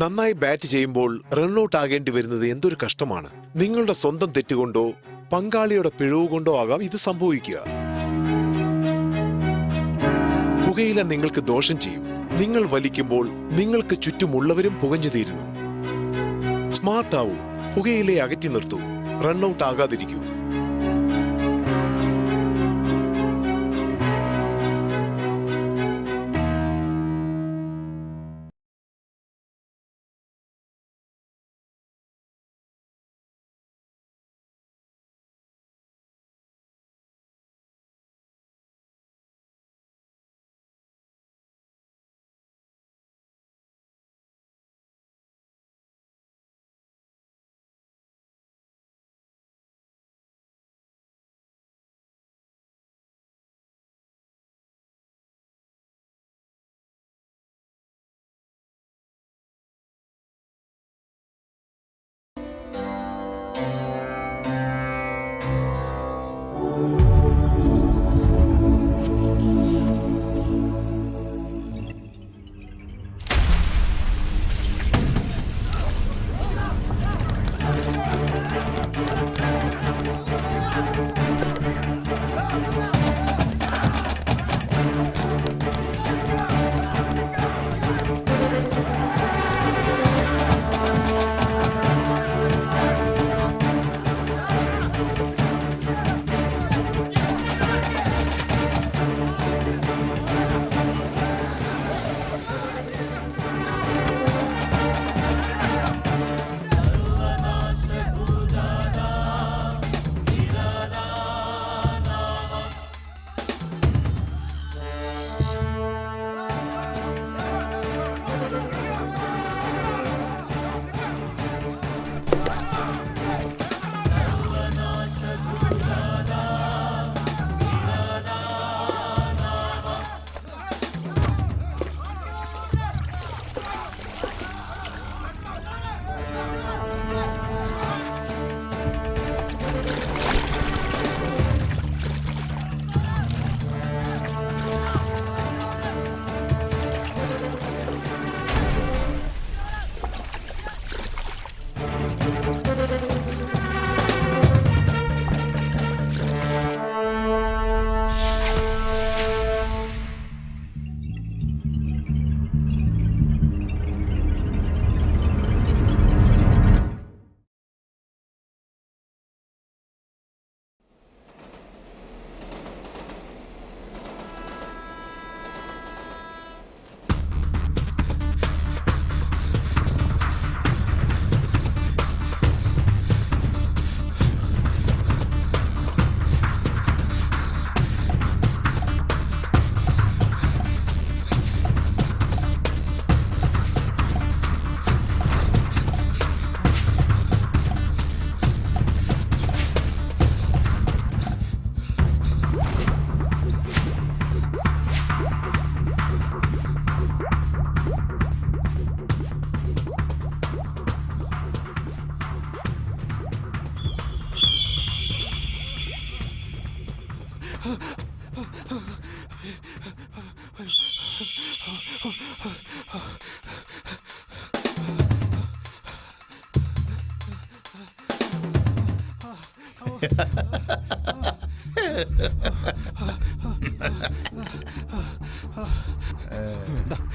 നന്നായി ബാറ്റ് ചെയ്യുമ്പോൾ റൺഔട്ട് ആകേണ്ടി വരുന്നത് എന്തൊരു കഷ്ടമാണ്. നിങ്ങളുടെ സ്വന്തം തെറ്റുകൊണ്ടോ പങ്കാളിയുടെ പിഴവ് കൊണ്ടോ ആകാം ഇത് സംഭവിക്കുക. പുകയില നിങ്ങൾക്ക് ദോഷം ചെയ്യും. നിങ്ങൾ വലിക്കുമ്പോൾ നിങ്ങൾക്ക് ചുറ്റുമുള്ളവരും പുകഞ്ഞു തീരുന്നു. സ്മാർട്ട് ആവൂ, പുകയിലെ അകറ്റി നിർത്തൂ, റൺഔട്ട് ആകാതിരിക്കൂ.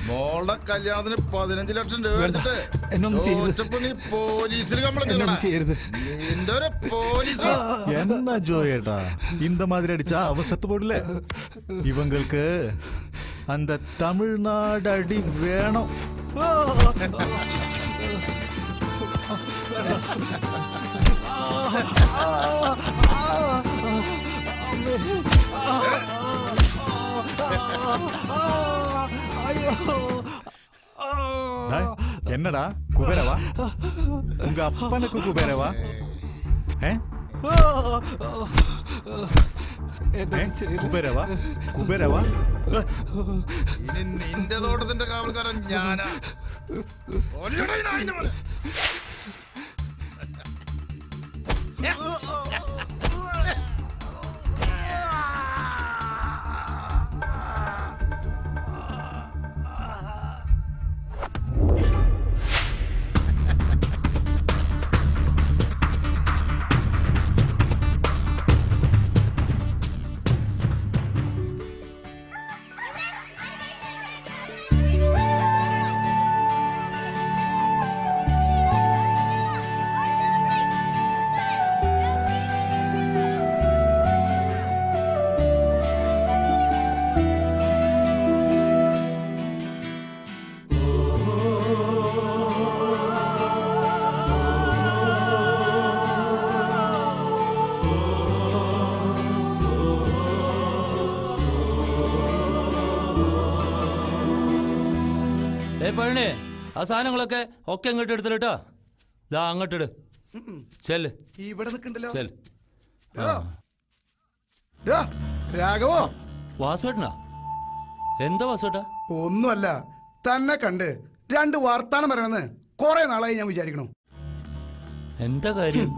മോളുടെ കല്യാണത്തിന് 15 ലക്ഷം രൂപ എടുത്തിട്ട് നീ പോലീസിൽ കംപ്ലൈന്റ് പോലീസ് என்ன ஜோயேட்டா இந்த மாதிரி அடிச்சா அவன் செத்து போடல. இவங்களுக்கு அந்த தமிழ்நாடு அடி வேணும். என்னடா குபேரவா? உங்க அப்பனுக்கு குபேரவா? കുബേരവാ കുബേരവാ ഇനി നിന്റെ തോട്ടത്തിന്റെ കാവൽക്കാരൻ ഞാനാ. പഴണി ആ സാധനങ്ങളൊക്കെ ഒക്കെ അങ്ങോട്ട് എടുത്തിട്ടാ ദാ അങ്ങോട്ടിട്. ചെല്ല് ഇവിടെ നിൽക്കണ്ടല്ലോ. ചെല്ല്. രാഘവോ, വാസുവേട്ടനാ? എന്താ വാസുവേട്ടാ? ഒന്നുമല്ല, തന്നെ കണ്ട് 2 വർത്താനം പറയണമെന്ന് കുറെ നാളായി ഞാൻ വിചാരിക്കണു. എന്താ കാര്യം?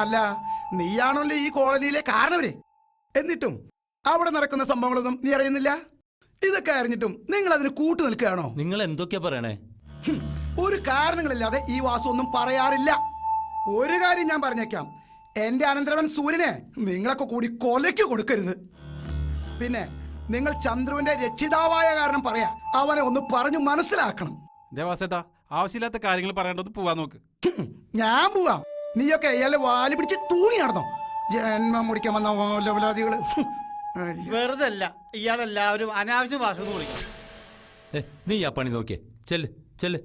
അല്ല, നീയാണല്ലോ ഈ കോളനിയിലെ കാരണവര്. എന്നിട്ടും അവിടെ നടക്കുന്ന സംഭവങ്ങളൊന്നും നീ അറിയുന്നില്ല. ഇതൊക്കെ അറിഞ്ഞിട്ടും നിങ്ങൾ അതിന് കൂട്ടു നിൽക്കുകയാണോ? നിങ്ങൾ എന്തൊക്കെയാ പറയണേ? ഒരു കാരണങ്ങളില്ലാതെ ഈ വാസു ഒന്നും പറയാറില്ല. ഒരു കാര്യം ഞാൻ പറഞ്ഞേക്കാം, എന്റെ അനന്തരവൻ സൂര്യനെ നിങ്ങളൊക്കെ കൂടി കൊലയ്ക്ക് കൊടുക്കരുത്. പിന്നെ നിങ്ങൾ ചന്ദ്രുവിന്റെ രക്ഷിതാവായ കാരണം പറയാ, അവനെ ഒന്ന് പറഞ്ഞു മനസ്സിലാക്കണം. ദേവാസേട്ടാ, ആവശ്യമില്ലാത്ത കാര്യങ്ങൾ പറയാണ്ടത് പോവാൻ നോക്ക്. ഞാൻ പോവാം, നീയൊക്കെ ഇയാളെ വാലി പിടിച്ച് തൂങ്ങി നടന്നോ. ജന്മം മുടിക്കാൻ വന്ന ലോലാദികള്. വെറുതെ അല്ല, ഇയാളെല്ലാവരും അനാവശ്യ ഭാഷ വിളിക്കും. നീ ആ പണി നോക്കിയേ. ചെല്ല് ചെല്ല്.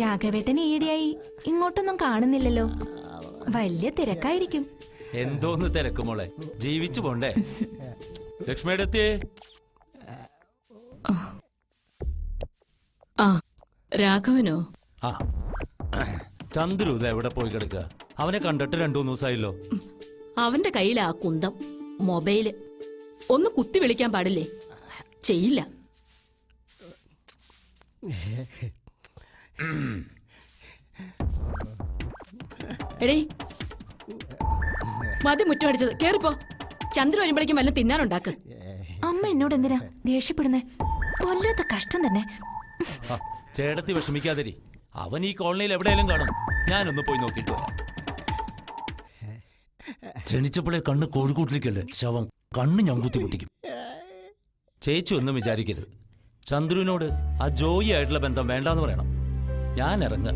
രാഘവേട്ടൻ ഈയിടെയായി ഇങ്ങോട്ടൊന്നും കാണുന്നില്ലല്ലോ. വലിയ തിരക്കായിരിക്കും. എന്തോന്ന് തിരക്ക് മോളെ, ജീവിച്ചു പോണ്ടേ. ലക്ഷ്മിയുടെ എത്തിയേ. ആ രാഘവനോ? ആ ചന്ദ്രു ഇത് എവിടെ പോയി കിടക്കുക? അവനെ കണ്ടിട്ട് 2-3 ദിവസമായല്ലോ. അവന്റെ കയ്യിലാ കുന്തം, മൊബൈല്. ഒന്ന് കുത്തി വിളിക്കാൻ പാടില്ലേ? ചെയ്യില്ല. എടേ, മതി മുറ്റമടിച്ചത്. കേറിപ്പോ. ചന്ദ്രൻ വരുമ്പോഴേക്കും വല്ല തിന്നാനുണ്ടാക്ക്. അമ്മ എന്നോട് എന്തിനാ ദേഷ്യപ്പെടുന്നേ? കൊല്ലാത്ത കഷ്ടം തന്നെ. ചേട്ടത്തി വിഷമിക്കാതിരി, അവൻ ഈ കോളനിയിൽ എവിടെയെങ്കിലും കാണും. ഞാനൊന്ന് പോയി നോക്കിയിട്ട് വരാം. ജനിച്ചപ്പോഴേ കണ്ണ് കോഴിക്കൂട്ടിരിക്കല്ലേ ശവം. കണ്ണ് ഞാൻ കുത്തി പൊട്ടിക്കും. ചേച്ചി ഒന്നും വിചാരിക്കരുത്. ചന്ദ്രുവിനോട് ആ ജോയി ആയിട്ടുള്ള ബന്ധം വേണ്ടാന്ന് പറയണം. ഞാൻ ഇറങ്ങുക.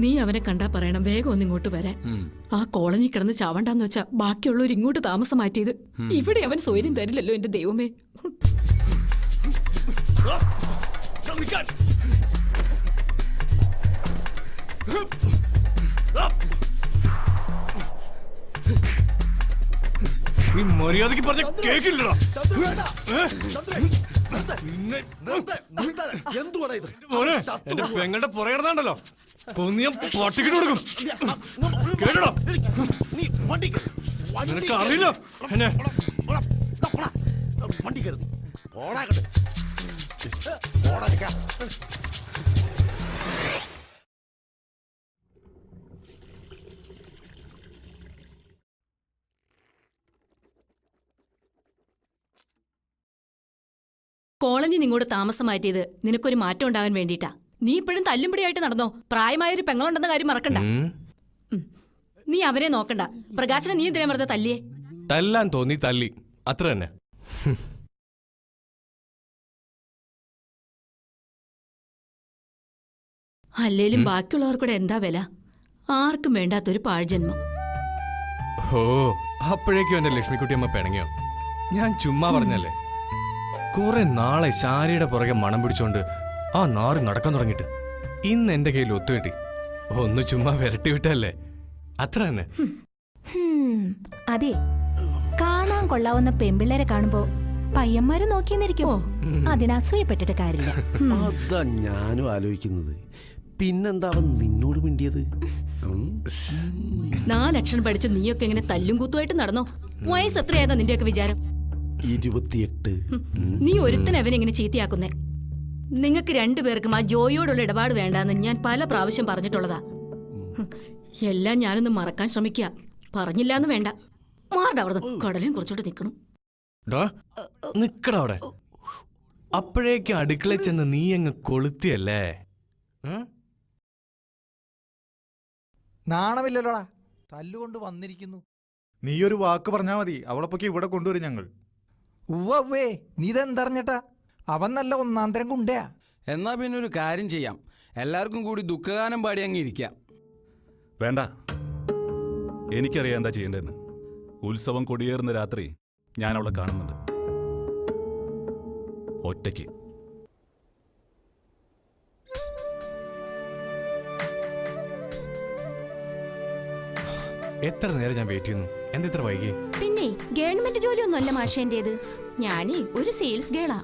നീ അവനെ കണ്ടാ പറയണം വേഗം ഒന്ന് ഇങ്ങോട്ട് വരാൻ. ആ കോളനി കിടന്ന് ചാവണ്ടാന്ന് വെച്ചാ ബാക്കിയുള്ളവർ ഇങ്ങോട്ട് താമസം മാറ്റിയത്. ഇവിടെ അവൻ സ്വൈര്യം തരില്ലല്ലോ എന്റെ ദൈവമേ. മര്യാദക്ക് പറഞ്ഞ കേക്കില്ലടാ. എന്റെ പെങ്ങളുടെ പുറകിടന്നാണ്ടല്ലോ കൊന്നിയം പട്ടിക്കിട്ട് കൊടുക്കും. കേട്ടടാ, നിനക്ക് അറിയില്ല എന്നെ. കോളനി നിങ്ങോട്ട് താമസം മാറ്റിയത് നിനക്കൊരു മാറ്റം ഉണ്ടാകാൻ വേണ്ടിയിട്ടാ. നീ ഇപ്പോഴും തല്ലുംപിടിയായിട്ട് നടന്നോ? പ്രായമായൊരു പെങ്ങളുണ്ടെന്ന കാര്യം മറക്കണ്ട. നീ അവരെ നോക്കണ്ട. പ്രകാശനെ നീ എന്തിനാ വെറുതെ തല്ലിയേ? തല്ലാൻ തോന്നി തല്ലി, അത്ര തന്നെ. അല്ലേലും ബാക്കിയുള്ളവർക്കൂടെ എന്താ വില? ആർക്കും വേണ്ടാത്തൊരു പാഴ്ജന്മം. ഓ, അപ്പോഴേക്കും എന്റെ ലക്ഷ്മിക്കുട്ടിയമ്മ പിണങ്ങിയോ? ഞാൻ ചുമ്മാ പറഞ്ഞല്ലേ. കുറെ നാളെ ശാരിയുടെ പുറകെ മണം പിടിച്ചോണ്ട് ആ നാറ് നടക്കാൻ തുടങ്ങിയിട്ട് ഇന്ന് എന്റെ കയ്യിൽ ഒത്തുകെട്ടി. ഒന്ന് ചുമ്മാ വിരട്ടി വിട്ടല്ലേ, അത്ര തന്നെ. അതെ, കാണാൻ കൊള്ളാവുന്ന പെമ്പിള്ളേരെ കാണുമ്പോ പയ്യന്മാര് നോക്കിയെന്നിരിക്കുമോ? അതിനസൂയപ്പെട്ടിട്ട് കാര്യമില്ല. അതാ ഞാനും ആലോചിക്കുന്നത്. പിന്നെന്താ അവൻ നിന്നോട് മിണ്ടിയത്? 4 അക്ഷരം പഠിച്ച് നീയൊക്കെ ഇങ്ങനെ തല്ലും കൂത്തുമായിട്ട് നടന്നോ? വയസ്സ് എത്രയായിരുന്ന നിന്റെയൊക്കെ വിചാരം? 28. നീ ഒരുത്തൻ അവനെങ്ങനെ ചീത്തയാക്കുന്നേ? നിങ്ങൾക്ക് രണ്ടുപേർക്കും ആ ജോയിയോടുള്ള ഇടപാട് വേണ്ടാന്ന് ഞാൻ പല പ്രാവശ്യം പറഞ്ഞിട്ടുള്ളതാ. എല്ലാം ഞാനൊന്ന് മറക്കാൻ ശ്രമിക്കുക. പറഞ്ഞില്ലാന്ന് വേണ്ട. മാറുടെ അവിടെ കടലയും കുറച്ചോട്ട് നിൽക്കണം. നിക്കട അവിടെ. അപ്പോഴേക്കും അടുക്കളയിൽ ചെന്ന് നീ അങ്ങ് കൊളുത്തിയല്ലേ? നാണമില്ലല്ലോടാ, തല്ലുകൊണ്ട് വന്നിരിക്കുന്നു. നീ ഒരു വാക്ക് പറഞ്ഞാ മതി, അവളെപ്പൊക്കെ ഇവിടെ കൊണ്ടുവരും ഞങ്ങൾ. ഉവ്വേ, നീ ഇതെന്തറിഞ്ഞട്ടാ? അവൻ നല്ല ഒന്നാന്തരം ഗുണ്ടയാ. എന്നാ പിന്നെ ഒരു കാര്യം ചെയ്യാം, എല്ലാവർക്കും കൂടി ദുഃഖഗാനം പാടി അങ്ങ് ഇരിക്കാം. വേണ്ട, എനിക്കറിയാം എന്താ ചെയ്യേണ്ടതെന്ന്. ഉത്സവം കൊടിയേറുന്ന രാത്രി ഞാൻ അവളെ കാണുന്നുണ്ട്, ഒറ്റയ്ക്ക്. എത്ര നേരം ഞാൻ വെയിറ്റ് ചെയ്യുന്നു, എന്തിത്ര വൈകി? പിന്നെ ഗവൺമെന്റ് ജോലിയൊന്നും അല്ല മാഷേന്റേത്. ഞാനേ ഒരു സെയിൽസ് ഗേളാ.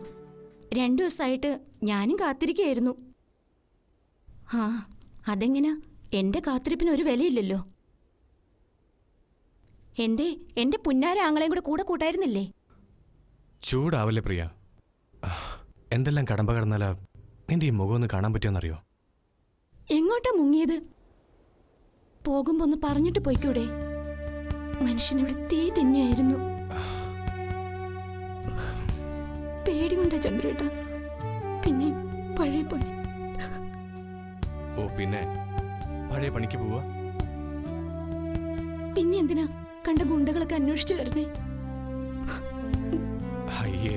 2 ദിവസമായിട്ട് ഞാനും കാത്തിരിക്കുകയായിരുന്നു. ആ, അതെങ്ങനാ? എന്റെ കാത്തിരിപ്പിന് ഒരു വിലയില്ലല്ലോ. എന്തേ, എന്റെ പുന്നാര ആങ്ങളെയും കൂടെ കൂട്ടായിരുന്നില്ലേ? ചൂടാവല്ലേ പ്രിയ. എന്തെല്ലാം കടമ്പ കടന്നാലാ നിന്റെ ഈ മുഖം ഒന്ന് കാണാൻ പറ്റുമെന്നറിയോ? എങ്ങോട്ടാ മുങ്ങിയത്? പോകുമ്പോ ഒന്ന് പറഞ്ഞിട്ട് പോയിക്കൂടെ? മനുഷ്യനിവിടെ തീ തന്നെയായിരുന്നു. പേടികൊണ്ടാ ചന്ദ്രേട്ട. പിന്നെ പഴയ പണി. ഓ, പിന്നെ പഴയ പണിക്ക് പോവാ? പിന്നെ എന്തിനാ കണ്ട ഗുണ്ടകളൊക്കെ അന്വേഷിച്ചു വരുന്നേ? അയ്യേ,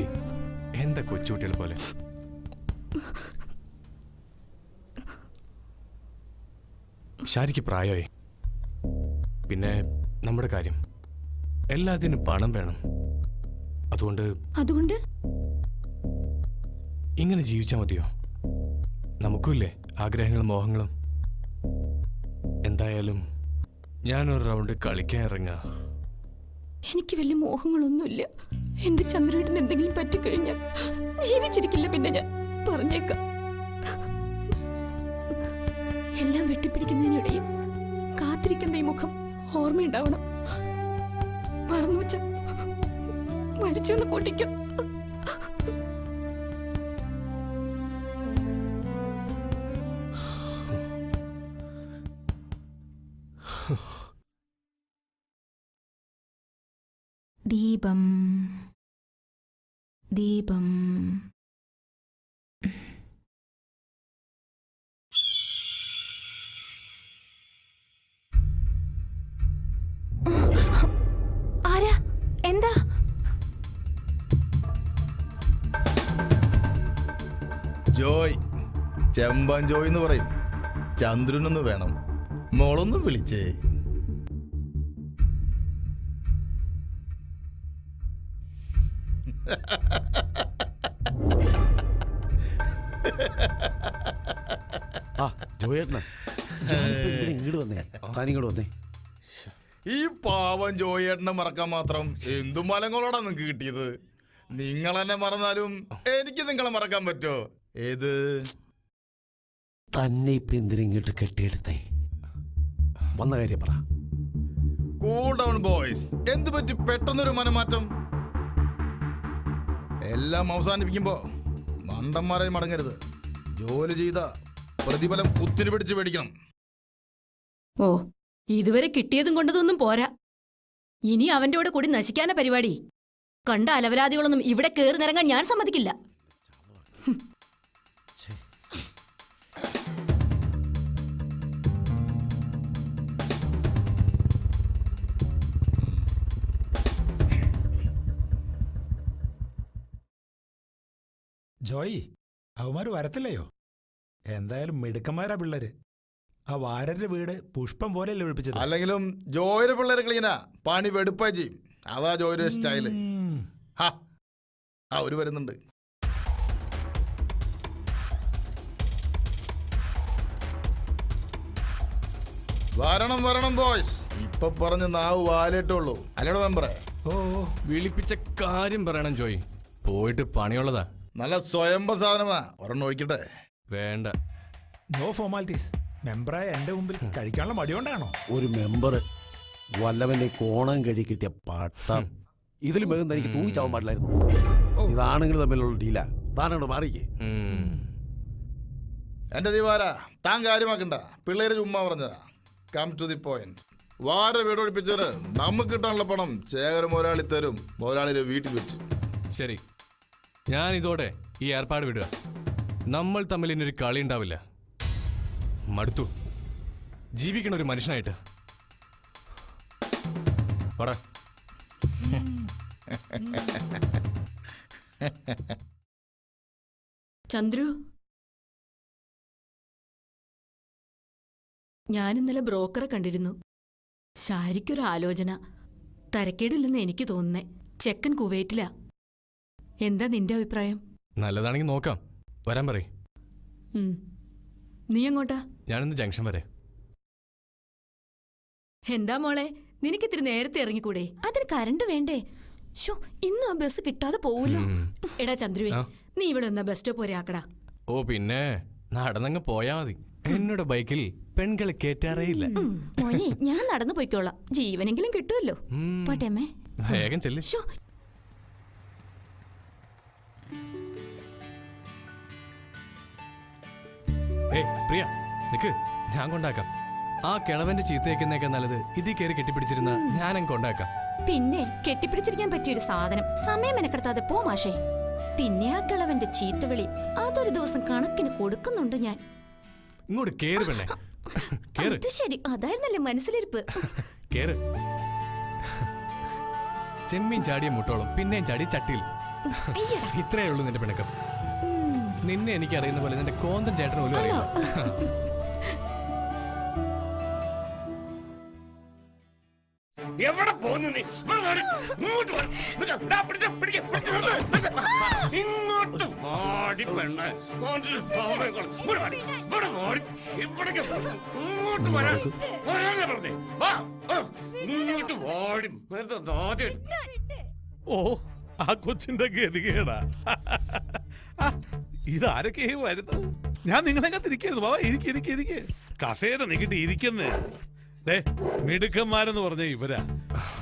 എന്താ കൊച്ചുകുട്ടികൾ പോലെ. ശാരിക്ക് പ്രായമായി. പിന്നെ നമ്മുടെ കാര്യം, എല്ലാത്തിനും പണം വേണം. അതുകൊണ്ട് ഇങ്ങനെ ജീവിച്ചാൽ മതിയോ? നമുക്കുമില്ലേ ആഗ്രഹങ്ങളും മോഹങ്ങളും. എന്തായാലും ഞാനൊരു റൗണ്ട് കളിക്കാൻ ഇറങ്ങാ. എനിക്ക് വലിയ മോഹങ്ങളൊന്നുമില്ല. എന്റെ ചന്ദ്രേട്ടന് എന്തെങ്കിലും പറ്റിക്കഴിഞ്ഞാൽ ജീവിച്ചിരിക്കില്ല. പിന്നെ ഞാൻ പറഞ്ഞേക്കാം. എല്ലാം വെട്ടിപ്പിടിക്കുന്നതിനിടയിൽ കാത്തിരിക്കുന്ന ഈ മുഖം ഓർമ്മയുണ്ടാവണം. മറന്നു വെച്ച മരിച്ചെന്ന് കൂട്ടിക്കും. ദീപം ദീപം ആരാ? എന്താ? ജോയ്, ചെമ്പൻ ജോയ് എന്ന് പറയും. ചന്ദ്രനൊന്ന് വേണം, മോളൊന്ന് വിളിച്ചേ. ആ ജോയേട്ടനാ, ഇങ്ങോട്ട് വന്നേ, താനിങ്ങോട്ട് വന്നേ. ഈ പാവം ജോയേട്ടനെ മറക്കാൻ മാത്രം എന്തു മലങ്ങളോടാ നിങ്ങക്ക് കിട്ടിയത്? നിങ്ങൾ എന്നെ മറന്നാലും എനിക്ക് നിങ്ങളെ മറക്കാൻ പറ്റോ? ഏത് തന്നെ ഇപ്പൊ എന്തിനിങ്ങോട്ട് കെട്ടിയെടുത്തേ? വന്ന കാര്യം പറ. Cool down boys. എന്ത് പറ്റി പെട്ടെന്നൊരു മനമാറ്റം? എല്ലാം അവസാനിപ്പിക്കുമ്പോ മണ്ടന്മാരായി മടങ്ങരുത്. ജോലി ചെയ്ത പ്രതിഫലം കുത്തിന് പിടിച്ച് മേടിക്കണം. ഓ, ഇതുവരെ കിട്ടിയതും കൊണ്ടതൊന്നും പോരാ. ഇനി അവന്റെ കൂടെ കൂടി നശിക്കാന പരിപാടി. കണ്ട അലവരാദികളൊന്നും ഇവിടെ കേറി നിറങ്ങാൻ ഞാൻ സമ്മതിക്കില്ല. ജോയി അവന്മാര് വരത്തില്ലയോ? എന്തായാലും മിടുക്കന്മാരാ പിള്ളേര്. ആ വാരരുടെ വീട് പുഷ്പം പോലെയല്ലേ ഒഴിപ്പിച്ചത്. അല്ലെങ്കിലും ജോയിയുടെ പിള്ളേർ ക്ലീനാ, പണി വെടുപ്പായി ചെയ്യും. അതാ ജോയിയുടെ സ്റ്റൈല്. അവര് വരുന്നുണ്ട്. വരണം വരണം ബോയ്സ്. ഇപ്പൊ പറഞ്ഞ് നാവ് വാലിട്ടുള്ളൂ അല്ലേടോ മെമ്പറേ? ഓ വിളിപ്പിച്ച കാര്യം പറയണം ജോയ്, പോയിട്ട് പണിയുള്ളതാ. നല്ല സ്വയംഭ സാധനമാ, ഒരെണ്ണം ഒഴിക്കട്ടെ? വേണ്ട, നോ ഫോർമാലിറ്റീസ്. മെമ്പറായ എന്റെ മുമ്പിൽ കഴിക്കാനുള്ള മടിയോണ്ടാണോ? ഒരു മെമ്പർ വല്ലവന്റെ കോണം കഴി കിട്ടിയ പട്ടം. ഇതിലും വേഗം എനിക്ക് തൂങ്ങിച്ചാവാൻ പാടില്ലായിരുന്നു. ഇതാണെങ്കിൽ തമ്മിലുള്ള ഡീലാ. താനോട് മാറിക്കേ. എന്റെ ദിവാര, താൻ കാര്യമാക്കണ്ട. പിള്ളേര് ചുമ്മാ പറഞ്ഞതാ. Come to the point. വാര വീടൊഴിപ്പിച്ചത് നമുക്ക് കിട്ടാനുള്ള പണം ശേഖര മുതലാളി തരും. മുതലാളിയുടെ വീട്ടിൽ വെച്ച്. ശരി, ഞാൻ ഇതോടെ ഈ ഏർപ്പാട് വിടുക. നമ്മൾ തമ്മിൽ ഇനിയൊരു കളി ഉണ്ടാവില്ല. മടുത്തു ജീവിക്കണ ഒരു മനുഷ്യനായിട്ട്. പറ. ചന്ദ്രു, ഞാൻ ഇന്നലെ ബ്രോക്കറെ കണ്ടിരുന്നു. ശാരിക്കൊരു ആലോചന. തരക്കേടില്ലെന്ന് എനിക്ക് തോന്നുന്നേ. ചെക്കൻ കുവൈറ്റിലാ. എന്താ നിന്റെ അഭിപ്രായം? നല്ലതാണെങ്കിൽ നോക്കാം. വരാൻ പറയ്. നീ എങ്ങോട്ടാ? ഞാനിന്ന് ജംഗ്ഷൻ വരെ. എന്താ മോളെ, നിനക്കിത്തിരി നേരത്തെ ഇറങ്ങിക്കൂടെ? അതിന് കരണ്ട് വേണ്ടേ? ഷോ, ഇന്നും ആ ബസ് കിട്ടാതെ പോവല്ലോ. എടാ ചന്ദ്രുവേ, നീ ഇവിടെ ഒന്ന് ബസ് സ്റ്റോപ്പ് വരെ ആക്കടാ. ഓ പിന്നെ നടന്നങ്ങ് പോയാ മതി. എന്നോട് ബൈക്കിൽ പെൺകളെ കേറ്റാറേയില്ല. മോനെ, ഞാൻ നടന്നു പോയിക്കോളാം. ജീവനെങ്കിലും കിട്ടുമല്ലോ. പോട്ടെ അമ്മേ. വേഗം ചെല്ല്. ഏയ് പ്രിയ, നിക്ക്, ഞാൻ കൊണ്ടാക്കാം. ആ കിളവന്റെ ചീത്തയേക്കുന്നേക്കാ നല്ലത് ഇതിൽ കയറി കെട്ടിപ്പിടിച്ചിരുന്ന ഞാനങ്ങ് കൊണ്ടാക്കാം. പിന്നെ കെട്ടിപ്പിടിച്ചിരിക്കാൻ പറ്റിയൊരു സാധനം. സമയം മെനക്കെടുത്താതെ പോ മാഷേ. പിന്നെ ആ കിളവന്റെ ചീത്തവിളി അതൊരു ദിവസം കണക്കിന് കൊടുക്കുന്നുണ്ട് ഞാൻ. ഇങ്ങോട്ട് കേറ് പെണ്ണേ, കേറ്. അത് ശരി, അതായിരുന്നല്ലേ മനസ്സിലിരിപ്പ്. കേറ്. ചെമ്മീൻ ചാടിയ മുട്ടോളം പിന്നെയും ചാടി ചട്ടിയിൽ. ഇത്രയേ ഉള്ളൂ നിന്റെ പിണക്കം. നിന്നെ എനിക്ക് അറിയുന്ന പോലെ നിന്റെ കോന്തൻ ചേട്ടന് പോലും അറിയാം. എവിടെ പോകുന്നു നീ? ഇങ്ങോട്ട് വാടി പെണ്ണ്. ഇങ്ങോട്ട് വരാൻ പറഞ്ഞേ. ഇങ്ങോട്ട് വാടി. ഓ, ആ കൊച്ചിന്റെ ഗതികേടാ. ഇതാരൊക്കെ വരുന്നത്? ഞാൻ നിങ്ങളെങ്ങനെ തിരിക്കരുത്. ബാബാ, ഇരിക്കെ കസേര നീക്കിട്ട് ഇരിക്കുന്നേ. മിടുക്കന്മാരെന്ന് പറഞ്ഞ ഇവരാ.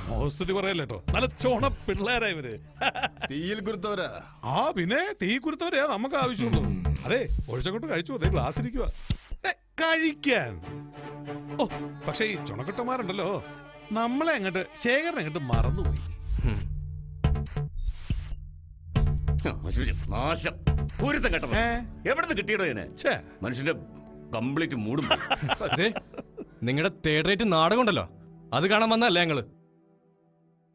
മോസ്തുതി പറയല്ലോ, നല്ല ചോണ പിള്ളേരാ ഇവര്. തീയിൽ കുരുത്തവരാ. ആ പിന്നെ തീ കുരുത്തവരെയാ നമുക്ക് ആവശ്യമുള്ളൂ. അതെ, ഒഴിച്ചങ്ങോട്ട് കഴിച്ചു. അതെ, ഗ്ലാസ് ഇരിക്കുക കഴിക്കാൻ. ഓ, പക്ഷെ ഈ ചുണക്കെട്ടന്മാരുണ്ടല്ലോ, നമ്മളെ അങ്ങോട്ട് ശേഖരനെ അങ്ങോട്ട് മറന്നുപോയി. നാശം. എവിടെ കിട്ടിയടോ ഇതിനെ? മനുഷ്യന്റെ കംപ്ലീറ്റ് മൂടും. നിങ്ങളുടെ തേർഡ് റേറ്റ് നാടകം ഉണ്ടല്ലോ, അത് കാണാൻ വന്നല്ലേ ഞങ്ങള്.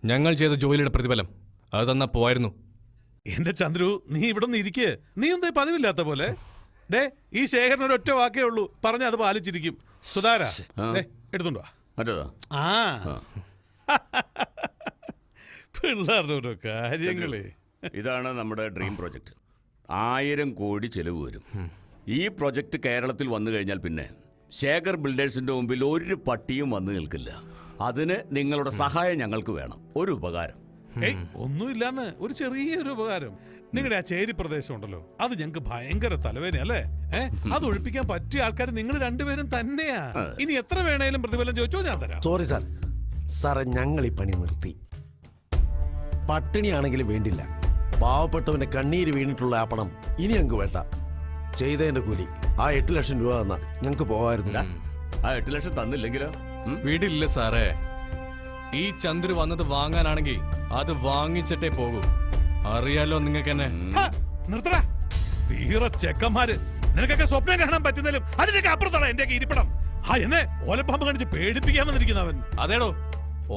ഞങ്ങൾ ചെയ്ത ജോലിയുടെ പ്രതിഫലം അത് തന്നാ പോയിരുന്നു. എന്റെ ചന്ദ്രു, നീ ഇവിടെ നിന്ന് ഇരിക്കേ. നീ എന്താ പതിവില്ലാത്ത പോലെ? ഈ ശേഖരൻ ഒരു ഒറ്റ വാക്കേ ഉള്ളൂ, പറഞ്ഞ അത് പാലിച്ചിരിക്കും. സുധാര, എടുത്തുണ്ടോ? ആ പിള്ളേരുടെ ഓരോ കാര്യങ്ങളെ. ഇതാണ് നമ്മുടെ ഡ്രീം പ്രോജക്റ്റ്. 1000 കോടി ചെലവ് വരും. ഈ പ്രൊജക്ട് കേരളത്തിൽ വന്നു കഴിഞ്ഞാൽ പിന്നെ ശേഖർ ബിൽഡേഴ്സിന്റെ മുമ്പിൽ ഒരു പട്ടിയും വന്നു നിൽക്കില്ല. അതിന് നിങ്ങളുടെ സഹായം ഞങ്ങൾക്ക് വേണം. ഒരു ഉപകാരം. ഒന്നുമില്ലാന്ന്, ഒരു ചെറിയൊരു ഉപകാരം. നിങ്ങളുടെ ആ ചേരി പ്രദേശം ഉണ്ടല്ലോ, അത് ഞങ്ങൾക്ക് ഭയങ്കര തലവേദനയല്ലേ? അത് ഒഴിപ്പിക്കാൻ പറ്റിയ ആൾക്കാർ നിങ്ങൾ രണ്ടുപേരും തന്നെയാ. ഇനി എത്ര വേണേലും പ്രതിഫലം ചോദിച്ചോ, ഞാൻ തരാം. Sorry sir. സാറേ, ഞങ്ങൾ ഈ പണി നിർത്തി. പട്ടിണിയാണെങ്കിലും വേണ്ടില്ല. പാവപ്പെട്ടവന്റെ കണ്ണീര് വീണിട്ടുള്ള ആ പണം ഇനി ഞങ്ങൾക്ക് വേണ്ട. ചെയ്തതിന്റെ കൂലി ആ 8 ലക്ഷം രൂപ തന്നാ ഞങ്ങൾക്ക് പോകാമായിരുന്നില്ല. ആ 8 ലക്ഷം തന്നില്ലെങ്കിലോ? വീടില്ല സാറേ. ഈ ചന്ദ്രു വന്നത് വാങ്ങാനാണെങ്കിൽ അത് വാങ്ങിച്ചിട്ടേ പോകൂ. അറിയാലോ നിങ്ങൾക്ക് എന്നെ. നിർത്തടാ, തീരെ ചെക്കന്മാര്. നിനക്കൊക്കെ സ്വപ്നം കാണാൻ പറ്റുന്നതിലും അതിനൊക്കെ അപ്പുറത്താണ് എന്റെ ഇരിപ്പിടം. എന്നെ ഓലപ്പാമ്പ് കാണിച്ച് പേടിപ്പിക്കാൻ വന്നിരിക്കുന്നവൻ. അതേടോ,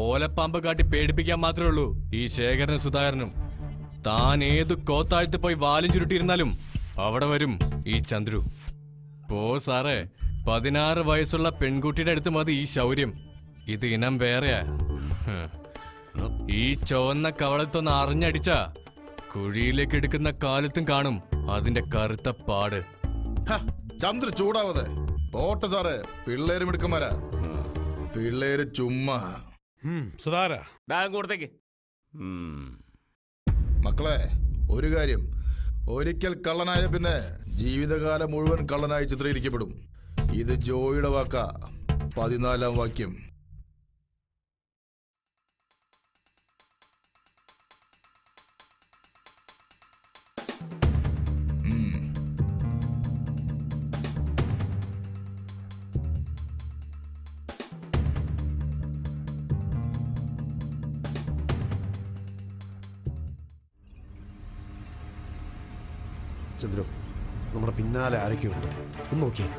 ഓലപ്പാമ്പ് കാട്ടി പേടിപ്പിക്കാൻ മാത്രമേ ഉള്ളൂ ഈ ശേഖരനും സുധാകരനും. താൻ ഏതു കോത്താഴ്ത്ത് പോയി വാലും ചുരുട്ടിയിരുന്നാലും അവിടെ വരും ഈ ചന്ദ്രു. പോ സാറേ, 16 വയസ്സുള്ള പെൺകുട്ടിയുടെ അടുത്ത് മതി ഈ ശൗര്യം. ഇത് ഇനം വേറെയാ. ഈ ചുവന്ന കവളത്തൊന്ന് അറിഞ്ഞടിച്ച കുഴിയിലേക്ക് എടുക്കുന്ന കാലത്തും കാണും അതിന്റെ കറുത്ത പാട്. ചന്ദ്ര ചൂടാവതെ പോട്ടെ സാറേ, പിള്ളേര് മിടുക്കന്മാരാ. പിള്ളേര് ചുമ്മാ. സുധാര ബാഗ് കൊടുത്തേക്ക്. മക്കളെ, ഒരു കാര്യം, ഒരിക്കൽ കള്ളനായ പിന്നെ ജീവിതകാലം മുഴുവൻ കള്ളനായി ചിത്രീകരിക്കപ്പെടും. ഇത് ജോയിയുടെ വാക്ക. 14-ാം വാക്യം. ചന്ദ്രു, നമ്മുടെ പിന്നാലെ ആരൊക്കെയുണ്ട് ഒന്ന് നോക്കിയേ.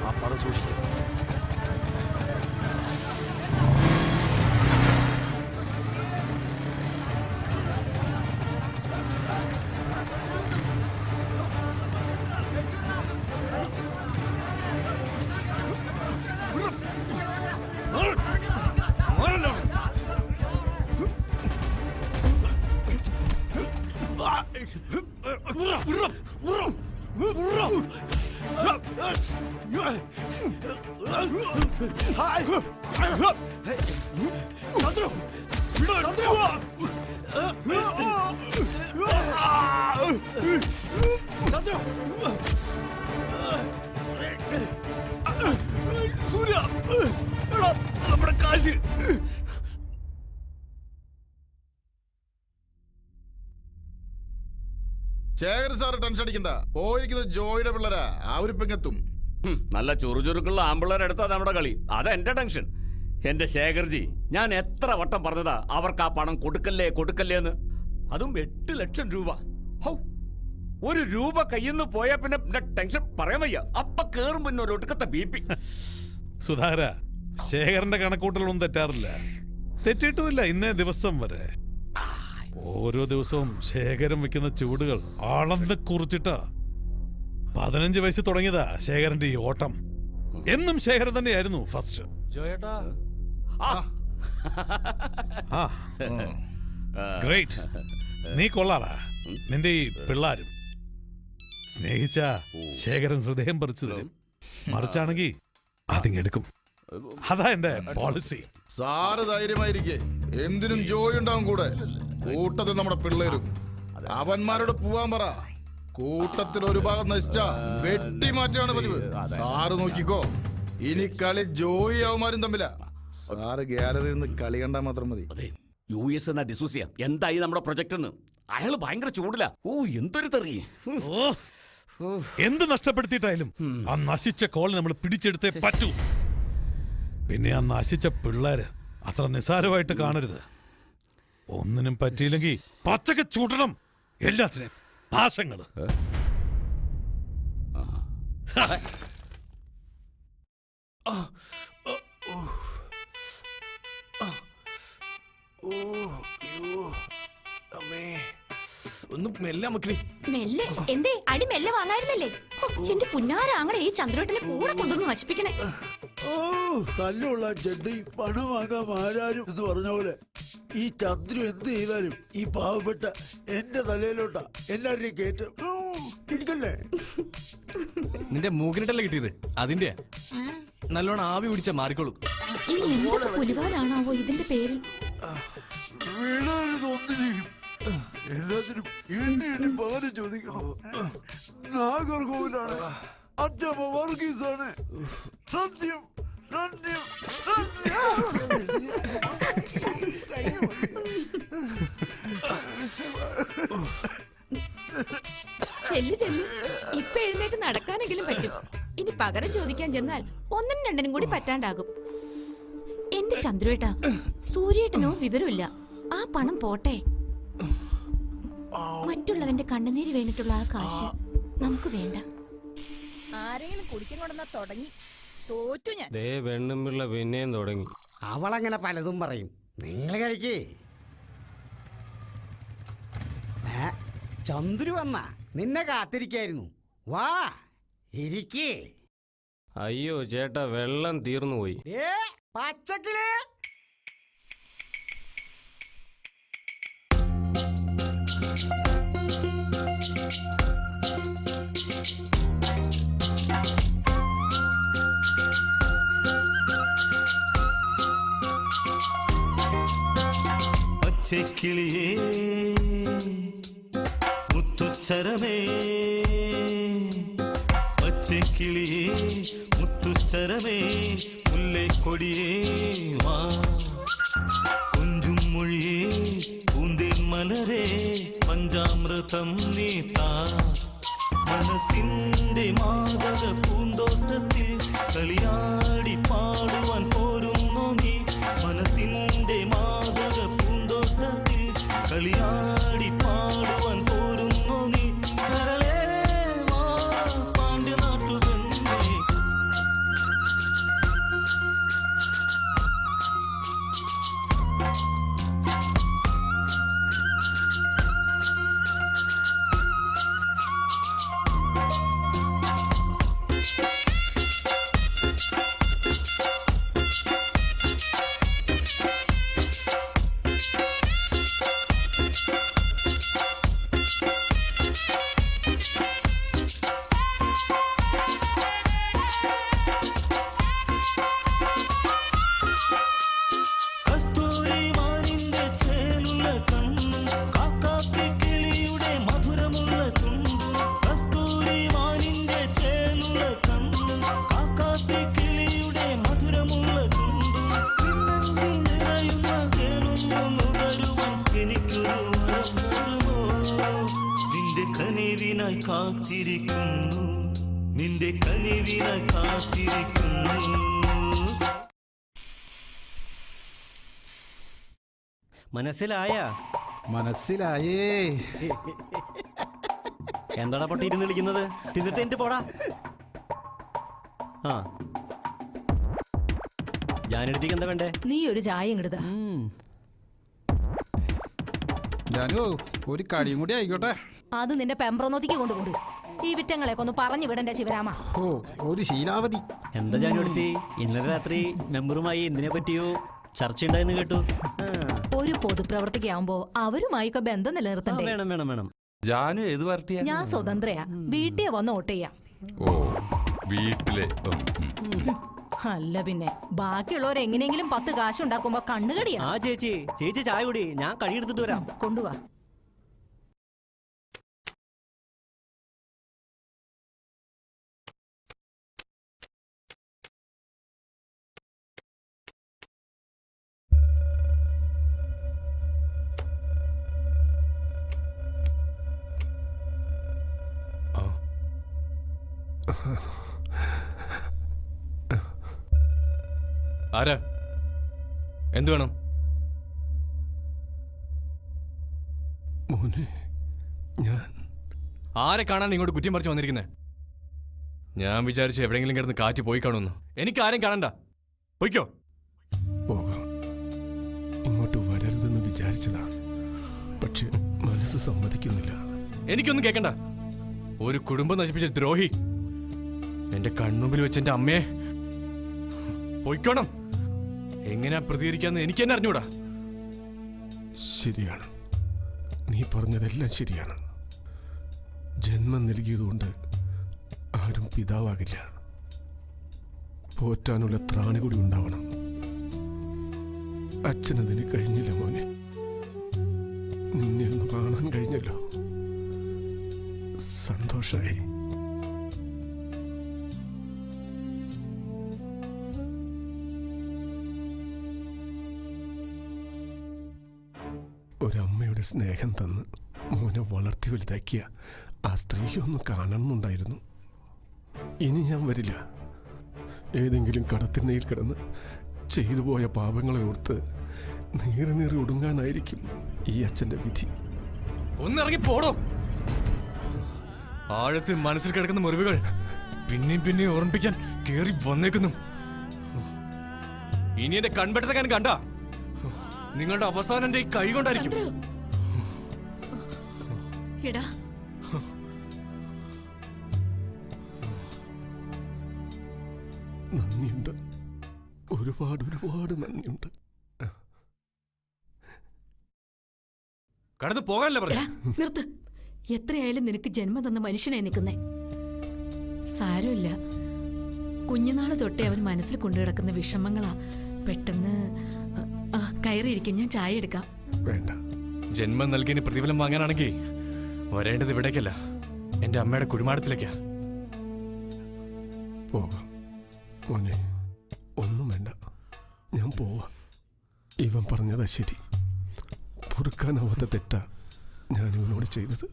ആ പണം സൂക്ഷിക്കാം. സൂര്യ, നമ്മുടെ കാശ്. ശേഖർ സാറ് ടെൻഷൻ അടിക്കണ്ട. പോയിരിക്കുന്നത് ജോയിയുടെ പിള്ളേരാ. അവരിപ്പെങ്ങെത്തും. നല്ല ചുറുചുറുക്കുള്ള ആമ്പിള്ളേരെടുത്താ നമ്മുടെ കളി. അതെന്റെ ടെൻഷൻ. എന്റെ ശേഖർജി, ഞാൻ എത്ര വട്ടം പറഞ്ഞതാ അവർക്ക് ആ പണം കൊടുക്കല്ലേ കൊടുക്കല്ലേ എന്ന്. അതും 8 ലക്ഷം രൂപ. ഹൗ, 1 രൂപ കയ്യിൽ നിന്ന് പോയാ പിന്നെ ടെൻഷൻ പറയാൻ വയ്യ. അപ്പ കേറും പിന്നെ ഒരു ഒടുക്കത്തെ BP. സുധാര, ശേഖരന്റെ കണക്കൂട്ടലൊന്നും തെറ്റാറില്ല. തെറ്റിയിട്ടുമില്ല ഇന്നേ ദിവസം വരെ. ഓരോ ദിവസവും ശേഖരം വെക്കുന്ന ചൂടുകൾ ആളന്ന് കുറിച്ചിട്ടാ. 15 വയസ്സ് തുടങ്ങിയതാ ശേഖരന്റെ ഈ ഓട്ടം. എന്നും ശേഖരൻ തന്നെയായിരുന്നു ഫസ്റ്റ്. ജോയേട്ടാ, ഗ്രേറ്റ്, നീ കൊള്ളാടാ. നിന്റെ ഈ പിള്ളാരും സ്നേഹിച്ച ശേഖരൻ ഹൃദയം പറിച്ചു തരും. മറിച്ചാണെങ്കി അതിങ്ങെടുക്കും. അതാ എന്റെ പോളിസി. സാറ് ധൈര്യമായിരിക്കേ. എന്തിനും ജോയി ഉണ്ടാവും കൂടെ. കൂട്ടത്തിൽ നമ്മുടെ പിള്ളേരും. അവന്മാരോട് പോവാൻ പറ. കൂട്ടത്തിൽ ഒരു ഭാഗം നശിച്ച വെട്ടി മാറ്റാണ് പതിവ്. സാറ് നോക്കിക്കോ, ഇനി കളി ജോയി അവന്മാരും തമ്മില. സാറ് ഗാലറിയിൽ നിന്ന് കളി കണ്ടാൽ മാത്രം മതി. US എന്ന ഡിസൂസിയ എന്തായി നമ്മുടെ പ്രൊജക്ട് എന്ന് അയാള് ഭയങ്കര ചൂടില്ല. ഓ, എന്തൊരു തെറി. എന്ത് നഷ്ടപ്പെടുത്തിയിട്ടായാലും ആ നശിച്ച കോളി നമ്മൾ പിടിച്ചെടുത്തേ പറ്റൂ. പിന്നെ ആ നശിച്ച പിള്ളേര് അത്ര നിസ്സാരമായിട്ട് കാണരുത്. ഒന്നിനും പറ്റിയില്ലെങ്കിൽ പച്ചക്ക് ചൂടണം എല്ലാത്തിനെയും. നാശങ്ങള്. ഒന്ന് മെല്ലെ മക്കളി. മെല്ലെ എന്തേ? അടി മെല്ലെ വാങ്ങായിരുന്നല്ലേ? എന്റെ പുന്നാരാങ്ങടെ ഈ ചന്ദ്രോട്ടനെ കൂടെ കൊണ്ടുവന്ന് നശിപ്പിക്കണേ. തല്ലുള്ള ചെട്ടി പണം വാങ്ങാൻ ആരാരും എന്ന് പറഞ്ഞ പോലെ ഈ ചന്ദ്രു എന്ത് ചെയ്താലും ഈ പാവപ്പെട്ട എന്റെ തലയിലോട്ടാ എല്ലാവരുടെയും കേട്ട് ഇരിക്കല്ലേ. നിന്റെ മൂക്കിനിട്ടല്ലേ കിട്ടിയത്? അതിന്റെ നല്ലോണം ആവി പിടിച്ച മാറിക്കോളൂ. ഇനി എന്തൊക്കെ പുലിവാലാണാവോ ഇതിന്റെ പേരിൽ? വീണൊന്നിനെയും എല്ലാത്തിനും എണ്ണി എണ്ണി പകരം ചോദിക്കണം. നാഗർകോവിലാണ്. അച്ഛമ്മ വർഗീസാണ്. സത്യം സത്യം ചെല്ലു ചെല്ലു. ഇപ്പൊ എഴുന്നേറ്റ് നടക്കാനെങ്കിലും പറ്റും. ഇനി പകരം ചോദിക്കാൻ ചെന്നാൽ 1-നും 2-നും കൂടി പറ്റാണ്ടാകും. എന്റെ ചന്ദ്രുവേട്ടാ, സൂര്യേട്ടനോ വിവരമില്ല. ആ പണം പോട്ടെ. മറ്റുള്ളവന്റെ കണ്ണുനീര് വീണിട്ടുള്ള ആ കാശ് നമുക്ക് വേണ്ട. ആരെങ്കിലും കുടിക്കാൻ കൊണ്ടുവന്നാ തുടങ്ങി തോറ്റു ഞാൻ. ദേ പെണ്ണുമ്പിള്ള പിന്നെയും തുടങ്ങി. അവളങ്ങനെ പലതും പറയും. നിങ്ങൾ കഴിക്കേ. ചന്ദ്രു വന്ന നിന്നെ കാത്തിരിക്കായിരുന്നു. വാ ഇരിക്കേ. അയ്യോ ചേട്ടാ, വെള്ളം തീർന്നു പോയി. പച്ചക്കിളി പച്ചക്കിളിയേ മുത്തുച്ചരമേ, പച്ചക്കിളിയേ മുത്തുച്ചരമേ, മുല്ലക്കൊടിയേ വാ, കുഞ്ചും മൊഴിയേ പൂന്തേൻ മലരേ, പഞ്ചാമൃതം നീത്താ, മനസ്സിന്റെ മാതക പൂന്തോട്ടത്തിൽ കളിയാടി പാടുവാൻ പോരുന്നു നീ, മനസ്സിന്റെ മാതക പൂന്തോട്ടത്തിൽ കളിയാടി പാടുവാൻ പോരുന്നു നീ, കരളേ വാ പാണ്ഡ്യനാട്ടുകന്നേ. കസ്തൂരി മാനിന്റെ ചേലുള്ള കണ്ണും കാക്കാത്തി കിളിയുടെ മധുരമുള്ള ചുണ്ടും, കസ്തൂരി മാനിന്റെ ചേലുള്ള കണ്ണും കാക്കാത്തി കിളിയുടെ മധുരമുള്ള ചുണ്ടും, നിന്നെങ്കിൽ നിറയുന്ന തേനൊന്നു നുകരുവാൻ എനിക്കൊരു വരം തരുമോ, നിന്റെ കനിവിനായി കാത്തിരിക്കുന്നു, നിന്റെ കനിവിനായി കാത്തിരിക്കുന്നു. മനസ്സിലായ? മനസ്സിലായേ. എന്താടാ പൊട്ടി ഇരുന്ന് വിളിക്കുന്നത്? തിന്നിട്ട് എനിക്ക് പോടാ. ആ ജാനെടുത്തേക്ക് എന്താ വേണ്ടേ? നീ ഒരു ചായ ഇങ്ങടുതാ. ജാനു, ഒരു കടിയും കൂടി ആയിക്കോട്ടെ. അത് നിന്റെ പെമ്പ്രനോത്തിക്ക് കൊണ്ടുപോടും. ഈ വിറ്റങ്ങളെയൊക്കെ ഒന്ന് പറഞ്ഞു വിടണ്ടേ ശിവരാമ. ഓ, ഒരു ശീലാവധി. എന്താ ജാനെടുത്തി ഇന്നലെ രാത്രി മെമ്പറുമായി എന്തിനെ പറ്റിയോ ചർച്ചയുണ്ടായെന്ന് കേട്ടു. ഒരു പൊതുപ്രവർത്തിക്കാവുമ്പോ അവരുമായിക്കെ ബന്ധം നിലനിർത്തണ്ടേ? വേണം വേണം വേണം. ജാനു ഏത് പാർട്ടിയാ? ഞാൻ സ്വതന്ത്രയാ. വീട്ടിൽ വന്ന് വോട്ട് ചെയ്യാം. ഓ വീട്ടിലെ അല്ല പിന്നെ ബാക്കിയുള്ളവർ എങ്ങനെയെങ്കിലും 10 കാശ് ഉണ്ടാക്കുമ്പോ കണ്ണുകടിയാ. ആ ചേച്ചി ചേച്ചി ചായ കുടി, ഞാൻ കഴിയെടുത്തിട്ട് വരാം. കൊണ്ടുവാ. ആരാ? എന്തു വേണം? മോനെ, ഞാൻ ആരെ കാണാൻ ഇങ്ങോട്ട് കുറ്റം പറിച്ചു വന്നിരിക്കുന്നേ? ഞാൻ വിചാരിച്ചു എവിടെയെങ്കിലും കിടന്ന് കാറ്റ് പോയി കാണുമെന്ന്. എനിക്ക് ആരും കാണണ്ട. പൊയ്ക്കോ. പോകാം. ഇങ്ങോട്ട് വരരുതെന്ന് വിചാരിച്ചതാ, പക്ഷെ മനസ്സ് സമ്മതിക്കുന്നില്ല. എനിക്കൊന്നും കേൾക്കണ്ട. ഒരു കുടുംബം നശിപ്പിച്ച ദ്രോഹി എന്റെ കൺമുമ്പിൽ വെച്ച് എന്റെ അമ്മയെ. പൊയ്ക്കോണം. എങ്ങനെയാ പ്രതികരിക്കാന്ന് എനിക്ക് തന്നെ അറിഞ്ഞൂടാ. ശരിയാണ്, നീ പറഞ്ഞതെല്ലാം ശരിയാണ്. ജന്മം നൽകിയതുകൊണ്ട് ആരും പിതാവാകില്ല. പോറ്റാനുള്ള ത്രാണി കൂടി ഉണ്ടാവണം. അച്ഛനതിന് കഴിഞ്ഞില്ല മോനെ. നിന്നെ ഒന്ന് കാണാൻ കഴിഞ്ഞല്ലോ, സന്തോഷായി. ഒരമ്മയുടെ സ്നേഹം തന്ന് മോനെ വളർത്തി വലുതാക്കിയ ആ സ്ത്രീയെ ഒന്ന് കാണണമെന്നുണ്ടായിരുന്നു. ഇനി ഞാൻ വരില്ല. ഏതെങ്കിലും കടത്തിണ്ണയിൽ കിടന്ന് ചെയ്തു പോയ പാപങ്ങളെ ഓർത്ത് നീറി നീറി ഒടുങ്ങാനായിരിക്കും ഈ അച്ഛൻ്റെ വിധി. ഒന്നിറങ്ങി പോടോ. ആഴത്തിൽ മനസ്സിൽ കിടക്കുന്ന മുറിവുകൾ പിന്നെയും ഓർമ്മിപ്പിക്കാൻ കേറി വന്നേക്കുന്നു. ഇനി എന്റെ കൺപെട്ടക്കാൻ കണ്ട നിങ്ങളുടെ അവസാനം എന്റെ ഈ കൈ കൊണ്ടായിരിക്കും. ചന്ദ്രു എടാ നന്ദിയുണ്ട്, ഒരുപാട് നന്ദിയുണ്ട്. കടന്നു പോകാനല്ലേ എടാ പറഞ്ഞു. നിർത്ത്. എത്രയായാലും നിനക്ക് ജന്മം തന്ന മനുഷ്യനായി നിൽക്കുന്നേ. സാരമില്ല, കുഞ്ഞുനാള് തൊട്ടേ അവൻ മനസ്സിൽ കൊണ്ടു കിടക്കുന്ന വിഷമങ്ങളാ. പെട്ടെന്ന് കയറിയിരിക്കും, ഞാൻ ചായ എടുക്കാം. വേണ്ട. ജന്മം നൽകിയതിന് പ്രതിഫലം വാങ്ങാനാണെങ്കിൽ വരേണ്ടത് ഇവിടേക്കല്ല, എന്റെ അമ്മയുടെ കുരുമാടത്തിലേക്കാ. പോകാം മോനെ, ഒന്നും വേണ്ട, ഞാൻ പോവാം. ഇവൻ പറഞ്ഞതാ ശരി. പൊറുക്കാനാവാത്ത തെറ്റാ ഞാൻ ഇവനോട് ചെയ്തത്.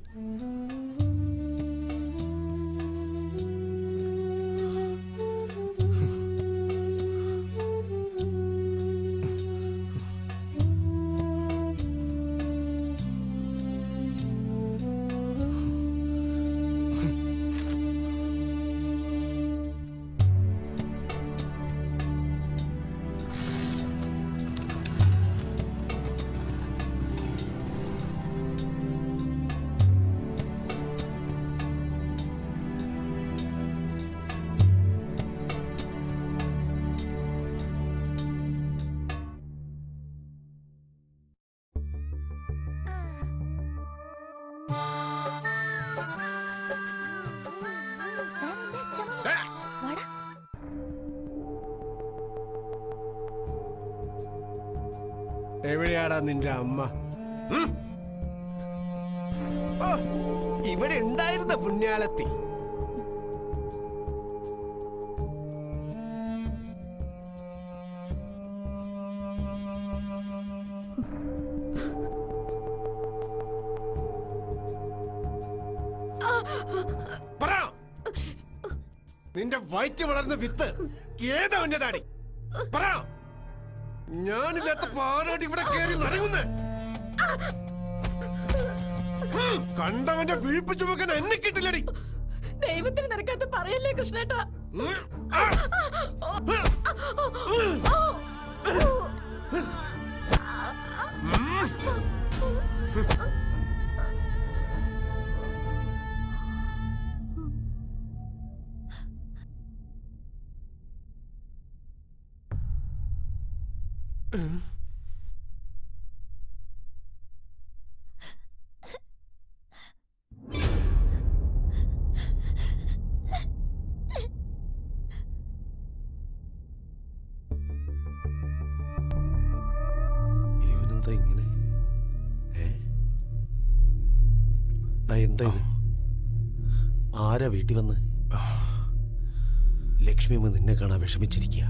എവിടെയാടാ നിന്റെ അമ്മ? ഇവിടെ ഉണ്ടായിരുന്ന പുണ്യാളത്തി. നിന്റെ വയറ്റ് വളർന്ന വിത്ത് ഏതവന്റെ താടി? പറ. ഞാനില്ലാത്ത പാരാട്ടി ഇവിടെ കയറി നരങ്ങുന്നേ. കണ്ടവന്റെ വിഴിപ്പ് ചുമക്കാൻ എന്നെ കിട്ടില്ലടി. ദൈവത്തിന് നിനക്കത് പറയല്ലേ കൃഷ്ണേട്ടാ. ഇവനെന്താ ഇങ്ങനെ? എന്താ ഇത്? ആരാ വീട്ടിൽ വന്ന്? ലക്ഷ്മി അമ്മ നിന്നെ കാണാൻ വിഷമിച്ചിരിക്കുക.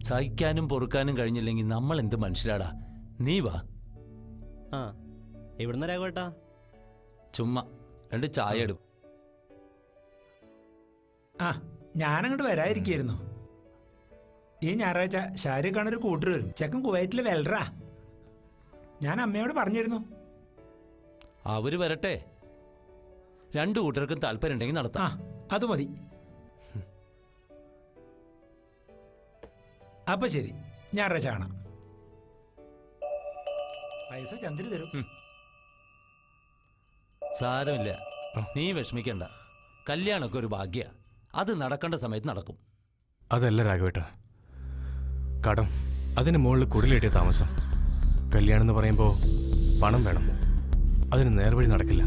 സഹിക്കാനും പൊറുക്കാനും കഴിഞ്ഞില്ലെങ്കിൽ നമ്മൾ എന്ത് മനുഷ്യരാടാ. നീ വാ. എവിടുന്ന രാഘവേട്ടാ? ചുമ്മാ 2 ചായ എടുക്കും. ഞാനങ്ങോട്ട് വരാതിരിക്കായിരുന്നു. ഈ ഞായറാഴ്ച ഷാരൂഖ് ഖാൻ ഒരു കൂട്ടർ വരും. ചെക്കൻ കുവൈറ്റിൽ വെൽഡറാ. ഞാൻ അമ്മയോട് പറഞ്ഞിരുന്നു. അവര് വരട്ടെ, 2 കൂട്ടർക്കും താല്പര്യം ഉണ്ടെങ്കിൽ നടത്താം. അത് മതി. അപ്പൊ ശരി, ഞായറാഴ്ച കാണാം. പൈസ ചന്ദ്ര തരും. സാരമില്ല, നീ വിഷമിക്കണ്ട. കല്യാണമൊക്കെ ഒരു ഭാഗ്യ. അത് നടക്കേണ്ട സമയത്ത് നടക്കും. അതല്ല രാഘവേട്ട, കടം, അതിന് മുകളിൽ കുടിലേറ്റിയ താമസം. കല്യാണം എന്ന് പറയുമ്പോൾ പണം വേണം. അതിന് നേർവഴി നടക്കില്ല.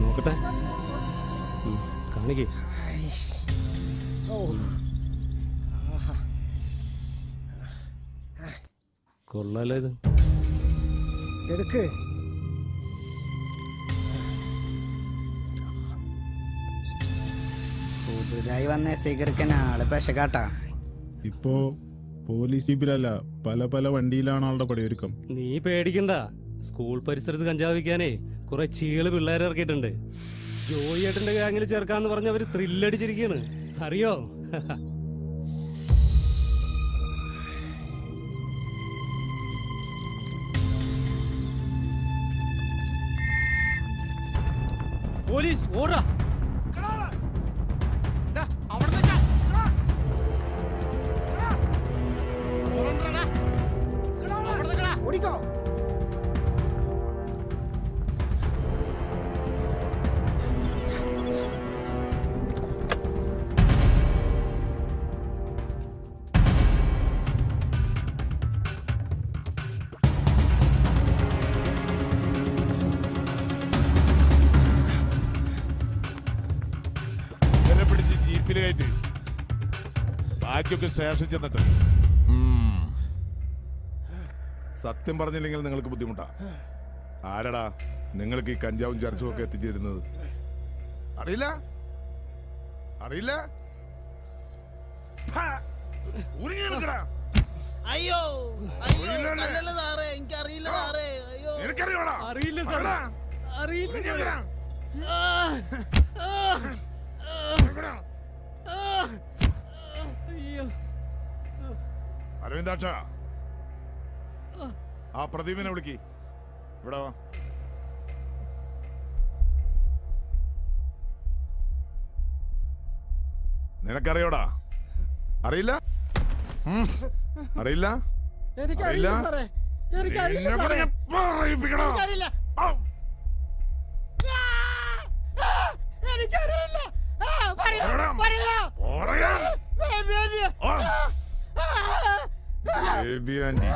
നോക്കട്ടെ, കാണിക്കേ. കൊള്ളാലോ ഇത്. എടുക്ക്. പുതുതായി വന്ന സ്വീകരിക്കാൻ ആള് പെശകാട്ടാ. ഇപ്പോ പോലീസ് ജീപ്പിലല്ല, പല പല വണ്ടിയിലാണ് ആളുടെ പടിയൊരുക്കം. നീ പേടിക്കണ്ട, സ്കൂൾ പരിസരത്ത് കഞ്ചാവ് വിൽക്കാനേ കുറെ ചീള് പിള്ളേരെ ഇറക്കിയിട്ടുണ്ട്. ജോയി ഏട്ടന്റെ ഗാങ്ങിൽ ചേർക്കാന്ന് പറഞ്ഞ് അവര് ത്രില്ലടിച്ചിരിക്കുകയാണ്, അറിയോ? പോലീസ് ഓടാ! ഓടിക്കോ. ഇവരെ പിടിച്ച് ജീപ്പിൽ കയറ്റി ബാക്കിയൊക്കെ സ്റ്റേഷൻ ചെന്നിട്ട്. സത്യം പറഞ്ഞില്ലെങ്കിൽ നിങ്ങൾക്ക് ബുദ്ധിമുട്ടാ. ആരടാ നിങ്ങൾക്ക് ഈ കഞ്ചാവും ചർച്ചയും ഒക്കെ എത്തിച്ചേരുന്നത്? അറിയില്ല? അറിയില്ല? അയ്യോ അയ്യോ അല്ലല്ല സാറേ, എനിക്കറിയില്ല സാറേ. അയ്യോ എനിക്കറിയോടാ? അറിയില്ല സാറേ, അറിയില്ല സാറേ. അയ്യോ, അരവിന്ദാക്ഷ, ആ പ്രദീപിനെ വിളിക്ക്. ഇവിടെ വാ. നിനക്കറിയോടാ? അറിയില്ല? അറിയില്ല? എനിക്കറിയില്ല സാറേ, എനിക്കറിയില്ല സാറേ. പറയിപ്പിക്കണോ? എനിക്കറിയില്ല. എനിക്കറിയില്ല. പറയൂ, പറയൂ. ബേബി ആന്റി.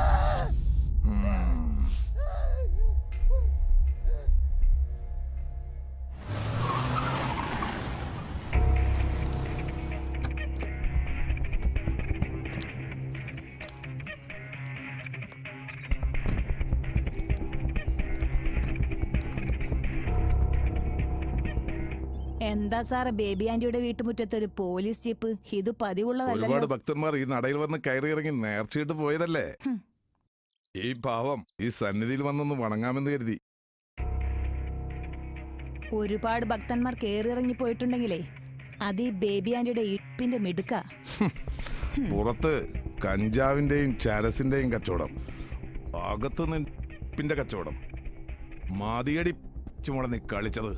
എന്താ സാറേ ബേബി ആന്റിയുടെ വീട്ടുമുറ്റത്ത് ഒരു പോലീസ് ജീപ്പ്? ഇത് പതിവുള്ളതല്ല. ഒരുപാട് ഭക്തന്മാർ ഈ നടയിൽ വന്ന് കയറി ഇറങ്ങി നേർച്ചയിട്ട് പോയതല്ലേ. ഈ പാവം ഈ സന്നിധിയിൽ വന്നൊന്ന് വണങ്ങാമെന്ന് കരുതി. ഒരുപാട് ഭക്തന്മാർ കേറിയിറങ്ങി പോയിട്ടുണ്ടെങ്കിലേ അത് ഈ ബേബി ആന്റിയുടെ ഇപ്പിന്റെ മിടുക്ക. പുറത്ത് കഞ്ചാവിന്റെയും ചരസിന്റെയും കച്ചവടം, അകത്ത് നിന്റെ കച്ചവടം. മാതിയടി ചുമട നീ കളിച്ചത്.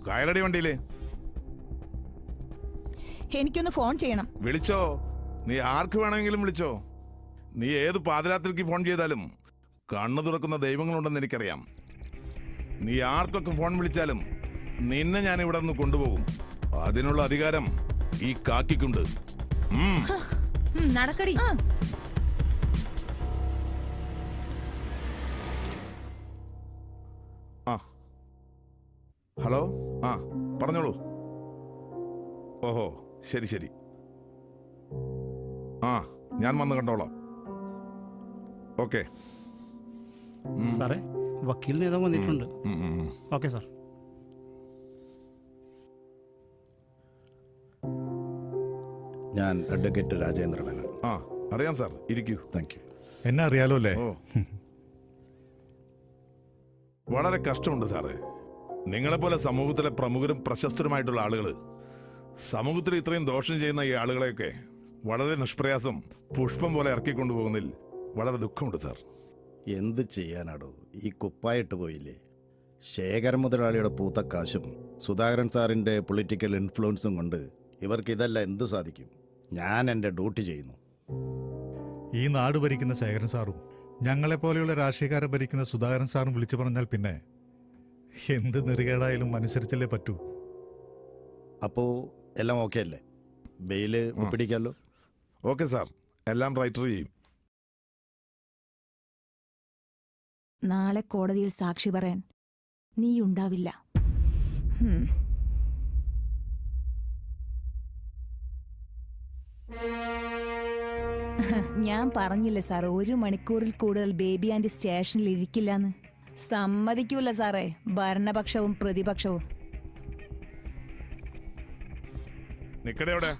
കയറടി വണ്ടിയിലേ. എനിക്കൊന്ന് ഫോൺ ചെയ്യണം. വിളിച്ചോ, നീ ആർക്ക് വേണമെങ്കിലും വിളിച്ചോ. നീ ഏത് പാതിരാത്രിക്ക് ഫോൺ ചെയ്താലും കണ്ണു തുറക്കുന്ന ദൈവങ്ങളുണ്ടെന്ന് എനിക്കറിയാം. നീ ആർക്കൊക്കെ ഫോൺ വിളിച്ചാലും നിന്നെ ഞാൻ ഇവിടെ നിന്ന് കൊണ്ടുപോകും. അതിനുള്ള അധികാരം ഈ കാക്കിക്കുണ്ട്. നടക്കടി. ആ ഹലോ, ആ പറഞ്ഞോളൂ. ഓഹോ, ശരി ശരി. ആ ഞാൻ വന്ന് കണ്ടോളാം. ഓക്കെ സാറേ, വക്കീൽ നേതാവ് വന്നിട്ടുണ്ട്. Okay sir. ഞാൻ അഡ്വക്കേറ്റ് രാജേന്ദ്രനാണ്. ആ അറിയാം സാർ, ഇരിക്കൂ. Thank you. എന്നെ അറിയാലോ അല്ലേ? ഓ, വളരെ കഷ്ടമുണ്ട് സാറേ. നിങ്ങളെപ്പോലെ സമൂഹത്തിലെ പ്രമുഖരും പ്രശസ്തരുമായിട്ടുള്ള ആളുകൾ സമൂഹത്തിൽ ഇത്രയും ദോഷം ചെയ്യുന്ന ഈ ആളുകളെയൊക്കെ വളരെ നിഷ്പ്രയാസം പുഷ്പം പോലെ ഇറക്കിക്കൊണ്ടുപോകുന്നതിൽ വളരെ ദുഃഖമുണ്ട് സാർ. എന്ത് ചെയ്യാനാടോ, ഈ കുപ്പായിട്ട് പോയില്ലേ. ശേഖരൻ മുതലാളിയുടെ പൂത്തക്കാശും സുധാകരൻ സാറിൻ്റെ പൊളിറ്റിക്കൽ ഇൻഫ്ലുവൻസും കൊണ്ട് ഇവർക്ക് ഇതെല്ലാം എന്തു സാധിക്കും? ഞാൻ എൻ്റെ ഡ്യൂട്ടി ചെയ്യുന്നു. ഈ നാട് ഭരിക്കുന്ന ശേഖരൻ സാറും ഞങ്ങളെപ്പോലെയുള്ള രാഷ്ട്രീയക്കാരെ ഭരിക്കുന്ന സുധാകരൻ സാറും വിളിച്ചു പറഞ്ഞാൽ പിന്നെ എന്ത് നെറുകേടായാലും അനുസരിച്ചല്ലേ പറ്റൂ. അപ്പോൾ എല്ലാം ഓക്കെ അല്ലേ? ബെയില് ഒപ്പിടിക്കാമല്ലോ? ഓക്കെ സാർ, എല്ലാം റൈറ്റർ ചെയ്യും. നാളെ കോടതിയിൽ സാക്ഷി പറയാൻ നീ ഉണ്ടാവില്ല. ഞാൻ പറഞ്ഞില്ലേ സാർ, 1 മണിക്കൂറിൽ കൂടുതൽ ബേബി ആന്റി സ്റ്റേഷനിൽ ഇരിക്കില്ലാന്ന്. സമ്മതിക്കൂല സാറേ ഭരണപക്ഷവും പ്രതിപക്ഷവും. നിക്കടെ.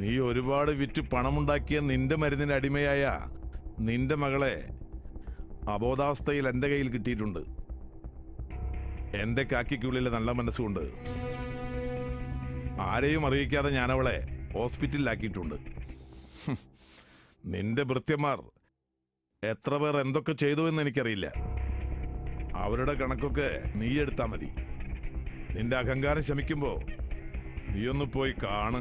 നീ ഒരുപാട് വിറ്റ് പണമുണ്ടാക്കിയ നിന്റെ മരുന്നിന് അടിമയായ നിന്റെ മകളെ അബോധാവസ്ഥയിൽ എൻ്റെ കയ്യിൽ കിട്ടിയിട്ടുണ്ട്. എൻ്റെ കാക്കിക്കുള്ളിലെ നല്ല മനസ്സുകൊണ്ട് ആരെയും അറിയിക്കാതെ ഞാൻ അവളെ ഹോസ്പിറ്റലിലാക്കിയിട്ടുണ്ട്. നിന്റെ ഭൃത്യന്മാർ എത്ര പേർ എന്തൊക്കെ ചെയ്തു എന്ന് എനിക്കറിയില്ല. അവരുടെ കണക്കൊക്കെ നീ എടുത്താൽ മതി. നിന്റെ അഹങ്കാരം ശമിക്കുമ്പോ നീയൊന്ന് പോയി കാണ്.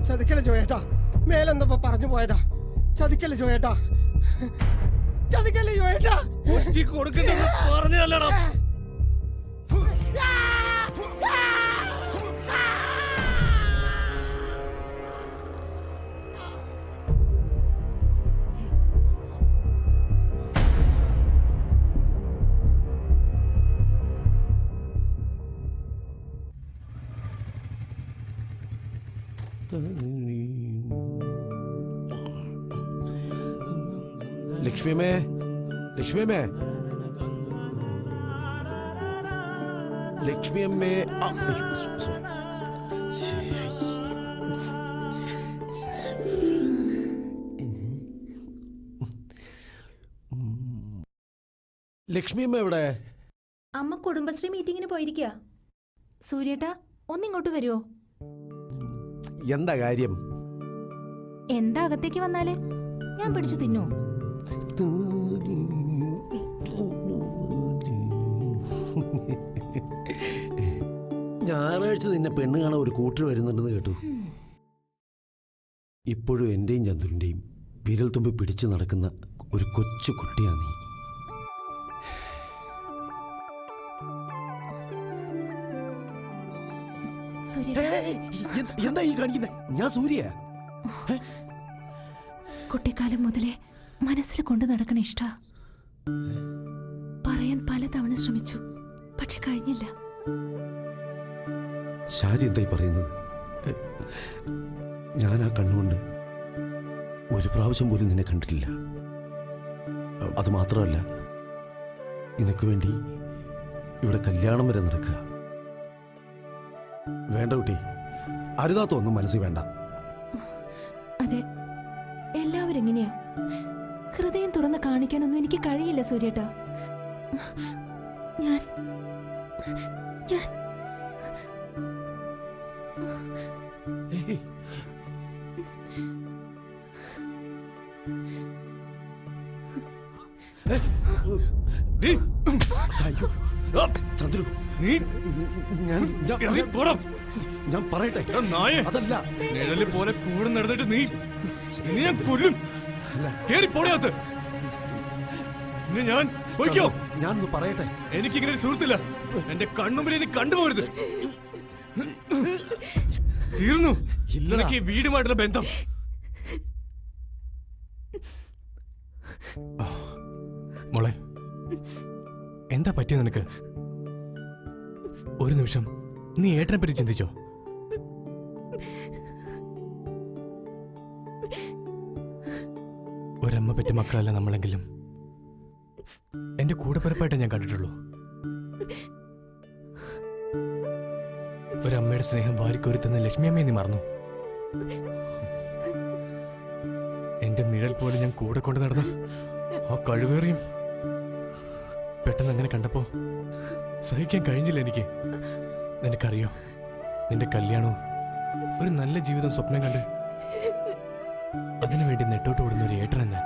ചതിക്കല്ലേ ജോയേട്ടാ, മേലെന്തപ്പോ പറഞ്ഞു പോയതാ. ചതിക്കല്ലേ ജോയേട്ടാ, ചതിക്കല്ലേ ജോയേട്ടാ. പറഞ്ഞല്ലടാ. ലക്ഷ്മിയമ്മേ, ലക്ഷ്മിയമ്മേ, ലക്ഷ്മിയമ്മേ. ലക്ഷ്മിയമ്മ എവിടെ? അമ്മ കുടുംബശ്രീ മീറ്റിങ്ങിന് പോയിരിക്കുക. സൂര്യേട്ടാ, ഒന്നിങ്ങോട്ട് വരുമോ? എന്താ കാര്യം? എന്താ അകത്തേക്ക് വന്നാല് ഞാൻ പിടിച്ചു തിന്നോ? ഞായറാഴ്ച നിന്നെ പെണ്ണ് കാണാൻ ഒരു കൂട്ടർ വരുന്നുണ്ടെന്ന് കേട്ടു. ഇപ്പോഴും എന്റെയും ചന്ദ്രന്റെയും വിരൽ തുമ്പി പിടിച്ചു നടക്കുന്ന ഒരു കൊച്ചു കുട്ടിയാണ് നീ. എന്താ ഈ കാണിക്കുന്നത്? ഞാൻ സൂര്യ. കുട്ടിക്കാലം മുതലേ മനസ്സിൽ കൊണ്ടു നടക്കണ ഇഷ്ട. പറയാൻ പലതവണ ശ്രമിച്ചു, പക്ഷെ കഴിഞ്ഞില്ല. ഷാരി എന്തായി പറയുന്നത്? ഞാൻ ആ കണ്ണുകൊണ്ട് ഒരു പ്രാവശ്യം പോലും നിന്നെ കണ്ടിട്ടില്ല. അത് മാത്രമല്ല, നിനക്ക് വേണ്ടി ഇവിടെ കല്യാണം വരെ നടക്കുക. വേണ്ട കുട്ടി, അരുതാത്തൊന്നും മനസ്സിൽ വേണ്ട. അതെ, എല്ലാവരും എങ്ങനെയാ. ഹൃദയം തുറന്ന് കാണിക്കാനൊന്നും എനിക്ക് കഴിയില്ല സൂര്യേട്ടാ. ഞാൻ ഞാൻ ചന്ദ്രു, ഞാൻ പറയട്ടെ. അതല്ല, നിഴല് പോലെ കൂടെ നടന്നിട്ട് നീ ഞാൻ കൊല്ലും. കേറി പോടത്ത്. ഞാൻ ഞാനൊന്ന് പറയട്ടെ. എനിക്കിങ്ങനെ ഒരു സുഹൃത്തില്ല. എന്റെ കണ്ണുമ്പിൽ ഇനി കണ്ടുപോരുത്. തീർന്നു എനിക്ക് വീടുമായിട്ടുള്ള ബന്ധം. മോളെ, എന്താ പറ്റിയ നിനക്ക്? ഒരു നിമിഷം നീ ഏട്ടനെ പറ്റി ചിന്തിച്ചോ? ഒരമ്മ പറ്റി മക്കളല്ല നമ്മളെങ്കിലും എന്റെ കൂടെപ്പിറപ്പായിട്ടേ ഞാൻ കണ്ടിട്ടുള്ളൂ. ഒരമ്മയുടെ സ്നേഹം വാരിക്കൊരുത്തുന്ന ലക്ഷ്മിയമ്മയെ നീ മറന്നു. എന്റെ നിഴൽ പോലെ ഞാൻ കൂടെ കൊണ്ട് നടന്ന ആ കഴിവേറിയും പെട്ടെന്ന് അങ്ങനെ കണ്ടപ്പോ സഹിക്കാൻ കഴിഞ്ഞില്ല എനിക്ക്. നിനക്കറിയോ, നിന്റെ കല്യാണവും ഒരു നല്ല ജീവിതം സ്വപ്നം കണ്ട് അതിനുവേണ്ടി നെട്ടോട്ട് ഓടുന്ന ഒരു ഏട്ടനാ ഞാൻ.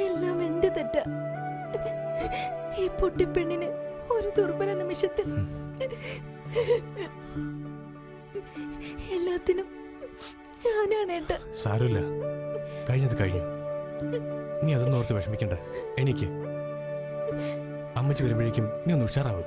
എല്ലാം എന്റെ തെറ്റാ. ഈ പൊട്ടിപ്പെണ്ണിന് ഒരു ദുർബല നിമിഷത്തിൽ എല്ലാത്തിനും ഞാനാണ് ഏട്ട. സാരമില്ല, കഴിഞ്ഞത് കഴിഞ്ഞു. നീ അതൊന്നും ഓർത്ത് വിഷമിക്കണ്ട. എനിക്ക് അമ്മച്ചി വരുമ്പോഴേക്കും നീ ഒന്ന് ഉഷാറാവ്.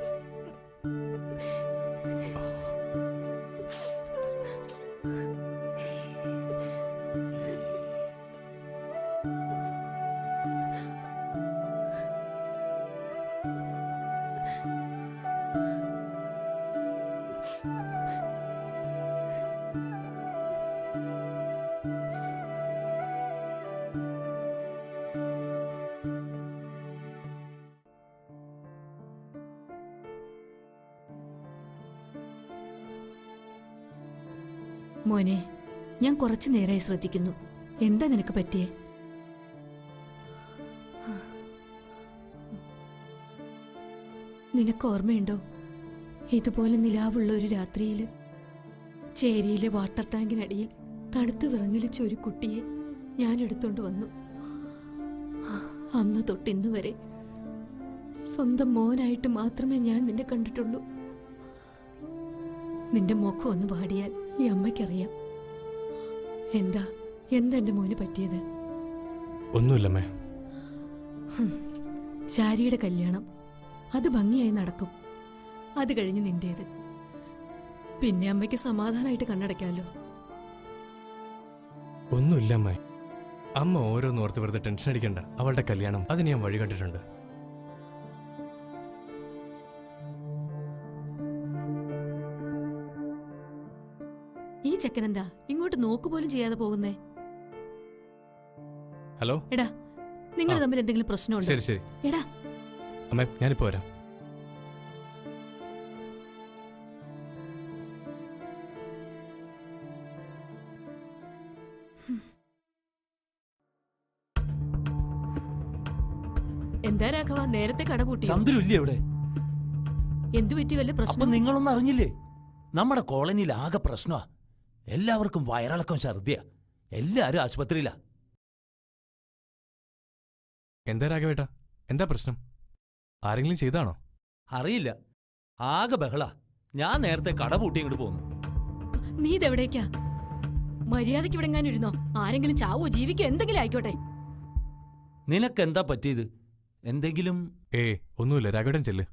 മോനെ, ഞാൻ കുറച്ചു നേരമായി ശ്രദ്ധിക്കുന്നു. എന്താ നിനക്ക് പറ്റിയേ? നിനക്ക് ഓർമ്മയുണ്ടോ, ഇതുപോലെ നിലാവുള്ള ഒരു രാത്രിയിൽ ചേരിയിലെ വാട്ടർ ടാങ്കിനടിയിൽ തണുത്തു വിറങ്ങലിച്ച ഒരു കുട്ടിയെ ഞാൻ എടുത്തോണ്ട് വന്നു. അന്ന് തൊട്ടിന്ന് വരെ സ്വന്തം മോനായിട്ട് മാത്രമേ ഞാൻ നിന്നെ കണ്ടിട്ടുള്ളൂ. നിന്റെ മുഖം ഒന്ന് പാടിയാൽ ഈ അമ്മയ്ക്കറിയാം. എന്താ എന്റെ മോന് പറ്റിയത്? ഒന്നുമില്ലമ്മേ. ശാരിയുടെ കല്യാണം അത് ഭംഗിയായി നടക്കും. അത് കഴിഞ്ഞ് നിന്റേത്. പിന്നെ അമ്മയ്ക്ക് സമാധാനമായിട്ട് കണ്ണടയ്ക്കാലോ. ഒന്നുമില്ല അമ്മേ. അമ്മ ഓരോന്നോർത്ത് വെറുതെ ടെൻഷൻ അടിക്കണ്ട. അവളുടെ കല്യാണം അതിന് ഞാൻ വഴി കണ്ടിട്ടുണ്ട്. ഈ ചെക്കനെന്താ ഇങ്ങോട്ട് നോക്കുപോലും ചെയ്യാതെ പോകുന്നേ? ഹലോ. എടാ, നിങ്ങൾ തമ്മിൽ എന്തെങ്കിലും പ്രശ്നമുണ്ടോ? ശരി ശരി. എടാ അമ്മേ, ഞാനിപ്പോ വരാം. എന്താ രാഘവ, നേരത്തെ കട പൂട്ടി? ചന്ദ്രു ഇല്ലേ അവിടെ? എന്തു പറ്റി, വല്ല അപ്പൊ പ്രശ്നം? നിങ്ങളൊന്നും അറിഞ്ഞില്ലേ? നമ്മുടെ കോളനിയിൽ ആകെ പ്രശ്നമാ. എല്ലാവർക്കും വയറിളക്കം, ഛർദിയ. എല്ലാരും ആശുപത്രിയിലാ. എന്താ രാഘവേട്ടാ, എന്താ പ്രശ്നം? ആരെങ്കിലും ചെയ്താണോ? അറിയില്ല, ആകെ ബഹളാ. ഞാൻ നേരത്തെ കട പൂട്ടി ഇങ്ങോട്ട് പോന്നു. നീ ഇതെവിടേക്കാ? മര്യാദയ്ക്ക് ഇവിടെ എങ്ങാനും ഇരുന്നോ? ആരെങ്കിലും ചാവോ ജീവിക്കോ എന്തെങ്കിലും ആയിക്കോട്ടെ. നിനക്കെന്താ പറ്റിയത്? എന്തെങ്കിലും? ഒന്നുമില്ല, രാഘവേട്ടൻ ചെല്ല്.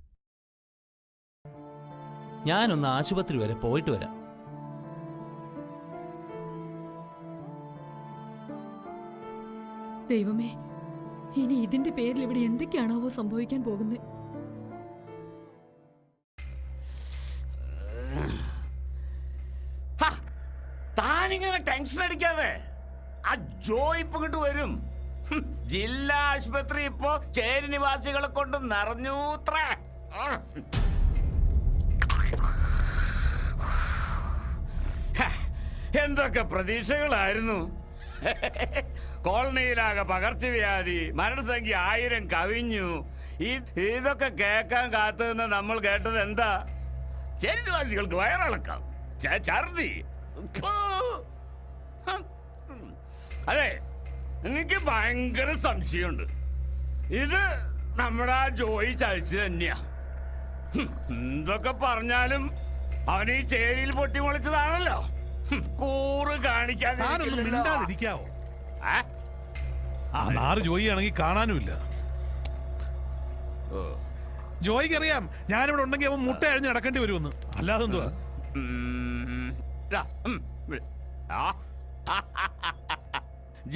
ഞാനൊന്ന് ആശുപത്രി വരെ പോയിട്ട് വരാം. ദൈവമേ, ഇനി ഇതിന്റെ പേരിൽ ഇവിടെ എന്തൊക്കെയാണാവോ സംഭവിക്കാൻ പോകുന്നത്? താനിങ്ങനെ ടെൻഷൻ അടിക്കാതെ. ആ ജോയ് ഇപ്പൊ ഇങ്ങോട്ട് വരും. ജില്ലാ ആശുപത്രി ഇപ്പോ ചേരി നിവാസികളെ കൊണ്ട് നിറഞ്ഞൂത്രേ. എന്തൊക്കെ പ്രതീക്ഷകളായിരുന്നു. കോളനിയിലാകെ പകർച്ചവ്യാധി, മരണസംഖ്യ 1000 കവിഞ്ഞു. ഇതൊക്കെ കേൾക്കാൻ കാത്തുനിന്ന് നമ്മൾ കേട്ടത് എന്താ? ചേരി നിവാസികൾക്ക് വയറിളക്കം, ഛർദി. അതെ, എനിക്ക് ഭയങ്കര സംശയമുണ്ട്. ഇത് നമ്മുടെ ആ ജോയി ചതിച്ചു തന്നെയാ. എന്തൊക്കെ പറഞ്ഞാലും അവൻ ഈ ചേരിയിൽ പൊട്ടിമുളിച്ചതാണല്ലോ. കൂറ് കാണിക്കാതെ മിണ്ടാതിരിക്കാവോ? ആ നാറ് ജോയി ആണെങ്കിൽ കാണാനുമില്ല. ജോയിക്ക് അറിയാം ഞാനിവിടെ ഉണ്ടെങ്കിൽ അവൻ മുട്ട അഴിഞ്ഞ് നടക്കേണ്ടി വരുമെന്ന്. അല്ലാതെ എന്തുവാ?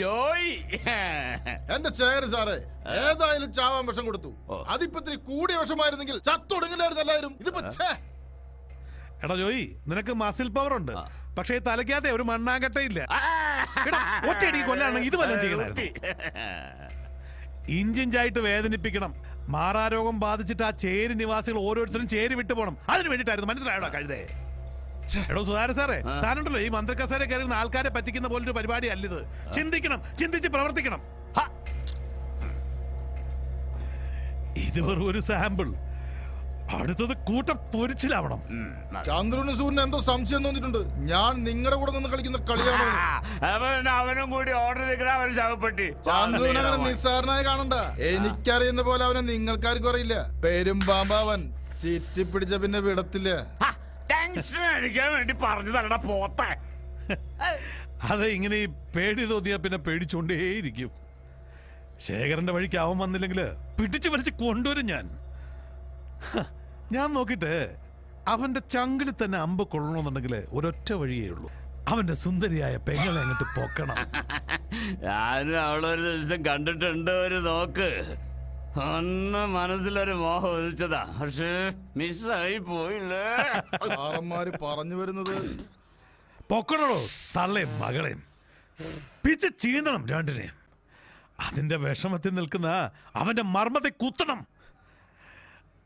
ജോയി എന്റെ ശേഖരൻ സാറേ, ഏതായാലും ചാവാൻ വിഷം കൊടുത്തു. അതിപ്പോ ഇത്തിരി കൂടിയ വിഷമായിരുന്നെങ്കിൽ ചത്തൊടുങ്ങില്ലായിരുന്നു എല്ലാവരും. ഇതിപ്പോ എടാ ജോയി, നിനക്ക് മസിൽ പവർ ഉണ്ട്, പക്ഷേ തലയ്ക്കാതെ ഒരു മണ്ണാങ്കട്ടയില്ല. ഒറ്റയടി കൊല്ലാണെങ്കിൽ ഇത് വല്ലതും ചെയ്യണമായിരുന്നു. ഇഞ്ചിഞ്ചായിട്ട് വേദനിപ്പിക്കണം. മാറാരോഗം ബാധിച്ചിട്ട് ആ ചേരി നിവാസികൾ ഓരോരുത്തരും ചേരി വിട്ടു പോകണം. അതിന് വേണ്ടിട്ടായിരുന്നു. മനസ്സിലായോടാ കഴുതേ? എടോ സുധാകരൻ സാറേ, താനുണ്ടല്ലോ ഈ മന്ത്രിക്കസേര കയറുന്ന ആൾക്കാരെ പറ്റിക്കുന്ന പോലൊരു പരിപാടി അല്ലിത്. ചിന്തിക്കണം, ചിന്തിച്ച് പ്രവർത്തിക്കണം. ഇത് വെറും ഒരു സാമ്പിൾ. അടുത്തത് കൂട്ടം പൊരിച്ചിലാവണം. ചന്ദ്രനും സൂര്യനും എന്തോ സംശയം തോന്നിയിട്ടുണ്ട്. ഞാൻ നിങ്ങളുടെ കൂടെ നിന്ന് കളിക്കുന്ന കളിയാണ്. അവനും കൂടി ഓർഡർ ശവപ്പെട്ടി. ചന്ദ്രൻ അങ്ങനെ നിസ്സാരനായി കാണണ്ട. എനിക്കറിയുന്ന പോലെ അവനെ നിങ്ങൾക്കാർക്കും അറിയില്ല. പെരുമ്പാമ്പവൻ ചീറ്റിപ്പിടിച്ച പിന്നെ വിടത്തില്ല. ടെൻഷൻ അടിക്കാൻ വേണ്ടി പറഞ്ഞു തരടാ പോത്തെ. അതെ, ഇങ്ങനെ ഈ പേടി തോന്നിയാ പിന്നെ പേടിച്ചോണ്ടേയിരിക്കും. ശേഖരന്റെ വഴിക്ക് അവൻ വന്നില്ലെങ്കിൽ പിടിച്ചു വലിച്ച് കൊണ്ടുവരും ഞാൻ. ഞാൻ നോക്കിട്ട് അവന്റെ ചങ്കിൽ തന്നെ അമ്പ് കൊള്ളണമെന്നുണ്ടെങ്കിൽ ഒരൊറ്റ വഴിയേ ഉള്ളൂ. അവന്റെ സുന്ദരിയായ പെങ്ങളെ അങ്ങോട്ട് പൊക്കണം. ഞാനും അവളൊരു ദിവസം കണ്ടിട്ടുണ്ട്. ഒരു നോക്ക് ഒന്ന് മനസ്സിലൊരു മോഹം ഒഴിച്ചതാ. പക്ഷേ മിസ്സായി പോയില്ലേ. സാറന്മാര് പറഞ്ഞു വരുന്നത് പൊക്കണോ തള്ളേം മകളെയും പിച്ച് ചീന്തണം രണ്ടിനെ. അതിന്റെ വിഷമത്തിൽ നിൽക്കുന്ന അവന്റെ മർമ്മത്തെ കുത്തണം.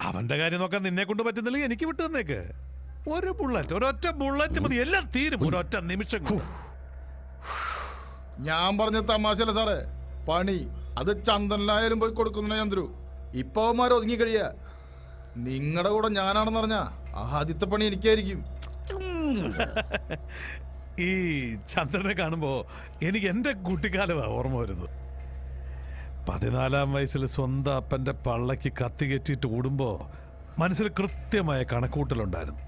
അവന്റെ കാര്യം നോക്കാൻ നിന്നെ കൊണ്ട് പറ്റുന്നില്ലെങ്കിൽ എനിക്ക് വിട്ടു തന്നേക്ക്. ഒരു ബുള്ളറ്റ്, ഒരൊറ്റ ബുള്ളറ്റ് മതി, എല്ലാം തീരും ഒരൊറ്റ നിമിഷം. ഞാൻ പറഞ്ഞ തമാശല്ല സാറേ, പണി അത് ചന്ദ്രനിലായാലും പോയി കൊടുക്കുന്ന ചന്ദ്രു. ഇപ്പൊ അവന്മാർ ഒതുങ്ങി കഴിയ. നിങ്ങളുടെ കൂടെ ഞാനാണെന്ന് പറഞ്ഞാ ആദ്യത്തെ പണി എനിക്കായിരിക്കും. ഈ ചന്ദ്രനെ കാണുമ്പോ എനിക്ക് എന്റെ കുട്ടിക്കാലമാണ് ഓർമ്മ വരുന്നത്. 14-ാം വയസ്സിൽ സ്വന്തം അപ്പന്റെ പള്ളക്ക് കത്തി കെട്ടിയിട്ട് ഓടുമ്പോ മനസ്സിൽ കൃത്യമായ കണക്കൂട്ടലുണ്ടായിരുന്നു.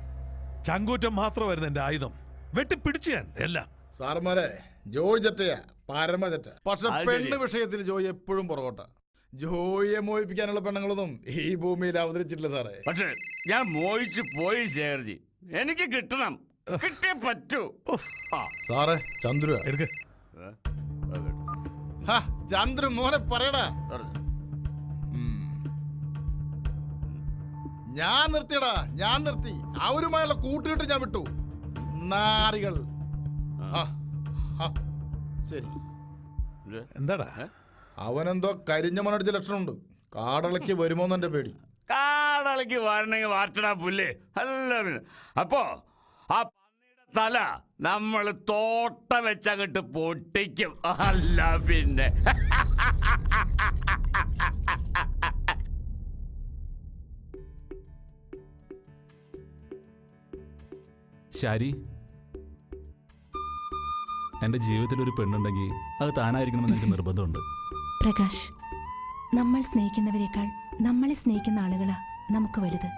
ചങ്കൂറ്റം മാത്രമായിരുന്നു എന്റെ ആയുധം. വെട്ടിപ്പിടിച്ചു ഞാൻ എല്ലാം. സാറന്മാരെ, ജോയ് ചെറ്റയാ പരമചറ്റ. പക്ഷെ പെണ്ണ് വിഷയത്തിൽ ജോയ് എപ്പോഴും പുറകോട്ട. ജോയിയെ മോഹിപ്പിക്കാനുള്ള പെണ്ണുങ്ങളൊന്നും ഈ ഭൂമിയിൽ അവതരിച്ചിട്ടില്ല സാറേ. പക്ഷെ ഞാൻ മോഹിച്ചു പോയി ശേഖർജി. എനിക്ക് കിട്ടണം, കിട്ടേ പറ്റൂ. സാറേ ചന്ദ്രു എടുക്ക. ചന്ദ്രു മോനെ പറയടാ. ഞാൻ നിർത്തിയടാ, ഞാൻ നിർത്തി. അവരുമായുള്ള കൂട്ടുകെട്ട് ഞാൻ വിട്ടു. നാരികൾ. ശരി, എന്താടാ അവനെന്തോ കരിഞ്ഞ മണടിച്ച ലക്ഷണമുണ്ട്. കാടളയ്ക്ക് വരുമോന്ന് എന്റെ പേടി. കാടളയ്ക്ക് വരണമെങ്കിൽ വാർത്തടാ പുല്ലേ. അല്ല പിന്നെ അപ്പോ ആ പന്നിയുടെ തല നമ്മൾ തോട്ട വെച്ചങ്ങട്ട് പൊട്ടിക്കും. അല്ല പിന്നെ ശാരി, എൻ്റെ ജീവിതത്തിൽ ഒരു പെണ്ണുണ്ടെങ്കിൽ അത് താനായിരിക്കണമെന്ന് എനിക്ക് നിർബന്ധമുണ്ട്. പ്രകാശ്, നമ്മൾ സ്നേഹിക്കുന്നവരെക്കാൾ നമ്മളെ സ്നേഹിക്കുന്ന ആളുകളാ നമുക്ക് വലുത്.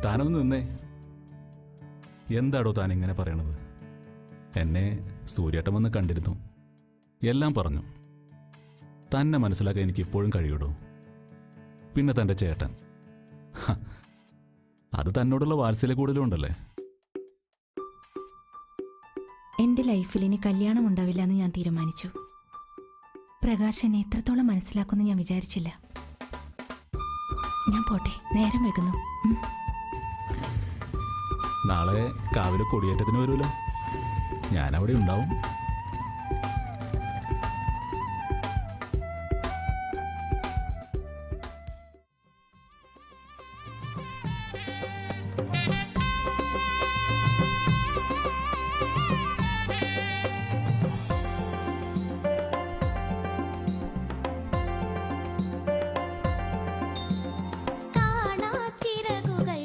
താനൊന്ന് നിന്നേ. എന്താടോ താൻ ഇങ്ങനെ പറയണത്? എന്നെ സൂര്യേട്ടൻ വന്ന് കണ്ടിരുന്നു, എല്ലാം പറഞ്ഞു. തന്നെ മനസ്സിലാക്കാൻ എനിക്ക് ഇപ്പോഴും കഴിയൂടോ. പിന്നെ തൻ്റെ ചേട്ടൻ, അത് തന്നോടുള്ള വാത്സല്യ കൂടുതലും ഉണ്ടല്ലേ. എൻ്റെ ലൈഫിൽ ഇനി കല്യാണം ഉണ്ടാവില്ല എന്ന് ഞാൻ തീരുമാനിച്ചു. പ്രകാശ് എന്നെ എത്രത്തോളം മനസ്സിലാക്കുമെന്ന് ഞാൻ വിചാരിച്ചില്ല. ഞാൻ പോട്ടെ, നേരം വൈകുന്നു. നാളെ കാവിലെ കൊടിയേറ്റത്തിന് വരുമല്ലോ, ഞാനവിടെ ഉണ്ടാവും. ചിറകുകൾ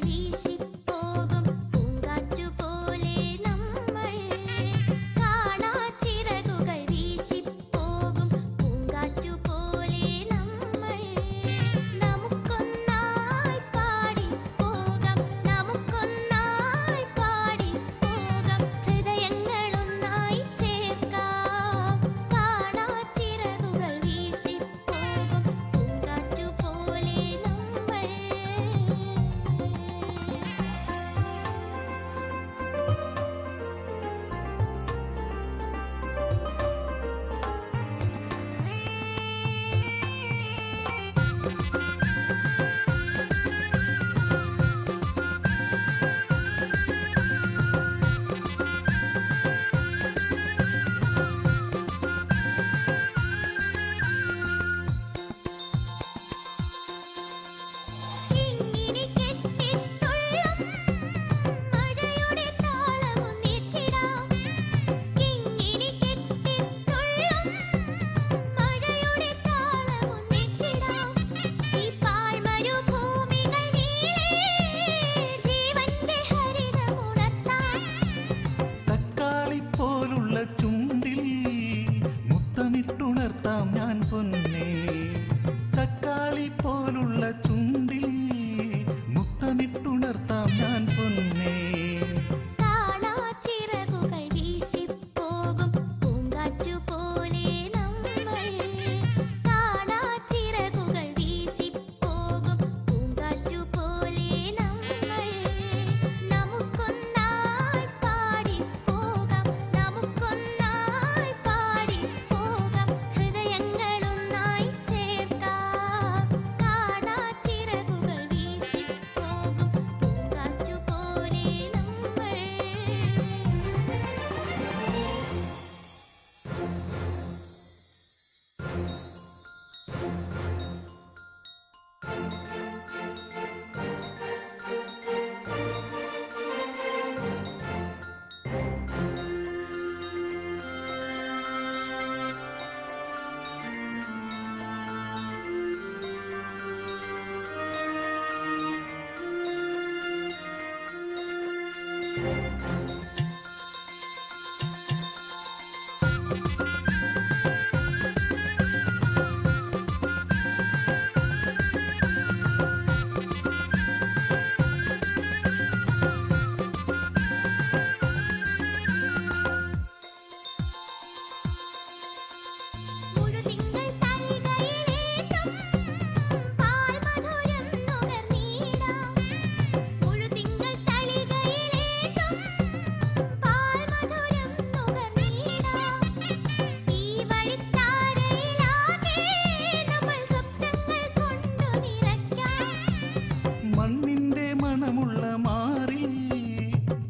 മണ്ണിന്റെ മണമുള്ള മാറിൽ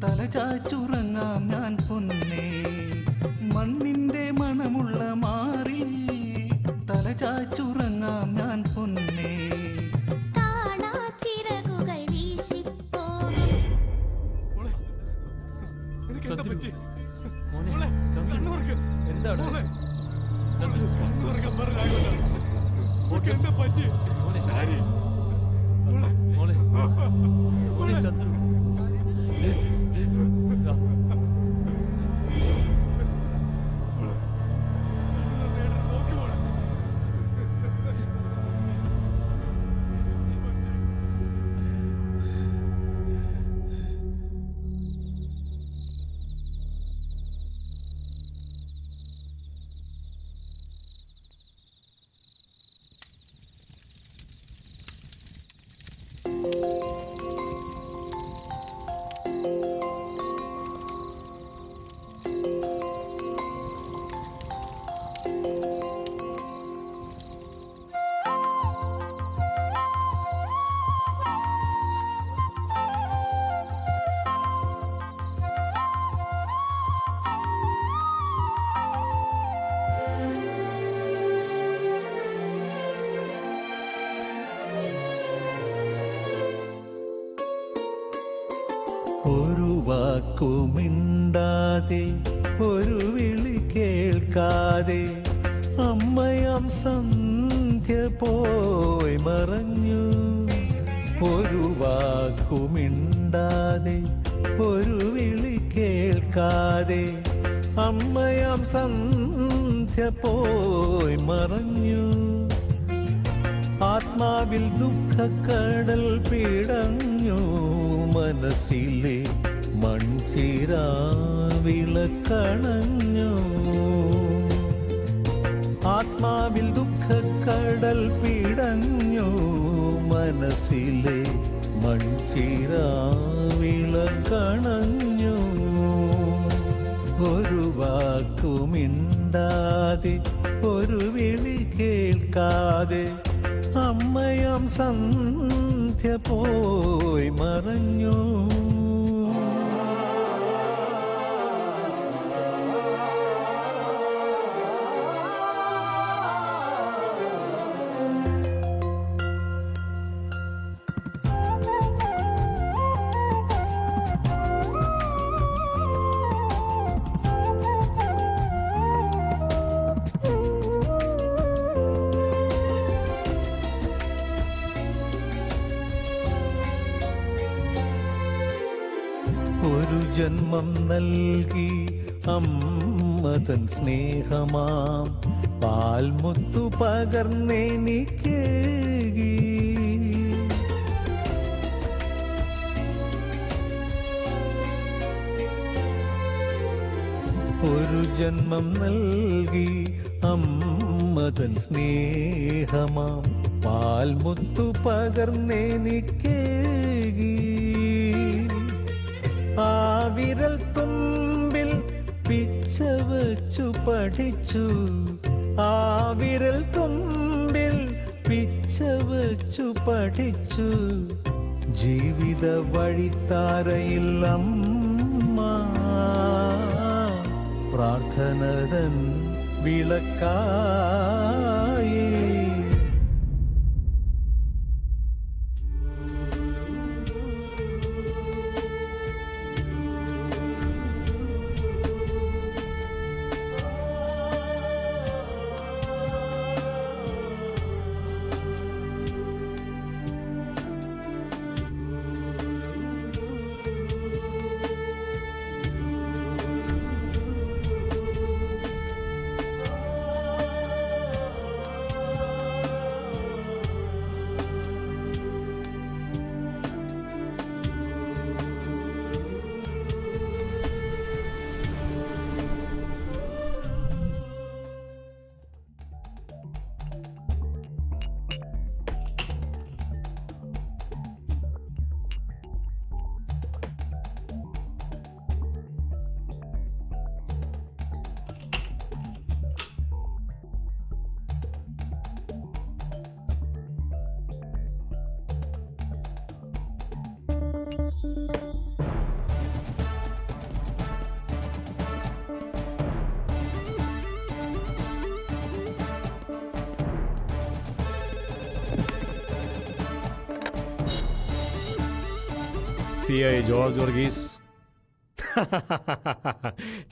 തലചാച്ചുറങ്ങാം ഞാൻ പൊന്നേ. മണ്ണിന്റെ മണമുള്ള മാറിൽ തലചാച്ചുറങ്ങാം ഞാൻ പൊന്നേ. ഒരു വാക്കുമിണ്ടാതെ ഒരു വിളി കേൾക്കാതെ അമ്മയാം സന്ധ്യ പോയി മറഞ്ഞു. ഒരു വാക്കുമിണ്ടാതെ ഒരു വിളി കേൾക്കാതെ അമ്മയാം സന്ധ്യ പോയി മറഞ്ഞു. ആത്മാവിൽ ദുഃഖക്കടൽ പിടഞ്ഞു. മനസ്സിലെ മൺചിരാവിളക്കണഞ്ഞു. ആത്മാവിൽ ദുഃഖക്കടൽ പിടഞ്ഞു. മനസ്സിലെ മൺചിരാവിളക്കണഞ്ഞു. ഒരു വാക്കുമിണ്ടാതെ ഒരു വിളി കേൾക്കാതെ അമ്മയാം സന്ധ്യ പോയി മറഞ്ഞു. ഒരു ജന്മം നൽകി അമ്മതൻ സ്നേഹമാം പാൽമുത്തു പകർന്നെനിക്കേകി. ഒരു ജന്മം നൽകി അമ്മതൻ സ്നേഹമാം പാൽമുത്തു പകർന്നെനിക്കേകി. ആ വിരൽ തുമ്പിൽ പിച്ച വച്ചു പഠിച്ചു. ആ വിരൽ തുമ്പിൽ പിച്ച വച്ചു പഠിച്ചു. ജീവിത വഴിത്താരയിൽ അമ്മ പ്രാർത്ഥനതൻ വിളക്കായി. CI George Varghese.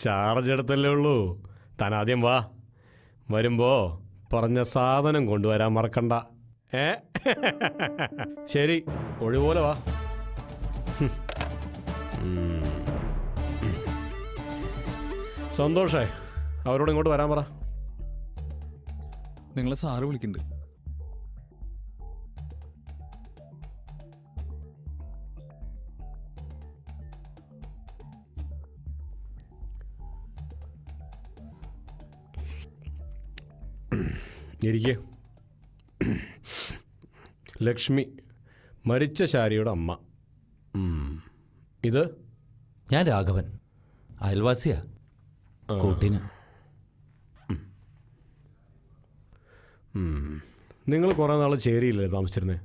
ചാർജ് എടുത്തല്ലേ ഉള്ളൂ. താൻ ആദ്യം വാ. വരുമ്പോ പറഞ്ഞ സാധനം കൊണ്ടുവരാൻ മറക്കണ്ട. ശരി, ഒഴിപോലെ വാ. സന്തോഷേ, അവരോട് ഇങ്ങോട്ട് വരാൻ പറ. നിങ്ങളെ സാറ് വിളിക്കുന്നുണ്ട്. ഇരിക്കെ. ലക്ഷ്മി, മരിച്ച ശാരിയുടെ അമ്മ. ഇത് ഞാൻ രാഘവൻ, അയൽവാസിയാ. കൂട്ടിന്. നിങ്ങൾ കുറേ നാൾ ചേരിയില്ലേ താമസിച്ചിരുന്നേ?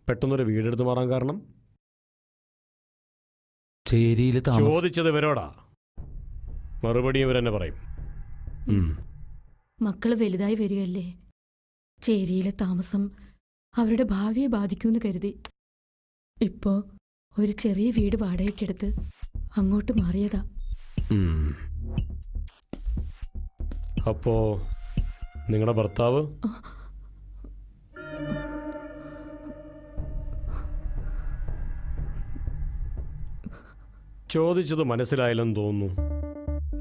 പെട്ടെന്നൊരു വീടെടുത്ത് മാറാൻ കാരണം? ചേരിയിൽ ചോദിച്ചത് ഇവരോടാ, മറുപടി ഇവരെന്നെ പറയും. മക്കള് വലുതായി വരികയല്ലേ. ചേരിയിലെ താമസം അവരുടെ ഭാവിയെ ബാധിക്കുമെന്ന് കരുതി ഇപ്പോ ഒരു ചെറിയ വീട് വാടകയ്ക്കെടുത്ത് അങ്ങോട്ട് മാറിയതാ. അപ്പോ നിങ്ങളുടെ ഭർത്താവ്? ചോദിച്ചത് മനസ്സിലായില്ലെന്ന് തോന്നുന്നു.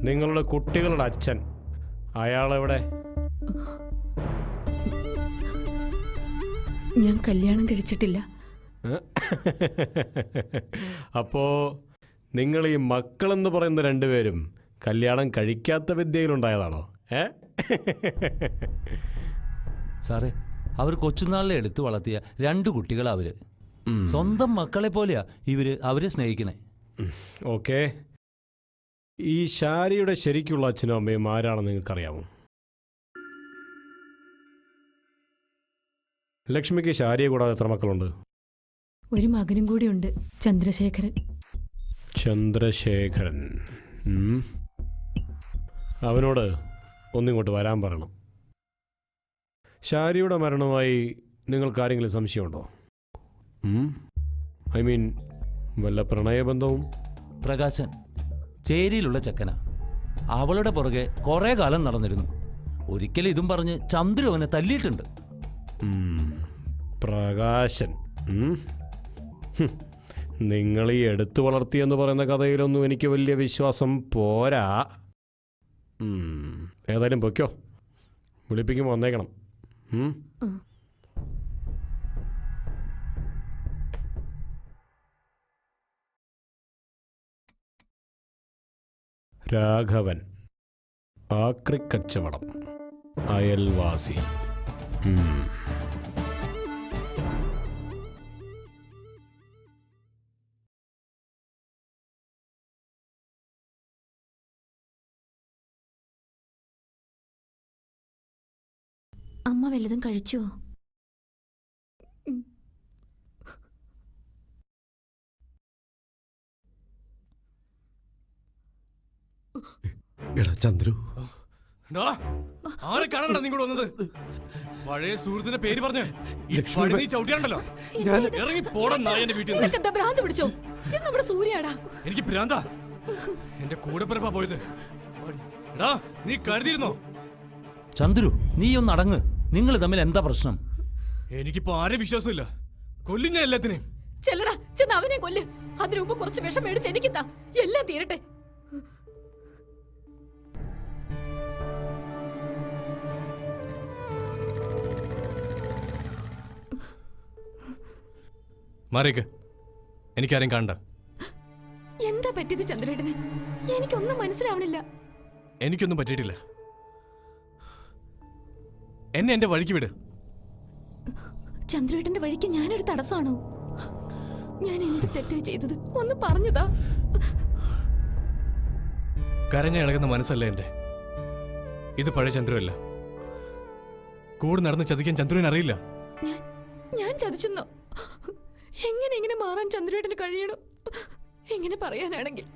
നിങ്ങളുടെ കുട്ടികളുടെ അച്ഛൻ, അയാളെവിടെ? ഞാൻ കല്യാണം കഴിച്ചിട്ടില്ല. അപ്പോ നിങ്ങൾ ഈ മക്കളെന്ന് പറയുന്ന രണ്ടുപേരും കല്യാണം കഴിക്കാത്ത വിദ്യയിലുണ്ടായതാണോ? സാറേ, അവർ കൊച്ചുനാളിലെ എടുത്തു വളർത്തിയ 2 കുട്ടികളാ അവര്. സ്വന്തം മക്കളെ പോലെയാ അവരെ സ്നേഹിക്കണേ. ഓക്കെ. ഈ ശാരിയുടെ ശരിക്കുള്ള അച്ഛനും അമ്മയും ആരാണെന്ന് നിങ്ങൾക്കറിയാമോ? ലക്ഷ്മിക്ക് ശാരിയെ കൂടാതെ എത്ര മക്കളുണ്ട്? ഒരു മകനും കൂടിയുണ്ട്, ചന്ദ്രശേഖരൻ. ചന്ദ്രശേഖരൻ. അവനോട് ഒന്നിങ്ങോട്ട് വരാൻ പറയണം. ശാരിയുടെ മരണവുമായി നിങ്ങൾക്കാരെങ്കിലും സംശയമുണ്ടോ? ഐ മീൻ, വല്ല പ്രണയബന്ധവും? പ്രകാശൻ ചേരിയിലുള്ള ചെക്കന. അവളുടെ പുറകെ കുറേ കാലം നടന്നിരുന്നു. ഒരിക്കലും ഇതും പറഞ്ഞ് ചന്ദ്രു അവനെ തല്ലിയിട്ടുണ്ട്. പ്രകാശൻ. നിങ്ങൾ ഈ എടുത്തു വളർത്തിയെന്ന് പറയുന്ന കഥയിലൊന്നും എനിക്ക് വലിയ വിശ്വാസം പോരാ. ഏതായാലും പൊയ്ക്കോ, വിളിപ്പിക്കുമ്പോൾ വന്നേക്കണം. രാഘവൻ, ആക്രിക്കച്ചവടം, അയൽവാസി. അമ്മ വല്ലതും കഴിച്ചുവോ? എടാ ചന്ദ്രു, ആരെ കാണാനാ നിങ്ങൾ വന്നത്? പഴയ സുഹൃത്തിന്റെ പേര് പറഞ്ഞ് നീ ചവിട്ടിയാണ്ടല്ലോ. ഇറങ്ങി പോടാ നായന്റെ വീട്ടിൽ നിന്ന്. ഭ്രാന്ത് പിടിച്ചോ? നമ്മുടെ സൂര്യാടാ. എനിക്ക് ഭ്രാന്താ. എന്റെ കൂടെ പിറപ്പാ പോയത്. എടാ, നീ കരുതിയിരുന്നോ? ചന്ദ്രു, നീ ഒന്ന് അടങ്ങ്. നിങ്ങൾ തമ്മിൽ എന്താ പ്രശ്നം? എനിക്കിപ്പോ ആരെ വിശ്വാസമില്ല. കൊല്ലും ഞാൻ എല്ലാത്തിനെയും. ചെല്ലടാ, ചെന്ന് അവനെ കൊല്ല്. അതിനു മുമ്പ് കുറച്ച് വിഷം മേടിച്ച് എനിക്ക് താ, എല്ലാം തീരട്ടെ. മാറിയേക്ക്, എനിക്കാരെയും കാണണ്ട. എന്താ പറ്റിയത് ചന്ദ്രേട്ടന്? എനിക്കൊന്നും മനസ്സിലാവണില്ല. എനിക്കൊന്നും പറ്റിയിട്ടില്ല. എന്നെ എന്റെ വഴിക്ക് വിട്. ചന്ദ്രേട്ടന്റെ വഴിക്ക് ഞാനൊരു തടസ്സമാണോ? ഞാൻ എന്ത് തെറ്റാ ചെയ്തത്? ഒന്ന് പറഞ്ഞതാ. കരഞ്ഞ ഇളകുന്ന മനസ്സല്ല എന്റെ. ഇത് പഴയ ചന്ദ്രുവല്ല. കൂടെ നടന്ന് ചതിക്കാൻ ചന്ദ്രുവിന് അറിയില്ല. ഞാൻ ചതിച്ചെന്നോ? എങ്ങനെ ഇങ്ങനെ മാറാൻ ചന്ദ്രേട്ടന് കഴിയണോ? എങ്ങനെ പറയാനാണെങ്കിൽ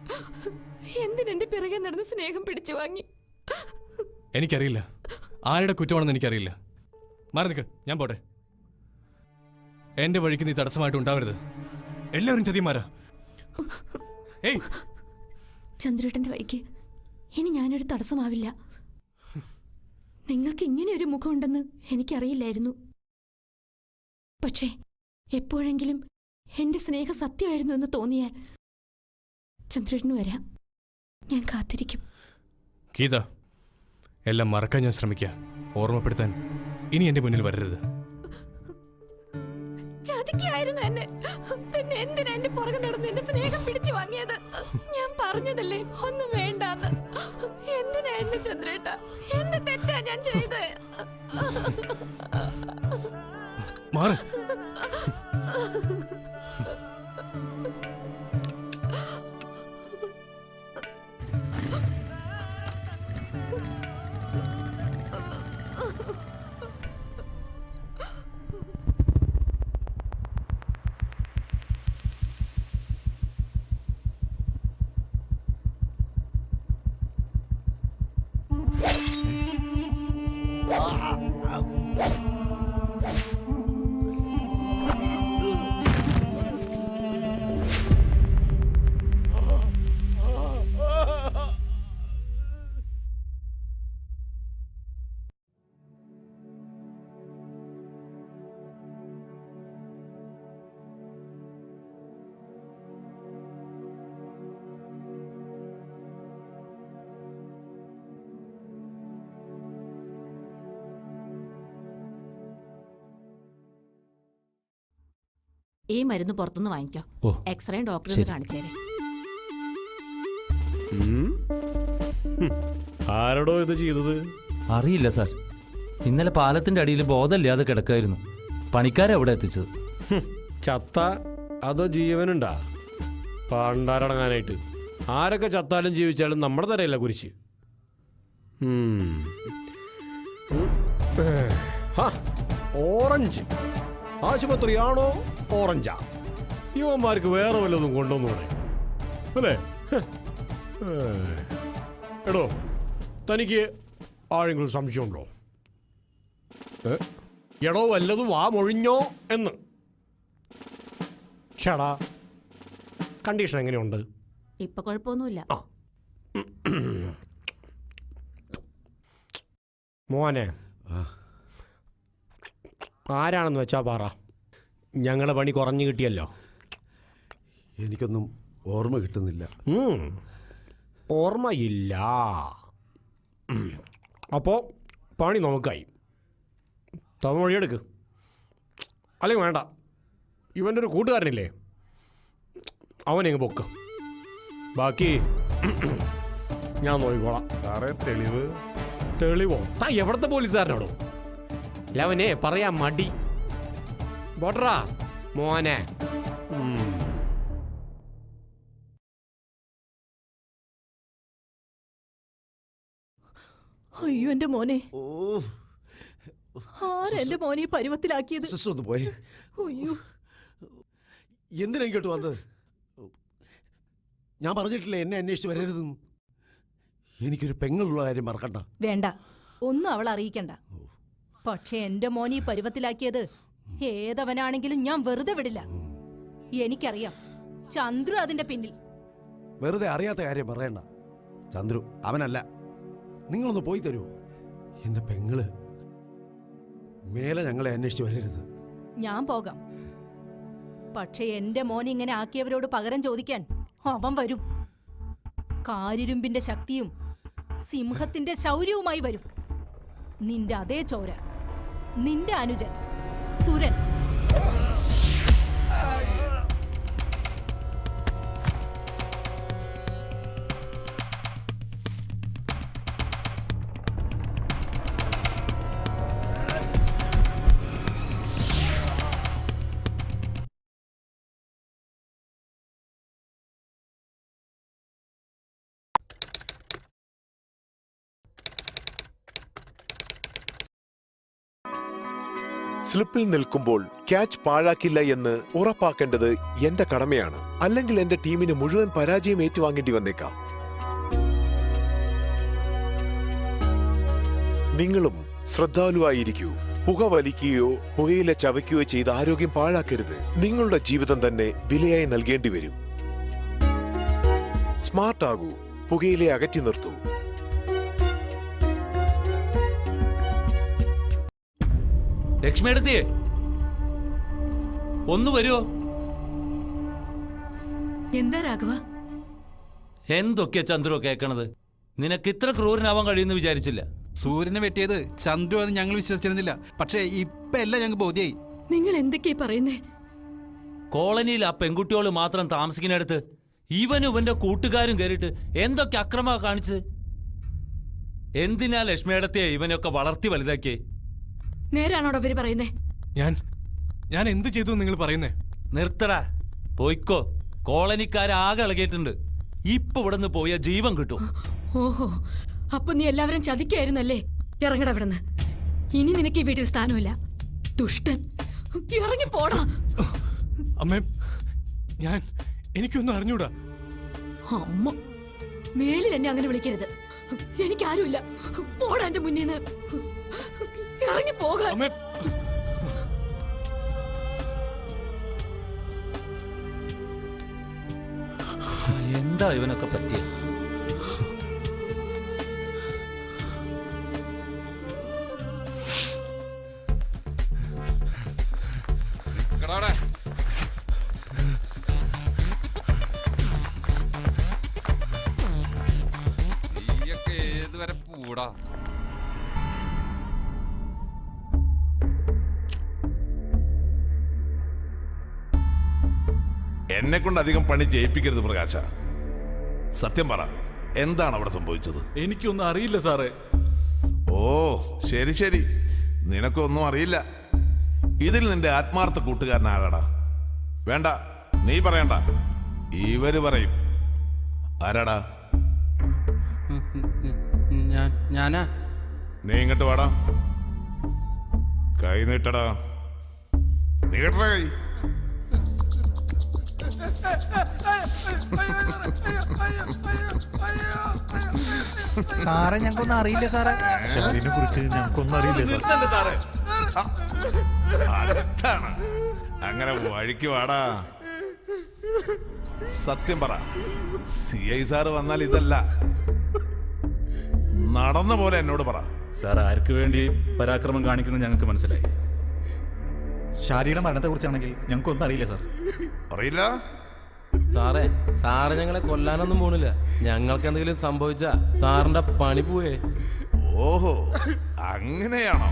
എന്തിനെന്റെ പിറകെ നടന്ന് സ്നേഹം പിടിച്ചു വാങ്ങി? എനിക്കറിയില്ല, ആരുടെ കുറ്റമാണെന്ന് എനിക്കറിയില്ല. മാറി നിൽക്ക്, ഞാൻ പോട്ടെ. എന്റെ വഴിക്ക് നീ തടസ്സമായിട്ട് ഉണ്ടാവരുത്. എല്ലാവരും ചതിമാരാ. ഏയ് ചന്ദ്രേട്ടന്റെ വഴിക്ക് ഇനി ഞാനൊരു തടസ്സമാവില്ല. നിങ്ങൾക്ക് ഇങ്ങനെ ഒരു മുഖമുണ്ടെന്ന് എനിക്കറിയില്ലായിരുന്നു. പക്ഷേ എപ്പോഴെങ്കിലും എന്റെ സ്നേഹം സത്യമായിരുന്നു എന്ന് തോന്നിയാൽ ചന്ദ്രേട്ടന് വരാം. ഞാൻ കാത്തിരിക്കും. ഗീത, എല്ലാം മറക്കാൻ ഞാൻ ശ്രമിക്കാം. ഓർമ്മപ്പെടുത്താൻ ഇനി എന്റെ മുന്നിൽ വരരുത്. ചതിക്കായിരുന്നു എന്നെ. പിന്നെ എന്തിനാ എന്റെ പുറകെ നടന്ന് എന്റെ സ്നേഹം പിടിച്ചു വാങ്ങിയത്? ഞാൻ പറഞ്ഞതല്ലേ ഒന്നും വേണ്ടാന്ന്. എന്തിനാ എന്നെ ചന്ദ്രേട്ട? എന്ത് തെറ്റാ ഞാൻ ചെയ്തത്? മാറ്. ഈ മരുന്ന് പുറത്തുനിന്ന് വാങ്ങിക്കോ. ഓ, എക്സ്റേ ഡോക്ടറെ ശരി. കാണിച്ചേരെ. ആരോടോ ഇത് ചെയ്തത്? അറിയില്ല സാർ. ഇന്നലെ പാലത്തിന്റെ അടിയിൽ ബോധമില്ലാതെ കിടക്കായിരുന്നു. പണിക്കാരെ എത്തിച്ചത്. ചത്ത അതോ ജീവനുണ്ടാ? പണ്ടാരടങ്ങാനായിട്ട് ആരൊക്കെ ചത്താലും ജീവിച്ചാലും നമ്മുടെ തരയില്ല കുരിശ്. ഓറഞ്ച് ആശുപത്രിയാണോ ഓറഞ്ചാ? യുവന്മാർക്ക് വേറെ വല്ലതും കൊണ്ടുവന്നൂടെ അല്ലേ? എടോ, തനിക്ക് ആരെങ്കിലും സംശയമുണ്ടോ? എടോ, വല്ലതും വാ മൊഴിഞ്ഞോ എന്ന്. ഷടാ, കണ്ടീഷൻ എങ്ങനെയുണ്ട്? ഇപ്പൊ കുഴപ്പമൊന്നുമില്ല. മോനെ, ആരാണെന്ന് വെച്ചാ പറ. ഞങ്ങളെ പണി കുറഞ്ഞു കിട്ടിയല്ലോ. എനിക്കൊന്നും ഓർമ്മ കിട്ടുന്നില്ല. ഓർമ്മയില്ല. അപ്പോൾ പണി നമുക്കായി. തമിഴെടുക്ക്. അല്ലെങ്കിൽ വേണ്ട, ഇവൻ്റെ ഒരു കൂട്ടുകാരനില്ലേ, അവനെങ്ങ് പൊക്ക്. ബാക്കി ഞാൻ നോക്കിക്കോളാം. സാറേ, തെളിവ്? തെളിവോ? താ എവിടത്തെ പോലീസുകാരനാണോ? ലവനെ പറയാൻ മടി. പോട്ടറാ മോനെ. അയ്യോ എന്റെ മോനെ, ആരെന്റെ മോനെ ഈ പരുവത്തിലാക്കിയത്? ഒന്ന് പോയി. അയ്യോ, എന്തിനാ ഇങ്ങോട്ട് വന്നത്? ഞാൻ പറഞ്ഞിട്ടില്ലേ എന്നെ അന്വേഷിച്ച് വരരുതെന്ന്. എനിക്കൊരു പെങ്ങളുള്ള കാര്യം മറക്കണ്ട. വേണ്ട, ഒന്നും അവൾ അറിയിക്കണ്ട. പക്ഷെ എന്റെ മോനെ ഈ പരുവത്തിലാക്കിയത് ഏതവനാണെങ്കിലും ഞാൻ വെറുതെ വിടില്ല. എനിക്കറിയാം ചന്ദ്രു അതിന്റെ പിന്നിൽ. വെറുതെ അറിയാത്ത കാര്യം പറയണ്ട. ചന്ദ്രു അവനല്ല. നിങ്ങളൊന്ന് പോയി തരൂ. എന്റെ പെങ്ങള് മേലെ ഞങ്ങളെ അന്വേഷിച്ച് വരരുത്. ഞാൻ പോകാം. പക്ഷെ എന്റെ മോനെ ഇങ്ങനെ ആക്കിയവരോട് പകരം ചോദിക്കാൻ അവൻ വരും. കാരിരുമ്പിന്റെ ശക്തിയും സിംഹത്തിന്റെ ശൗര്യവുമായി വരും. നിന്റെ അതേ ചോര, നിന്റെ അനുജൻ സുരൻ. സ്ലിപ്പിൽ നിൽക്കുമ്പോൾ ക്യാച്ച് പാഴാക്കില്ല എന്ന് ഉറപ്പാക്കേണ്ടത് എന്റെ കടമയാണ്. അല്ലെങ്കിൽ എന്റെ ടീമിന് മുഴുവൻ പരാജയം ഏറ്റുവാങ്ങേണ്ടി വന്നേക്കാം. നിങ്ങളും ശ്രദ്ധാലുവായിരിക്കൂ. പുക വലിക്കുകയോ പുകയില ചവയ്ക്കുകയോ ചെയ്ത് ആരോഗ്യം പാഴാക്കരുത്. നിങ്ങളുടെ ജീവിതം തന്നെ വിലയായി നൽകേണ്ടി വരും. സ്മാർട്ട് ആകൂ, പുകയിലെ അകറ്റി നിർത്തൂ. ലക്ഷ്മിയെടുത്തിയേ ഒന്ന് വരുമോ? എന്താ രാഘവ? എന്തൊക്കെയാ ചന്ദ്രു കേൾക്കണത്? നിനക്ക് ഇത്ര ക്രൂരനാവാൻ കഴിയുമെന്ന് വിചാരിച്ചില്ല. സൂര്യനെ വെട്ടിയത് ചന്ദ്രു അത് ഞങ്ങൾ വിശ്വസിച്ചിരുന്നില്ല. പക്ഷേ ഇപ്പൊ എല്ലാം ഞങ്ങൾക്ക് ബോധ്യായി. നിങ്ങൾ എന്തൊക്കെയാ പറയുന്നേ? കോളനിയിൽ ആ പെൺകുട്ടിയോള് മാത്രം താമസിക്കുന്നിടത്ത് ഇവനും ഇവന്റെ കൂട്ടുകാരും കയറിയിട്ട് എന്തൊക്കെ അക്രമ കാണിച്ചത്? എന്തിനാ ലക്ഷ്മിയെടുത്തിയെ ഇവനൊക്കെ വളർത്തി വലുതാക്കിയേ? നേരാണോടോ അവര് പറയുന്നേ? ഞാൻ എന്ത് ചെയ്തു നിങ്ങൾ പറയുന്നേ? നിർത്തടാ, പോയിക്കോ. കോളനിക്കാരാകെ ഇളകിയിട്ടുണ്ട്. ഇപ്പൊ ഇവിടെ നിന്ന് പോയ ജീവൻ കിട്ടും. ഓഹോ, അപ്പൊ നീ എല്ലാവരും ചതിക്കായിരുന്നല്ലേ? ഇറങ്ങടാ ഇവിടുന്ന്. ഇനി നിനക്ക് ഈ വീട്ടിൽ സ്ഥാനമില്ല. ദുഷ്ടൻ, ഇറങ്ങി പോടാ. അമ്മേ, എനിക്കൊന്നും അറിഞ്ഞൂടാ. അമ്മ, മേലിൽ എന്നെ അങ്ങനെ വിളിക്കരുത്. എനിക്കാരുമില്ല. പോടാ എന്റെ മുന്നിൽ നിന്ന്. ഇറങ്ങി പോകാൻ. എന്താ ഇവനൊക്കെ പറ്റിയ? ഏതുവരെ പൂടാ? എന്നെ കൊണ്ട് അധികം പണി ചെയ്യിപ്പിക്കരുത് പ്രകാശ. സത്യം പറ, എന്താണ് അവിടെ സംഭവിച്ചത്? എനിക്കൊന്നും അറിയില്ല സാറേ. ഓ ശരി ശരി, നിനക്കൊന്നും അറിയില്ല. ഇതിൽ നിന്റെ ആത്മാർത്ഥ കൂട്ടുകാരൻ ആരാടാ? വേണ്ട, നീ പറയണ്ട, ഇവര് പറയും. ആരാടാ? ഞാനാ. നീ ഇങ്ങോട്ട് വാടാ. കൈ നീട്ടടാ. നീട്ടടാ കൈ. സാറേ, ഞങ്ങൾക്കൊന്നും അറിയില്ല സാറേ. ഇതിനെ കുറിച്ച് ഞങ്ങൾക്കൊന്നും അറിയില്ല സാറേ. അതാണ്. അങ്ങനെ വഴിക്ക് വാടാ. സത്യം പറ, CI സാറ് വന്നാൽ ഇതല്ല, നടന്ന പോലെ എന്നോട് പറ. സാർ ആർക്ക് വേണ്ടി പരാക്രമം കാണിക്കുന്നത് ഞങ്ങൾക്ക് മനസ്സിലായി. ഷാരിയുടെ മരണത്തെ കുറിച്ചാണെങ്കിൽ ഞങ്ങൾക്കൊന്നും അറിയില്ല സാർ. അറിയില്ല സാറേ, സാറ് ഞങ്ങളെ കൊല്ലാനൊന്നും പോണില്ല. ഞങ്ങൾക്ക് എന്തെങ്കിലും സംഭവിച്ചാ സാറിന്റെ പണി പോയേ. ഓഹോ, അങ്ങനെയാണോ?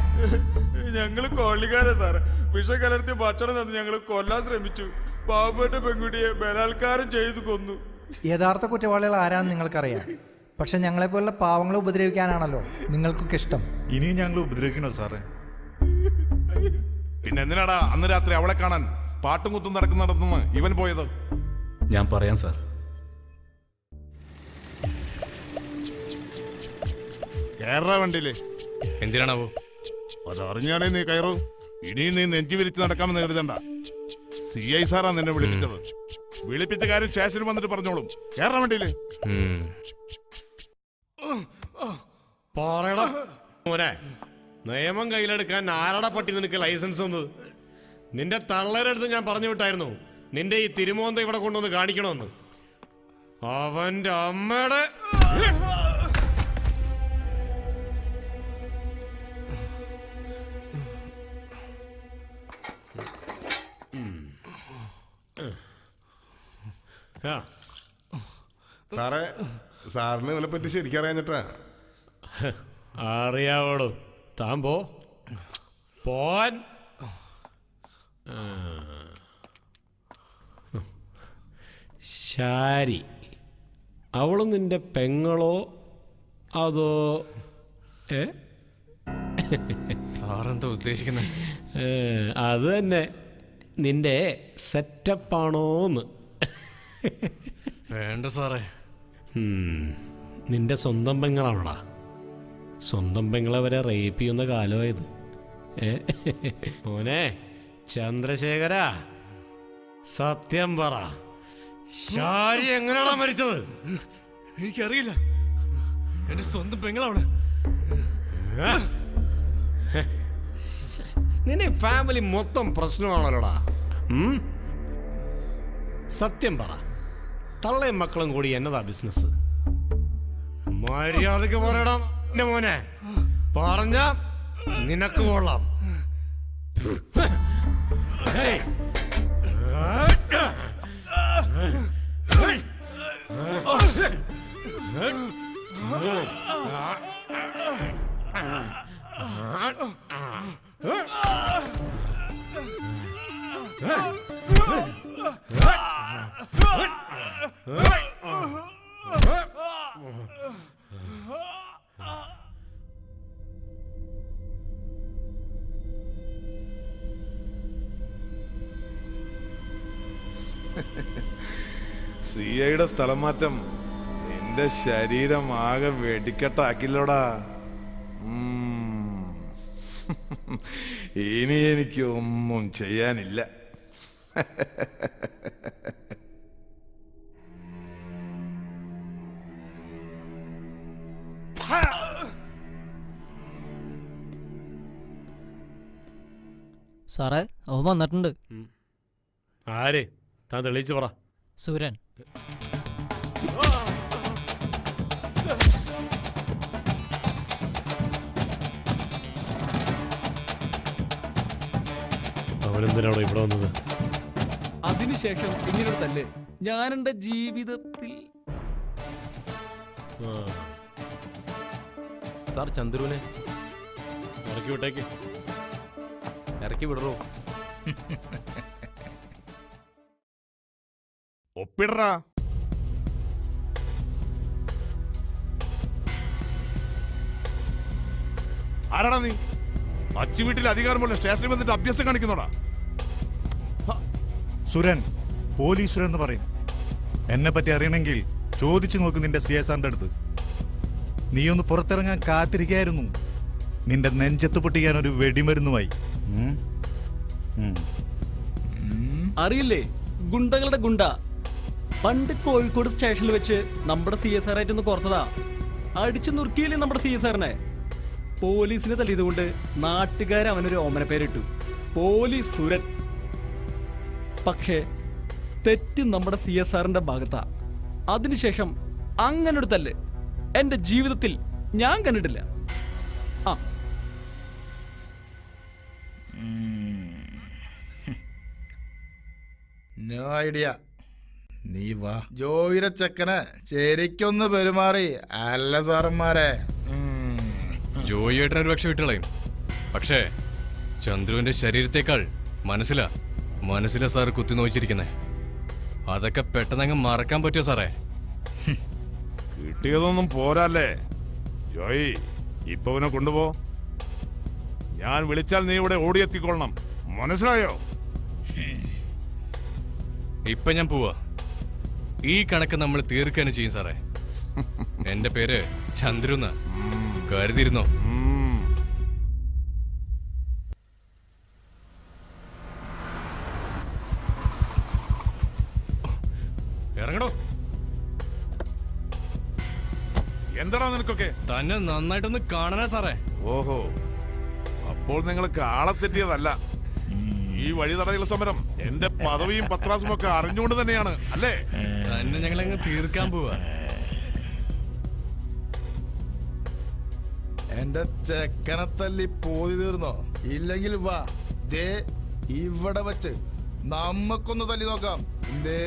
ഞങ്ങള് കൊള്ളിക്കാരെ സാറേ. വിഷം കലർത്തി ഭക്ഷണം തന്ന് ഞങ്ങൾ കൊല്ലാൻ ശ്രമിച്ചു. പാവപ്പെട്ട പെൺകുട്ടിയെ ബലാത്കാരം ചെയ്തു കൊന്നു. യഥാർത്ഥ കുറ്റവാളികൾ ആരാണെന്ന് നിങ്ങൾക്കറിയാം. പക്ഷെ ഞങ്ങളെപ്പോലുള്ള പാവങ്ങളെ ഉപദ്രവിക്കാനാണല്ലോ നിങ്ങൾക്കൊക്കെ ഇഷ്ടം. ഇനിയും ഞങ്ങൾ ഉപദ്രവിക്കണോ സാറേ? പിന്നെ എന്തിനാടാ അന്ന് രാത്രി അവളെ കാണാൻ പാട്ടും കുത്തും നടക്കുന്നിടത്തുനിന്ന് ഇവൻ പോയത്? ഞാൻ പറയാം സാർ. കയറാ വണ്ടിയില്ലേ. എന്തിനാണാവോ? അതറിഞ്ഞാലേ നീ കയറൂ. ഇനിയും നീ നെഞ്ചി വിരിച്ച് നടക്കാമെന്ന് കരുതണ്ട. CI സാറാ നിന്നെ വിളിപ്പിച്ചത്. വിളിപ്പിച്ച കാര്യം സ്റ്റേഷനിൽ വന്നിട്ട് പറഞ്ഞോളും. കയറാ വണ്ടിയില്ലേ. മോനെ, നിയമം കയ്യിലെടുക്കാൻ ആരടാ പട്ടി നിനക്ക് ലൈസൻസ് തന്നത്? നിന്റെ തള്ളേരടുത്ത് ഞാൻ പറഞ്ഞു വിട്ടായിരുന്നു നിന്റെ ഈ തിരുമോന്ത ഇവിടെ കൊണ്ടുവന്ന് കാണിക്കണമെന്ന്. അവന്റെ അമ്മയുടെ സാറേ, സാറിന് ഇവനെ പറ്റി ശരിക്കും അറിയാഞ്ഞിട്ടാ. അറിയാവോളൂ. താൻ പോൻ. ശാരി, അവളും നിന്റെ പെങ്ങളോ അതോ? സാറെന്താ ഉദ്ദേശിക്കുന്നത്? അത് തന്നെ, നിന്റെ സെറ്റപ്പാണോന്ന്. വേണ്ട സാറേ. നിന്റെ സ്വന്തം പെങ്ങളാണോടാ? സ്വന്തം പെങ്ങളെ വരെ റേപ്പ് ചെയ്യുന്ന കാലമായത്. മോനെ ചന്ദ്രശേഖര, സത്യം പറ, ശാരി എങ്ങനെയാണോ മരിച്ചത്? എനിക്കറിയില്ല. എന്റെ സ്വന്തം പെങ്ങളവിടെ. നിന്നെ ഫാമിലി മൊത്തം പ്രശ്നമാണല്ലോടാ. സത്യം പറ, തള്ളയും മക്കളും കൂടി എന്നതാ ബിസിനസ്? മര്യാദക്ക് പറയണം എന്റെ മോനെ, പറഞ്ഞ നിനക്ക് കൊള്ളാം. ഹേയ്. സിഐയുടെ സ്ഥലം മാറ്റം നിന്റെ ശരീരം ആകെ വെടിക്കെട്ടാക്കില്ലോടാ. ഇനി എനിക്ക് ഒന്നും ചെയ്യാനില്ല. സാറേ അവൻ വന്നിട്ടുണ്ട്. ആര്? താൻ തെളിയിച്ചു പറ. സൂര്യൻ. അവനെന്തിനാണോ ഇവിടെ വന്നത്? അതിനുശേഷം പിന്നീട് തന്നെ ഞാൻ എന്റെ ജീവിതത്തിൽ സാർ ചന്ദ്രുവിനെ ഇറക്കി വിട്ടേക്ക്. ഇറക്കി വിടറോ? ഒപ്പിടറാ. ആരാടാ നീ? അച്ചു വീട്ടിൽ അധികാരമുള്ള സ്റ്റേഷനിൽ വന്നിട്ട് അഭ്യാസം കാണിക്കുന്നോടാ? സുരൻ, പോലീസ് സുരൻ എന്ന് പറയും. എന്നെ പറ്റി അറിയണമെങ്കിൽ ചോദിച്ചു നോക്ക് നിന്റെ CSRന്റെ അടുത്ത്. നീ ഒന്ന് പുറത്തിറങ്ങാൻ കാത്തിരിക്കായിരുന്നു. നിന്റെ നെഞ്ചത്ത് പൊട്ടിക്കാൻ ഒരു വെടിമരുന്നുമായി. അറിയില്ലേ, ഗുണ്ടകളുടെ ഗുണ്ട. പണ്ട് കോഴിക്കോട് സ്റ്റേഷനിൽ വെച്ച് നമ്മുടെ CSR ആയിട്ടൊന്ന് കുറച്ചതാ. അടിച്ചു നുറുക്കിയില്ലേ നമ്മുടെ CSRനെ. പോലീസിനെ തല്ലിയതുകൊണ്ട് നാട്ടുകാർ അവനൊരു ഓമന പേരിട്ടു, പോലീസ് സുരൻ. പക്ഷേ തെറ്റ് നമ്മുടെ CSRന്റെ ഭാഗത്താ. അതിനുശേഷം അങ്ങനൊരു തല്ല് എന്റെ ജീവിതത്തിൽ ഞാൻ കണ്ടിട്ടില്ല. ആ നോ ഐഡിയ. നീ വാ. ജോയിയുടെ ചെക്കന് ശരിക്കൊന്ന് പെരുമാറി അല്ല സാറന്മാരെ. ജോയിയേട്ടൻ ഒരു പക്ഷെ വിട്ടുകളയും. പക്ഷേ ചന്ദ്രുവിന്റെ ശരീരത്തേക്കാൾ മനസ്സിലാ സാർ കുത്തി നോച്ചിരിക്കുന്നേ. അതൊക്കെ പെട്ടെന്നങ്ങ് മറക്കാൻ പറ്റുമോ സാറേ? കിട്ടിയതൊന്നും പോരല്ലേ ജോയി. ഇപ്പൊ ഇവനെ കൊണ്ടുപോ. ഞാൻ വിളിച്ചാൽ നീ ഇവിടെ ഓടിയെത്തിക്കൊള്ളണം, മനസ്സിലായോ? ഇപ്പൊ ഞാൻ പോവാ. ഈ കണക്ക് നമ്മൾ തീർക്കാനും ചെയ്യും സാറേ. എന്റെ പേര് ചന്ദ്രുന്ന് കരുതിയിരുന്നോ? ഇറങ്ങടോ. എന്താടാ നിനക്കൊക്കെ? തന്നെ നന്നായിട്ടൊന്ന് കാണാനാ സാറേ. ഓഹോ, അപ്പോൾ നിങ്ങൾക്ക് ആളെ തെറ്റിയതല്ല. ഈ വഴിതടയൽ സമരം എന്റെ പദവിയും പത്രാസും ഒക്കെ അറിഞ്ഞുകൊണ്ട് തന്നെയാണ് അല്ലേ? തന്നെ ഞങ്ങളങ്ങ് തീർക്കാൻ പോവാ. എന്റെ ചെക്കനെ തല്ലി പോതി തീർന്നോ? ഇല്ലെങ്കിൽ വാ, ദേ ഇവിടെ വെച്ച് നമ്മക്കൊന്ന് തല്ലി നോക്കാം. എന്തേ?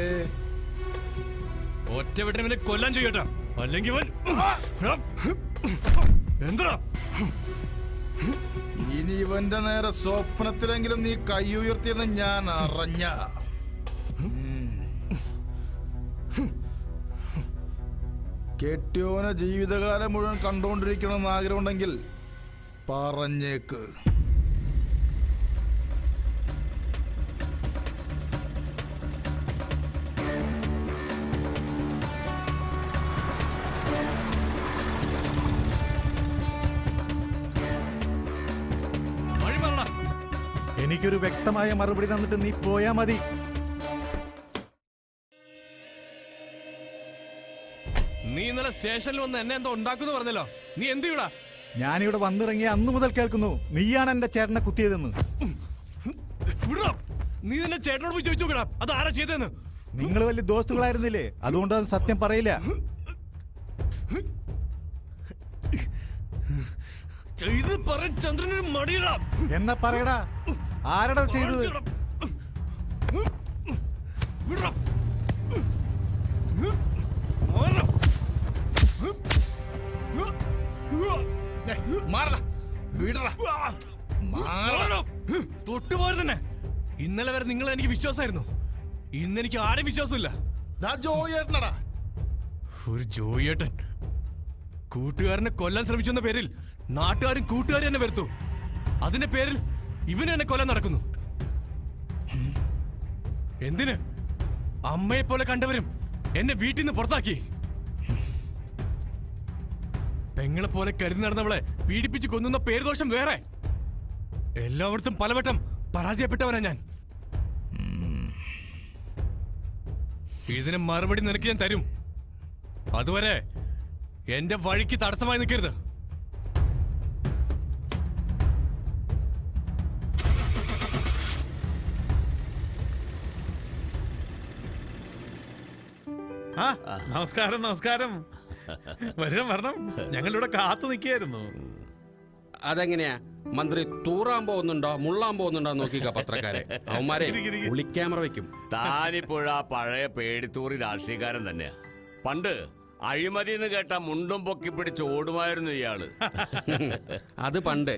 ഒറ്റ വെട്ടിനെ കൊല്ലാൻ ചെയ്യട്ടാ, അല്ലെങ്കിൽ എന്താ? ഇനി ഇവന്റെ നേരെ സ്വപ്നത്തിലെങ്കിലും നീ കൈ ഉയർത്തിയെന്ന് ഞാൻ അറിഞ്ഞ. കെട്ടിയോനെ ജീവിതകാലം മുഴുവൻ കണ്ടുകൊണ്ടിരിക്കണമെന്ന് ആഗ്രഹമുണ്ടെങ്കിൽ പറഞ്ഞേക്ക്. എനിക്കൊരു വ്യക്തമായ മറുപടി തന്നിട്ട് നീ പോയാ മതി. നീ ഇന്നലെ സ്റ്റേഷനിൽ വന്ന് എന്നെ എന്തോ ഉണ്ടാക്കുന്നു പറഞ്ഞല്ലോ. നീ എന്ത് ചെയ്യൂടാ? ഞാനിവിടെ വന്നിറങ്ങിയ അന്നു മുതൽ കേൾക്കുന്നു നീയാണ് എന്റെ ചേട്ടനെ കുത്തിയതെന്ന്. നീ നിന്റെ ചേട്ടനോട് പോയി ചോദിച്ചു നോക്കടാ, അത് ആരാ ചെയ്തതെന്ന്. നിങ്ങൾ വലിയ ദോസ്തുകളായിരുന്നില്ലേ? അതുകൊണ്ട് അത് സത്യം പറയില്ല. എന്നാ പറയടാ, ആരടാ ചെയ്തത്? തൊട്ടുപോലെ തന്നെ ഇന്നലെ വരെ നിങ്ങൾ എനിക്ക് വിശ്വാസമായിരുന്നു. ഇന്നെനിക്ക് ആരും വിശ്വാസമില്ല. ഒരു ജോയിയേട്ടൻ കൂട്ടുകാരനെ കൊല്ലാൻ ശ്രമിച്ചെന്ന പേരിൽ നാട്ടുകാരും കൂട്ടുകാരും എന്നെ വെറുത്തു. അതിന്റെ പേരിൽ ഇവന് എന്നെ കൊല്ലാൻ നടക്കുന്നു. എന്തിന്? അമ്മയെ പോലെ കണ്ടവരും എന്നെ വീട്ടിൽ നിന്ന് പുറത്താക്കി. പെങ്ങളെ പോലെ കരുതി നടന്നവളെ പീഡിപ്പിച്ച് കൊന്നുന്ന പേരുദോഷം വേറെ. എല്ലായിടത്തും പലവട്ടം പരാജയപ്പെട്ടവനാ ഞാൻ. ഇതിന് മറുപടി നിനക്ക് ഞാൻ തരും. അതുവരെ എന്റെ വഴിക്ക് തടസ്സമായി നിൽക്കരുത്. ആ നമസ്കാരം നമസ്കാരം. വരണം വരണം, ഞങ്ങളിവിടെ കാത്തു നിൽക്കായിരുന്നു. അതെങ്ങനെയാ മന്ത്രി തൂറാൻ പോകുന്നുണ്ടോ മുള്ളാൻ പോകുന്നുണ്ടോ നോക്കിക്ക പത്രക്കാരെ. അവന്മാരെ ഒളിക്യാമറ വെക്കും. താനിപ്പോഴ പഴയ പേടിത്തൂറി രാഷ്ട്രീയക്കാരൻ തന്നെയാ. പണ്ട് അഴിമതി എന്ന് കേട്ട മുണ്ടും പൊക്കി പിടിച്ച് ഓടുമായിരുന്നു ഇയാള്. അത് പണ്ട്.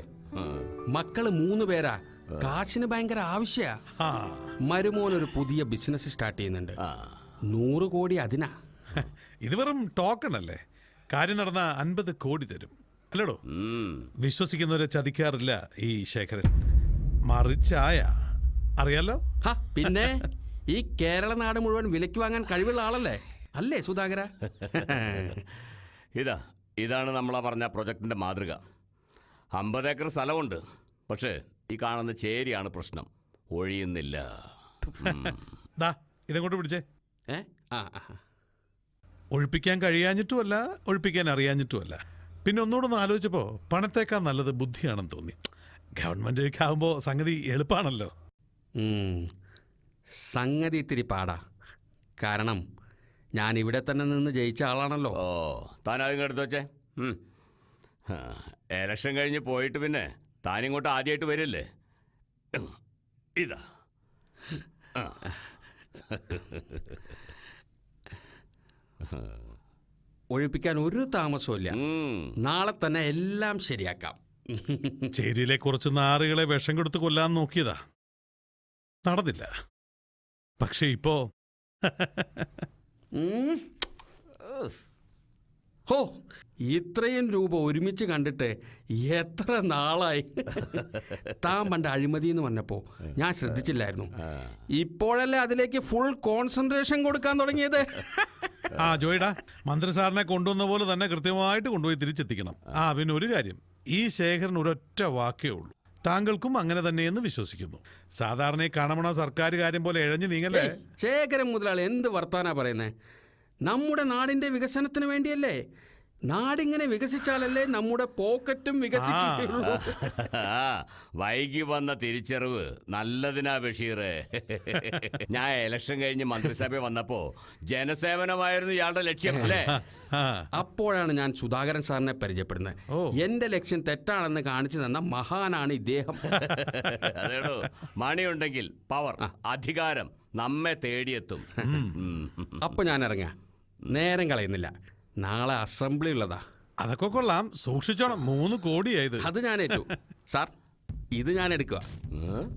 മക്കള് 3 പേരാ. കാശിന് ഭയങ്കര ആവശ്യ. മരുമോനൊരു പുതിയ ബിസിനസ് സ്റ്റാർട്ട് ചെയ്യുന്നുണ്ട്. 100 കോടി അതിനാ. ഇത് വെറും ടോക്കൺ അല്ലേ? കാര്യം നടന്ന 50 കോടി തരും അല്ലടോ. വിശ്വസിക്കുന്നവരെ ചതിക്കാറില്ല ഈ ശേഖരൻ. മറിച്ചായ അറിയാലോ. പിന്നെ ഈ കേരള നാട് മുഴുവൻ വിലയ്ക്ക് വാങ്ങാൻ കഴിവുള്ള ആളല്ലേ അല്ലേ സുധാകര? ഇതാണ് നമ്മളാ പറഞ്ഞ പ്രൊജക്ടിന്റെ മാതൃക. 50 ഏക്കർ സ്ഥലമുണ്ട്. പക്ഷേ ഈ കാണുന്ന ചേരിയാണ് പ്രശ്നം. ഒഴിയുന്നില്ല. ഇതങ്ങോട്ട് പിടിച്ചേ. ഒഴിപ്പിക്കാൻ കഴിയാഞ്ഞിട്ടുമല്ല, ഒഴിപ്പിക്കാൻ അറിയാഞ്ഞിട്ടുമല്ല. പിന്നെ ഒന്നുകൂടെ ആലോചിച്ചപ്പോ പണത്തേക്കാൾ നല്ലത് ബുദ്ധിയാണെന്ന് തോന്നി. ഗവൺമെന്റിലേക്കാവുമ്പോ സംഗതി എളുപ്പമാണല്ലോ. സംഗതി ഇത്തിരി പാടാ. കാരണം ഞാൻ ഇവിടെ തന്നെ നിന്ന് ജയിച്ച ആളാണല്ലോ. താനാദ്യം എടുത്ത് വെച്ചേ. എലക്ഷൻ കഴിഞ്ഞ് പോയിട്ട് പിന്നെ താനിങ്ങോട്ട് ആദ്യമായിട്ട് വരില്ലേ? ഇതാ ഒഴിപ്പിക്കാൻ ഒരു താമസമില്ല. നാളെ തന്നെ എല്ലാം ശരിയാക്കാം. ചേരിയിലെ കുറച്ച് നാറുകളെ വിഷം കൊടുത്ത് കൊല്ലാൻ നോക്കിയതാ, നടന്നില്ല. പക്ഷെ ഇപ്പോ ഹോ, ഇത്രയും രൂപ ഒരുമിച്ച് കണ്ടിട്ട് എത്ര നാളായി. താൻ പണ്ട് അഴിമതി എന്ന് പറഞ്ഞപ്പോ ഞാൻ ശ്രദ്ധിച്ചില്ലായിരുന്നു. ഇപ്പോഴല്ലേ അതിലേക്ക് ഫുൾ കോൺസെൻട്രേഷൻ കൊടുക്കാൻ തുടങ്ങിയത്. ജോയിടാ, മന്ത്രി സാറിനെ കൊണ്ടുവന്ന പോലെ തന്നെ കൃത്യമായിട്ട് കൊണ്ടുപോയി തിരിച്ചെത്തിക്കണം. പിന്നെ ഒരു കാര്യം, ഈ ശേഖരൻ ഒരൊറ്റ വാക്കേ ഉള്ളൂ. താങ്കൾക്കും അങ്ങനെ തന്നെയെന്ന് വിശ്വസിക്കുന്നു. സാധാരണ കാണമണ സർക്കാർ കാര്യം പോലെ ഇഴഞ്ഞു നീങ്ങല്ലേ. ശേഖരൻ മുതലാളി എന്ത് വർത്താനാ പറയുന്നേ? നമ്മുടെ നാടിന്റെ വികസനത്തിന് വേണ്ടിയല്ലേ. നാടിങ്ങനെ വികസിച്ചാലല്ലേ നമ്മുടെ പോക്കറ്റും വികസിക്കുകയുള്ളൂ. വൈകി വന്ന തിരിച്ചറിവ് നല്ലതിനാ ബഷീറേ. ഞാൻ ഇലക്ഷൻ കഴിഞ്ഞ് മന്ത്രിസഭ വന്നപ്പോ ജനസേവനമായിരുന്നു ഇയാളുടെ ലക്ഷ്യം അല്ലേ? അപ്പോഴാണ് ഞാൻ സുധാകരൻ സാറിനെ പരിചയപ്പെടുന്നത്. എന്റെ ലക്ഷ്യം തെറ്റാണെന്ന് കാണിച്ചു തന്ന മഹാനാണ് ഇദ്ദേഹം. അതേടോ, മണിയുണ്ടെങ്കിൽ പവർ, അധികാരം നമ്മെ തേടിയെത്തും. അപ്പൊ ഞാൻ ഇറങ്ങാം. നേരം കളയുന്നില്ല. നാളെ അസംബ്ലി ഉള്ളതാ. അതൊക്കെ കൊള്ളാം, സൂക്ഷിച്ചോണം. 3 കോടിയായത്. അത് ഞാൻ ഏറ്റു സാർ. ഇത് ഞാൻ എടുക്കുക.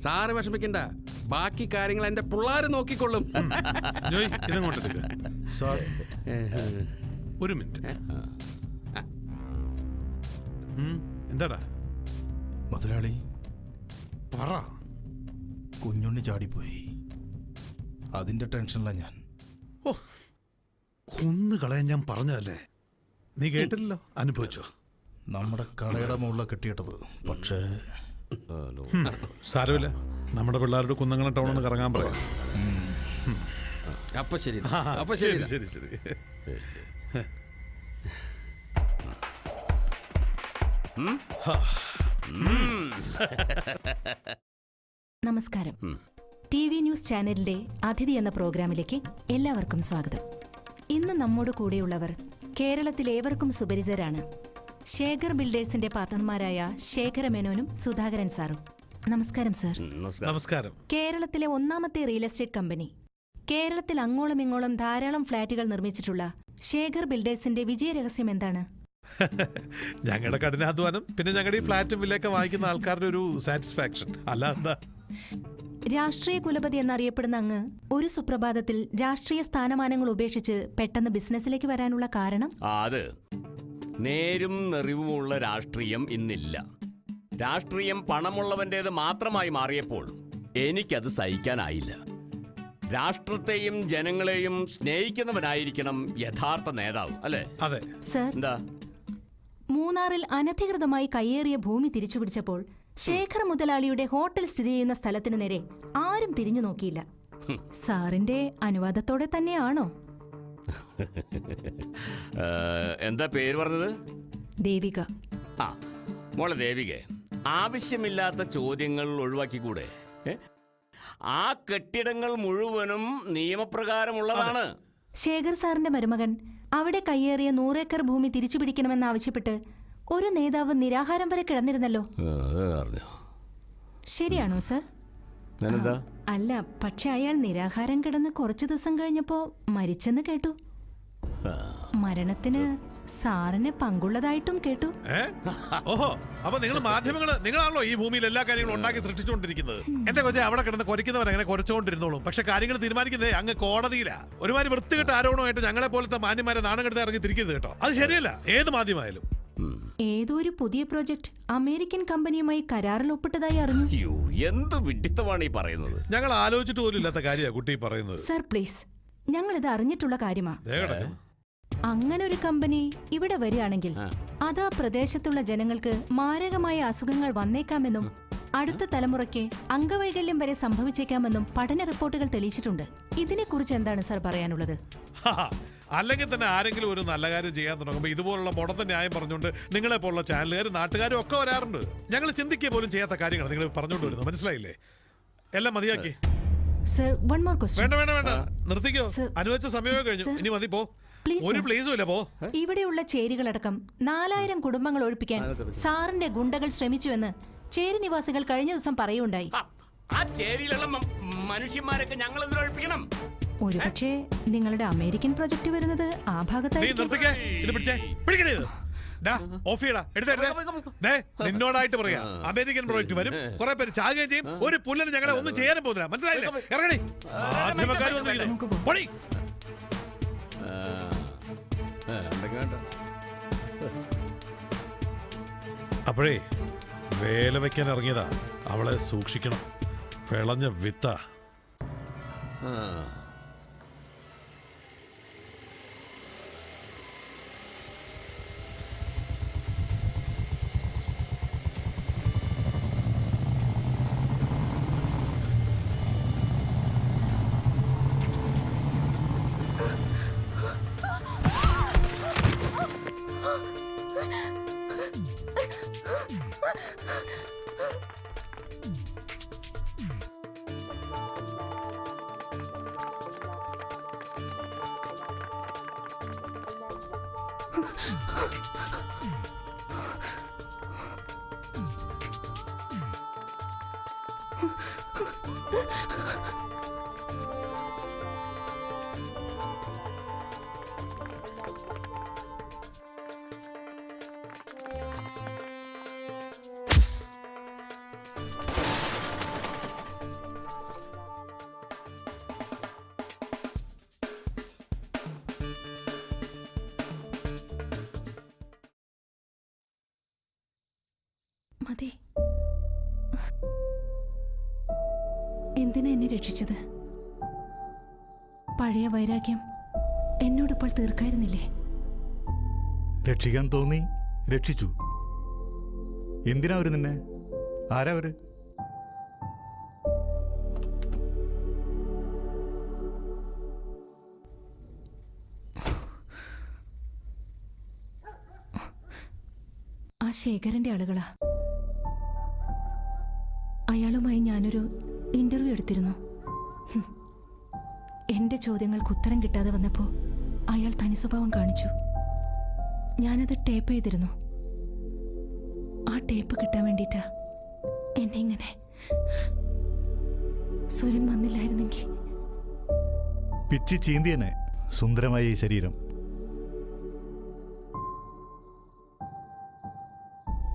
സാറ് വിഷമിക്കണ്ട. ബാക്കി കാര്യങ്ങൾ എന്റെ പിള്ളേര് നോക്കിക്കൊള്ളും. ഒരു മിനിറ്റ്. എന്താടാ മുതലാളി? പറ. കുഞ്ഞുണ്ണി ചാടിപ്പോയി. അതിന്റെ ടെൻഷനിലാ ഞാൻ. കൊന്നു കളയാൻ ഞാൻ പറഞ്ഞതല്ലേ, നീ കേട്ടില്ലല്ലോ, അനുഭവിച്ചോ. നമ്മുടെ കടയുടെ മുകളിൽ കെട്ടിയിട്ടത്. പക്ഷേ സാരമില്ല, നമ്മുടെ പിള്ളേരുടെ കുന്നംകുളം ടൗണിൽ കറങ്ങാൻ പറയാം. അപ്പൊ ശരി. ശരി ശരി. നമസ്കാരം. TV ന്യൂസ് ന്യൂസ് ചാനലിന്റെ അതിഥി എന്ന പ്രോഗ്രാമിലേക്ക് എല്ലാവർക്കും സ്വാഗതം. ഇന്ന് നമ്മോട് കൂടെയുള്ളവർ കേരളത്തിലേവർക്കും സുപരിചിതരാണ്. ശേഖർ ബിൽഡേഴ്സിന്റെ പാർട്ണർമാരായ ശേഖര മേനോനും സുധാകരൻ സാറും. നമസ്കാരം സർ. നമസ്കാരം. കേരളത്തിലെ ഒന്നാമത്തെ റിയൽ എസ്റ്റേറ്റ് കമ്പനി, കേരളത്തിൽ അങ്ങോളം ഇങ്ങോളം ധാരാളം ഫ്ളാറ്റുകൾ നിർമ്മിച്ചിട്ടുള്ള ശേഖർ ബിൽഡേഴ്സിന്റെ വിജയരഹസ്യം എന്താണ്? ഞങ്ങളുടെ കഠിനാധ്വാനം, പിന്നെ ഞങ്ങളുടെ ഈ ഫ്ലാറ്റും വില്ലയൊക്കെ വാങ്ങിക്കുന്ന ആൾക്കാരുടെ ഒരു സാറ്റിസ്ഫാക്ഷൻ. അല്ല എന്താ? രാഷ്ട്രീയ കുലപതി എന്നറിയപ്പെടുന്ന അങ്ങ് ഒരു സുപ്രഭാതത്തിൽ രാഷ്ട്രീയ സ്ഥാനമാനങ്ങൾ ഉപേക്ഷിച്ച് പെട്ടെന്ന് ബിസിനസ്സിലേക്ക് വരാനുള്ള കാരണം? അത് നേരും നെറിവുമുള്ള രാഷ്ട്രീയം ഇന്നില്ല. രാഷ്ട്രീയം പണമുള്ളവൻ്റേത് മാത്രമായി മാറിയപ്പോൾ എനിക്കത് സഹിക്കാനായില്ല. രാഷ്ട്രത്തെയും ജനങ്ങളെയും സ്നേഹിക്കുന്നവനായിരിക്കണം യഥാർത്ഥ നേതാവ്, അല്ലേ? അതെ സർ, എന്താ? മൂന്നാറിൽ അനധികൃതമായി കയ്യേറിയ ഭൂമി തിരിച്ചുപിടിച്ചപ്പോൾ ശേഖർ മുതലാളിയുടെ ഹോട്ടൽ സ്ഥിതി ചെയ്യുന്ന സ്ഥലത്തിനു നേരെ ആരും തിരിഞ്ഞു നോക്കിയില്ല. സാറിന്റെ അനുവാദത്തോടെ തന്നെയാണോ? എന്താ പേര് പറഞ്ഞത്? ദേവിക. ആ മോളെ ദേവികെ, ആവശ്യമില്ലാത്ത ചോദ്യങ്ങൾ ഒഴിവാക്കിക്കൂടെ? ആ കെട്ടിടങ്ങൾ മുഴുവനും നിയമപ്രകാരമുള്ളതാണ്. ശേഖർ സാറിന്റെ മരുമകൻ അവിടെ കയ്യേറിയ 100 ഏക്കർ ഭൂമി തിരിച്ചുപിടിക്കണമെന്നാവശ്യപ്പെട്ട് ഒരു നേതാവ് നിരാഹാരം വരെ കിടന്നിരുന്നല്ലോ. ശരിയാണോ സർ? അല്ല, പക്ഷെ അയാൾ നിരാഹാരം കിടന്ന് കുറച്ചു ദിവസം കഴിഞ്ഞപ്പോ മരിച്ചെന്ന് കേട്ടു. മരണത്തിന് സാറിന് പങ്കുള്ളതായിട്ടും കേട്ടു. ഓഹോ, അപ്പൊ നിങ്ങൾ മാധ്യമങ്ങള്, നിങ്ങളാണല്ലോ ഈ ഭൂമിയിൽ എല്ലാ കാര്യങ്ങളും ഉണ്ടാക്കി സൃഷ്ടിച്ചുകൊണ്ടിരിക്കുന്നത്. എന്റെ കൊച്ചെ, അവിടെ കിടന്ന് കുറയ്ക്കുന്നവർ അങ്ങനെ കുറച്ചുകൊണ്ടിരുന്നോളും. പക്ഷെ കാര്യങ്ങൾ തീരുമാനിക്കുന്നത് അങ്ങ് കോടതിയിലാ. ഒരുമാതിരി വൃത്തികെട്ട ആരോപണമായിട്ട് ഞങ്ങളെ പോലത്തെ മാന്യന്മാരെ നാണം കെടുത്ത് ഇറങ്ങി തിരിക്കരുത് കേട്ടോ. അത് ശരിയല്ല, ഏത് മാധ്യമമായാലും. ഏതോ ഒരു പുതിയ പ്രോജക്ട് അമേരിക്കൻ കമ്പനിയുമായി കരാറിൽ ഒപ്പിട്ടതായി അറിഞ്ഞു. എന്ത് വിഡിത്തമാണ് ഈ പറയുന്നത്? ഞങ്ങൾ ആലോചിച്ചിട്ട് പോലും ഇല്ലാത്ത കാര്യമാണ് കുട്ടി പറയുന്നത്. സർ പ്ലീസ്, ഞങ്ങൾ ഇത് അറിഞ്ഞിട്ടുള്ള കാര്യമാ. അങ്ങനെ ഒരു കമ്പനി ഇവിടെ വരികയാണെങ്കിൽ അത് ആ പ്രദേശത്തുള്ള ജനങ്ങൾക്ക് മാരകമായ അസുഖങ്ങൾ വന്നേക്കാമെന്നും അടുത്ത തലമുറയ്ക്ക് അംഗവൈകല്യം വരെ സംഭവിച്ചേക്കാമെന്നും പഠന റിപ്പോർട്ടുകൾ തെളിയിച്ചിട്ടുണ്ട്. ഇതിനെക്കുറിച്ച് എന്താണ് സർ പറയാനുള്ളത്? അല്ലെങ്കിൽ തന്നെ ആരെങ്കിലും ഒരു നല്ല കാര്യം ചെയ്യാൻ തുടങ്ങുമ്പോൾ ഇതുപോലുള്ള മുടത്ത ന്യായം പറഞ്ഞുകൊണ്ട് നിങ്ങളെ പോലുള്ള ചാനലുകാരും നാട്ടുകാരും ഒക്കെ വരാറുണ്ട്. ഞങ്ങൾ ചിന്തിക്കുക പോലും ചെയ്യാത്ത കാര്യങ്ങൾ നിങ്ങൾ പറഞ്ഞുകൊണ്ട് വരുന്നത്, മനസ്സിലായില്ലേ? എല്ലാം മതിയാക്കി. Sir, one more question. വേണ്ട വേണ്ട വേണ്ട, നിർത്തിക്കോ. അനുവദിച്ച സമയമേ കഴിഞ്ഞു. ഇനി മതി, പോ. ഒരു പ്ലേസും ഇല്ല, പോ. ഇവിടെയുള്ള ചേരികളടക്കം 4000 കുടുംബങ്ങൾ ഒഴിപ്പിക്കാൻ സാറിന്റെ ഗുണ്ടകൾ ശ്രമിച്ചുവെന്ന് ചേരി നിവാസികൾ കഴിഞ്ഞ ദിവസം പറയുണ്ടായി. ആ ചേരിയിലുള്ള മനുഷ്യന്മാരൊക്കെ ഞങ്ങൾ എന്തിനു ഒഴിപ്പിക്കണം? ഒരുപക്ഷെ നിങ്ങളുടെ അമേരിക്കൻ പ്രൊജക്ട് വരുന്നത് ആ ഭാഗത്തായിരിക്കും. നിന്നോടായിട്ട് പറയാ, അമേരിക്കൻ പ്രോജക്ട് വരും, കുറെ പേര് ചാകുകയും ചെയ്യും, ഒരു പുല്ലിന് ഞങ്ങളെ ഒന്നും ചെയ്യാനും പോകുന്നില്ല. മനസ്സിലായില്ലേ? ഇറങ്ങണേ. മാധ്യമക്കാർ വന്നിരിക്കുന്നു. പൊടി. അപ്പോഴേ വേല വെക്കാൻ ഇറങ്ങിയതാ, അവളെ സൂക്ഷിക്കണം. വിളഞ്ഞ വിത്ത. മതി. എന്തിനാ എന്നെ രക്ഷിച്ചത്? പഴയ വൈരാഗ്യം എന്നോടിപ്പോൾ തീർക്കായിരുന്നില്ലേ? രക്ഷിക്കാൻ തോന്നി, രക്ഷിച്ചു. എന്തിനാ അവര് നിന്നെ? ആരാ അവര്? ആ ശേഖരന്റെ ആളുകളാ. അയാളുമായി ഞാനൊരു ഇന്റർവ്യൂ എടുത്തിരുന്നു. എന്റെ ചോദ്യങ്ങൾക്ക് ഉത്തരം കിട്ടാതെ വന്നപ്പോൾ അയാൾ തനി സ്വഭാവം കാണിച്ചു. ഞാനത് ടേപ്പ് ചെയ്തിരുന്നു. ആ ടേപ്പ് കിട്ടാൻ വേണ്ടിയിട്ടാ എന്നെ ഇങ്ങനെ. സൂര്യൻ വന്നില്ലായിരുന്നെങ്കിൽ പിച്ചി ചീന്തിയനെ സുന്ദരമായ ഈ ശരീരം.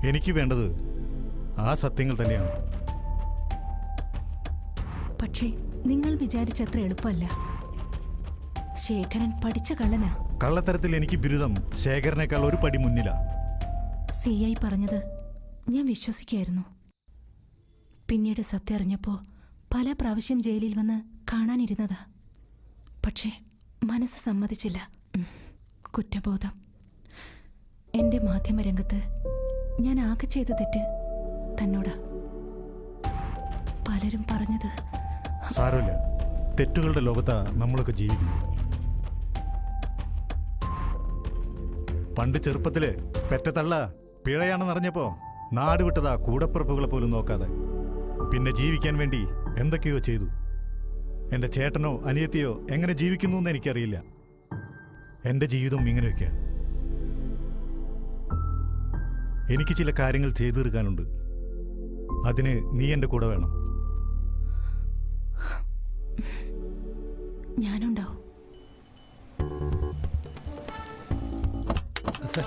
എനിക്ക് വേണ്ടത് ആ സത്യങ്ങൾ തന്നെയാണ്. പക്ഷേ നിങ്ങൾ വിചാരിച്ചത്ര എളുപ്പമല്ല. ശേഖരൻ പഠിച്ച കള്ളനാ. കള്ളത്തരത്തിൽ എനിക്ക് ബിരുദം ശേഖരനേക്കാൾ ഒരു പടി മുന്നിലാ. CI പറഞ്ഞത് ഞാൻ വിശ്വസിക്കായിരുന്നു. പിന്നീട് സത്യം അറിഞ്ഞപ്പോൾ പല പ്രാവശ്യം ജയിലിൽ വന്ന് കാണാനിരുന്നതാ. പക്ഷേ മനസ്സ് സമ്മതിച്ചില്ല. കുറ്റബോധം. എൻ്റെ മാധ്യമരംഗത്ത് ഞാൻ ആകെ ചെയ്ത തെറ്റ് തന്നോടാ. പലരും പറഞ്ഞത്. സാരമില്ല, തെറ്റുകളുടെ ലോകത്താ നമ്മളൊക്കെ ജീവിക്കുന്നത്. പണ്ട് ചെറുപ്പത്തില് പെറ്റത്തള്ള പിഴയാണെന്നറിഞ്ഞപ്പോ നാട് വിട്ടതാ കൂടപ്പിറപ്പുകളെ പോലും നോക്കാതെ. പിന്നെ ജീവിക്കാൻ വേണ്ടി എന്തൊക്കെയോ ചെയ്തു. എൻ്റെ ചേട്ടനോ അനിയത്തിയോ എങ്ങനെ ജീവിക്കുന്നു എന്ന് എനിക്കറിയില്ല. എൻ്റെ ജീവിതം ഇങ്ങനെയൊക്കെയാണ്. എനിക്ക് ചില കാര്യങ്ങൾ ചെയ്തു തീർക്കാനുണ്ട്. അതിന് നീ എൻ്റെ കൂടെ വേണം. ഞാനുണ്ടാവും. സർ,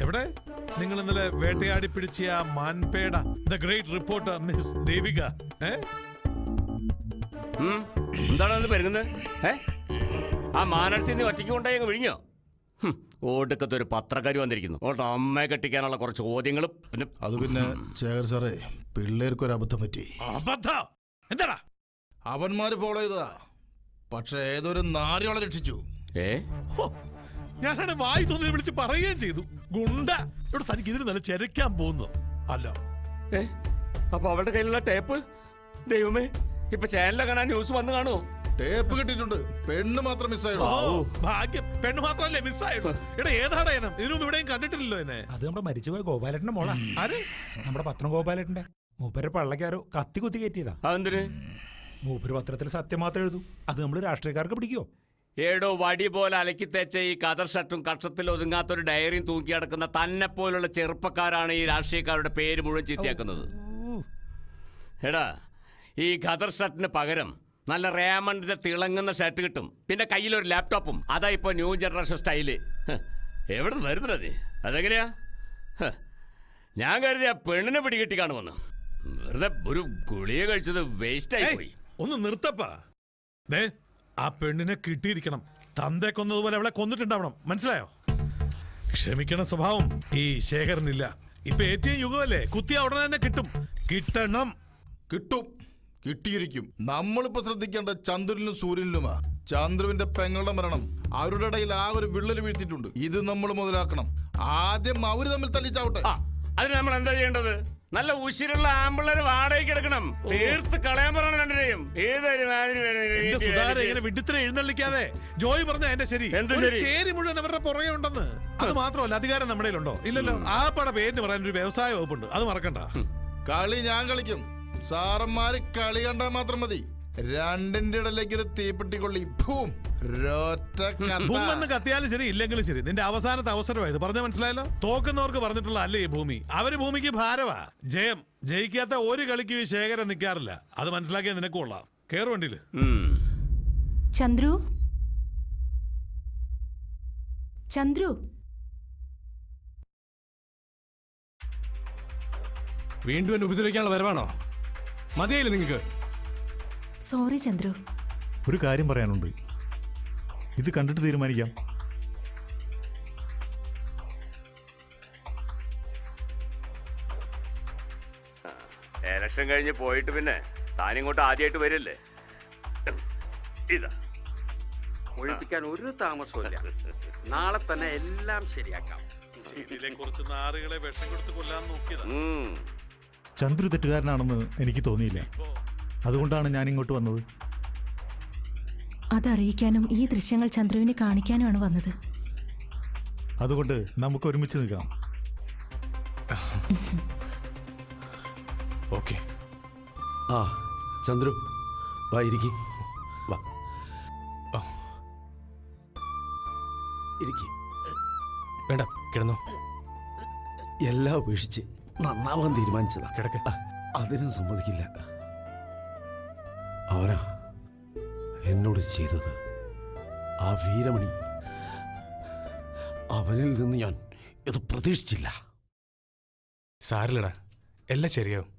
എവിടെ നിങ്ങൾ ഇന്നലെ വേട്ടയാടി പിടിച്ച ആ മാൻപേട, the great reporter miss Devika? എന്താണ് പെരുകുന്നത്? ആ മാനസിന്ന് ഒറ്റയ്ക്ക് കൊണ്ടായി അങ്ങ് വിഴിഞ്ഞോ? ഓടുക്കത്തെ ഒരു പത്രക്കാരി വന്നിരിക്കുന്നു. ഓട്ടോ അമ്മയെ കെട്ടിക്കാനുള്ള കുറച്ച് ചോദ്യങ്ങളും. അത് പിന്നെ ശേഖർ സാറേ, പിള്ളേർക്കൊരു അബദ്ധം പറ്റി. എന്താടാ? അവന്മാര് ഫോളോ ചെയ്തതാ. പക്ഷെ ഏതൊരു നാരികളെ രക്ഷിച്ചു. ഞാനാണ് വായി തോന്നി വിളിച്ച് പറയുകയും ചെയ്തു. ഗുണ്ട ഇവിടെ തനിക്ക് ഇതിന് നല്ല ചെരക്കാൻ പോകുന്നു അല്ല. അപ്പൊ അവളുടെ കയ്യിലുള്ള ടേപ്പ്, ദൈവമേ, ഇപ്പൊ ചാനലിൽ കാണാൻ ന്യൂസ് വന്ന് കാണുമോ? ടേപ്പ് കിട്ടിയിട്ടുണ്ട്, പെണ്ണ് മാത്രം മിസ്സായുള്ളൂ. ഭാഗ്യം, പെണ്ണ് മാത്രമല്ലേ മിസ്സായുള്ളൂ. ഇവിടെ ഏതാടാ ഇനം? ഇതിനും ഇവിടെയും കണ്ടിട്ടില്ലല്ലോ എന്നെ. അത് നമ്മുടെ മരിച്ചുപോയ ഗോപാലേട്ടന്റെ മോളാ. ആര്? നമ്മുടെ പത്രം ഗോപാലേട്ടന്റെ. മൂപ്പര് പള്ളക്കാരോ കത്തി കുത്തി കയറ്റിയതാ. അതെന്തിന്? മൂപ്പര് പത്രത്തിൽ സത്യം മാത്രം എഴുതൂ. അത് നമ്മൾ രാഷ്ട്രീയക്കാർക്ക് പിടിക്കോ? ഏടോ വടി പോലെ അലക്കി തേച്ച ഈ കതർ ഷർട്ടും കക്ഷത്തിൽ ഒതുങ്ങാത്തൊരു ഡയറിയും തൂക്കി അടക്കുന്ന തന്നെ പോലുള്ള ചെറുപ്പക്കാരാണ് ഈ രാഷ്ട്രീയക്കാരുടെ പേര് മുഴുവൻ ചീത്തയാക്കുന്നത്. എടാ, ഈ ഖദർ ഷർട്ടിന് പകരം നല്ല റേമണ്ടിന്റെ തിളങ്ങുന്ന ഷർട്ട് കിട്ടും. പിന്നെ കയ്യിലൊരു ലാപ്ടോപ്പും. അതാ ഇപ്പൊ ന്യൂ ജനറേഷൻ സ്റ്റൈല്. എവിടെ നിന്ന് വരുന്നത്? അതെങ്ങനെയാ? ഞാൻ കരുതിയ പെണ്ണിനെ പിടികിട്ടി കാണുമെന്ന്. വെറുതെ ഒരു ഗുളിക കഴിച്ചത് വേസ്റ്റ് ആയി പോയി. ഒന്ന് നിർത്തപ്പാ. ആ പെണ്ണിനെ കിട്ടിയിരിക്കണം. തന്തേ കൊന്നതുപോലെ അവളെ കൊന്നിട്ടുണ്ടാവണം. മനസ്സിലായോ? ക്ഷമിക്കണ സ്വഭാവം ഈ ശേഖരനില്ല. ഇപ്പൊ ഏറ്റവും യുഗമല്ലേ, കുത്തിയ ഉടനെ തന്നെ കിട്ടും. കിട്ടണം. കിട്ടും, കിട്ടിയിരിക്കും. നമ്മളിപ്പോ ശ്രദ്ധിക്കേണ്ട ചന്ദ്രനിലും സൂര്യനിലുമാ. ചന്ദ്രുവിന്റെ പെങ്ങളുടെ മരണം അവരുടെ ഇടയിൽ ആ ഒരു വിള്ളൽ വീഴ്ത്തിയിട്ടുണ്ട്. ഇത് നമ്മൾ മുതലാക്കണം. ആദ്യം അവര് തമ്മിൽ തല്ലിച്ചാവട്ടെ. അതിന് നമ്മൾ എന്താ ചെയ്യേണ്ടത്? നല്ല ഉശിരുള്ള ആമ്പിള്ളേര് വാടകയ്ക്ക് എടുക്കണം. തീർത്ത് കളയാൻ പറയണം രണ്ടിനെയും. ഇങ്ങനെ വിഡിത്തരം എഴുന്നള്ളിക്കാതെ. ജോയി പറഞ്ഞ എന്റെ ശരി. ചേരി മുഴുവൻ അവരുടെ പുറകെ ഉണ്ടെന്ന്. അത് മാത്രമല്ല, അധികാരം നമ്മുടെ ഉണ്ടോ? ഇല്ലല്ലോ. ആ പട പേരിന് പറയാൻ ഒരു വ്യവസായ വകുപ്പുണ്ട്. അത് മറക്കണ്ട. കളി ഞാൻ കളിക്കും. സാറന്മാര് കളി കണ്ടാൽ മാത്രം മതി. രണ്ടിന്റെ ഇടയിലേക്ക് ഒരു തീപ്പെട്ടി കൊള്ളി. കത്തിയാലും ശരി, ഇല്ലെങ്കിലും ശരി, നിന്റെ അവസാനത്തെ അവസരമായത്. പറഞ്ഞ മനസ്സിലായല്ലോ? തോക്കുന്നവർക്ക് പറഞ്ഞിട്ടുള്ള അല്ലേ ഈ ഭൂമി. അവര് ഭൂമിക്ക് ഭാരവാ. ജയിക്കാത്ത ഒരു കളിക്കും ഈ ശേഖരം നിൽക്കാറില്ല. അത് മനസ്സിലാക്കിയാൽ നിനക്ക് കൊള്ളാം. കേറു വണ്ടിയില്. ചന്ദ്രു, ചന്ദ്രു, വീണ്ടും എന്നെ ഉപദ്രവിക്കാനുള്ള വരവാണോ? മതിയായില്ലേ നിങ്ങൾക്ക്? സോറി ചന്ദ്രു. ഒരു കാര്യം പറയാനുണ്ട്. ഇത് കണ്ടിട്ട് തീരുമാനിക്കാം. ഇലക്ഷൻ കഴിഞ്ഞ് പോയിട്ട് പിന്നെ താനിങ്ങോട്ട് ആദ്യമായിട്ട് വരില്ലേ? ഇതാ ഒഴിപ്പിക്കാൻ ഒരു താമസമില്ല. നാളെ തന്നെ എല്ലാം ശരിയാക്കാം. കുറച്ച് നാറുകളെ വിഷം കൊടുത്ത് കൊല്ലാൻ നോക്കിയതാ. ചന്ദ്രു തെറ്റുകാരനാണെന്ന് എനിക്ക് തോന്നിയില്ല. അതുകൊണ്ടാണ് ഞാൻ ഇങ്ങോട്ട് വന്നത്. അതറിയിക്കാനും ഈ ദൃശ്യങ്ങൾ ചന്ദ്രുവിനെ കാണിക്കാനുമാണ് വന്നത്. അതുകൊണ്ട് നമുക്ക് ഒരുമിച്ച് നിൽക്കാം. ഓക്കെ. ആ ചന്ദ്രു വാ ഇരിക്കി. വാ ഇരിക്കി. വേണ്ട, കിടന്നു. എല്ലാം ഉപേക്ഷിച്ച് നന്നാവാൻ തീരുമാനിച്ചതാ. കിടക്ക്. അതിനും സമ്മതിക്കില്ല. അവനാ എന്നോട് ചെയ്തത്. ആ വീരമണി, അവനിൽ നിന്ന് ഞാൻ ഇത് പ്രതീക്ഷിച്ചില്ല. സാരില്ലടാ, എല്ലാം ശരിയാവും.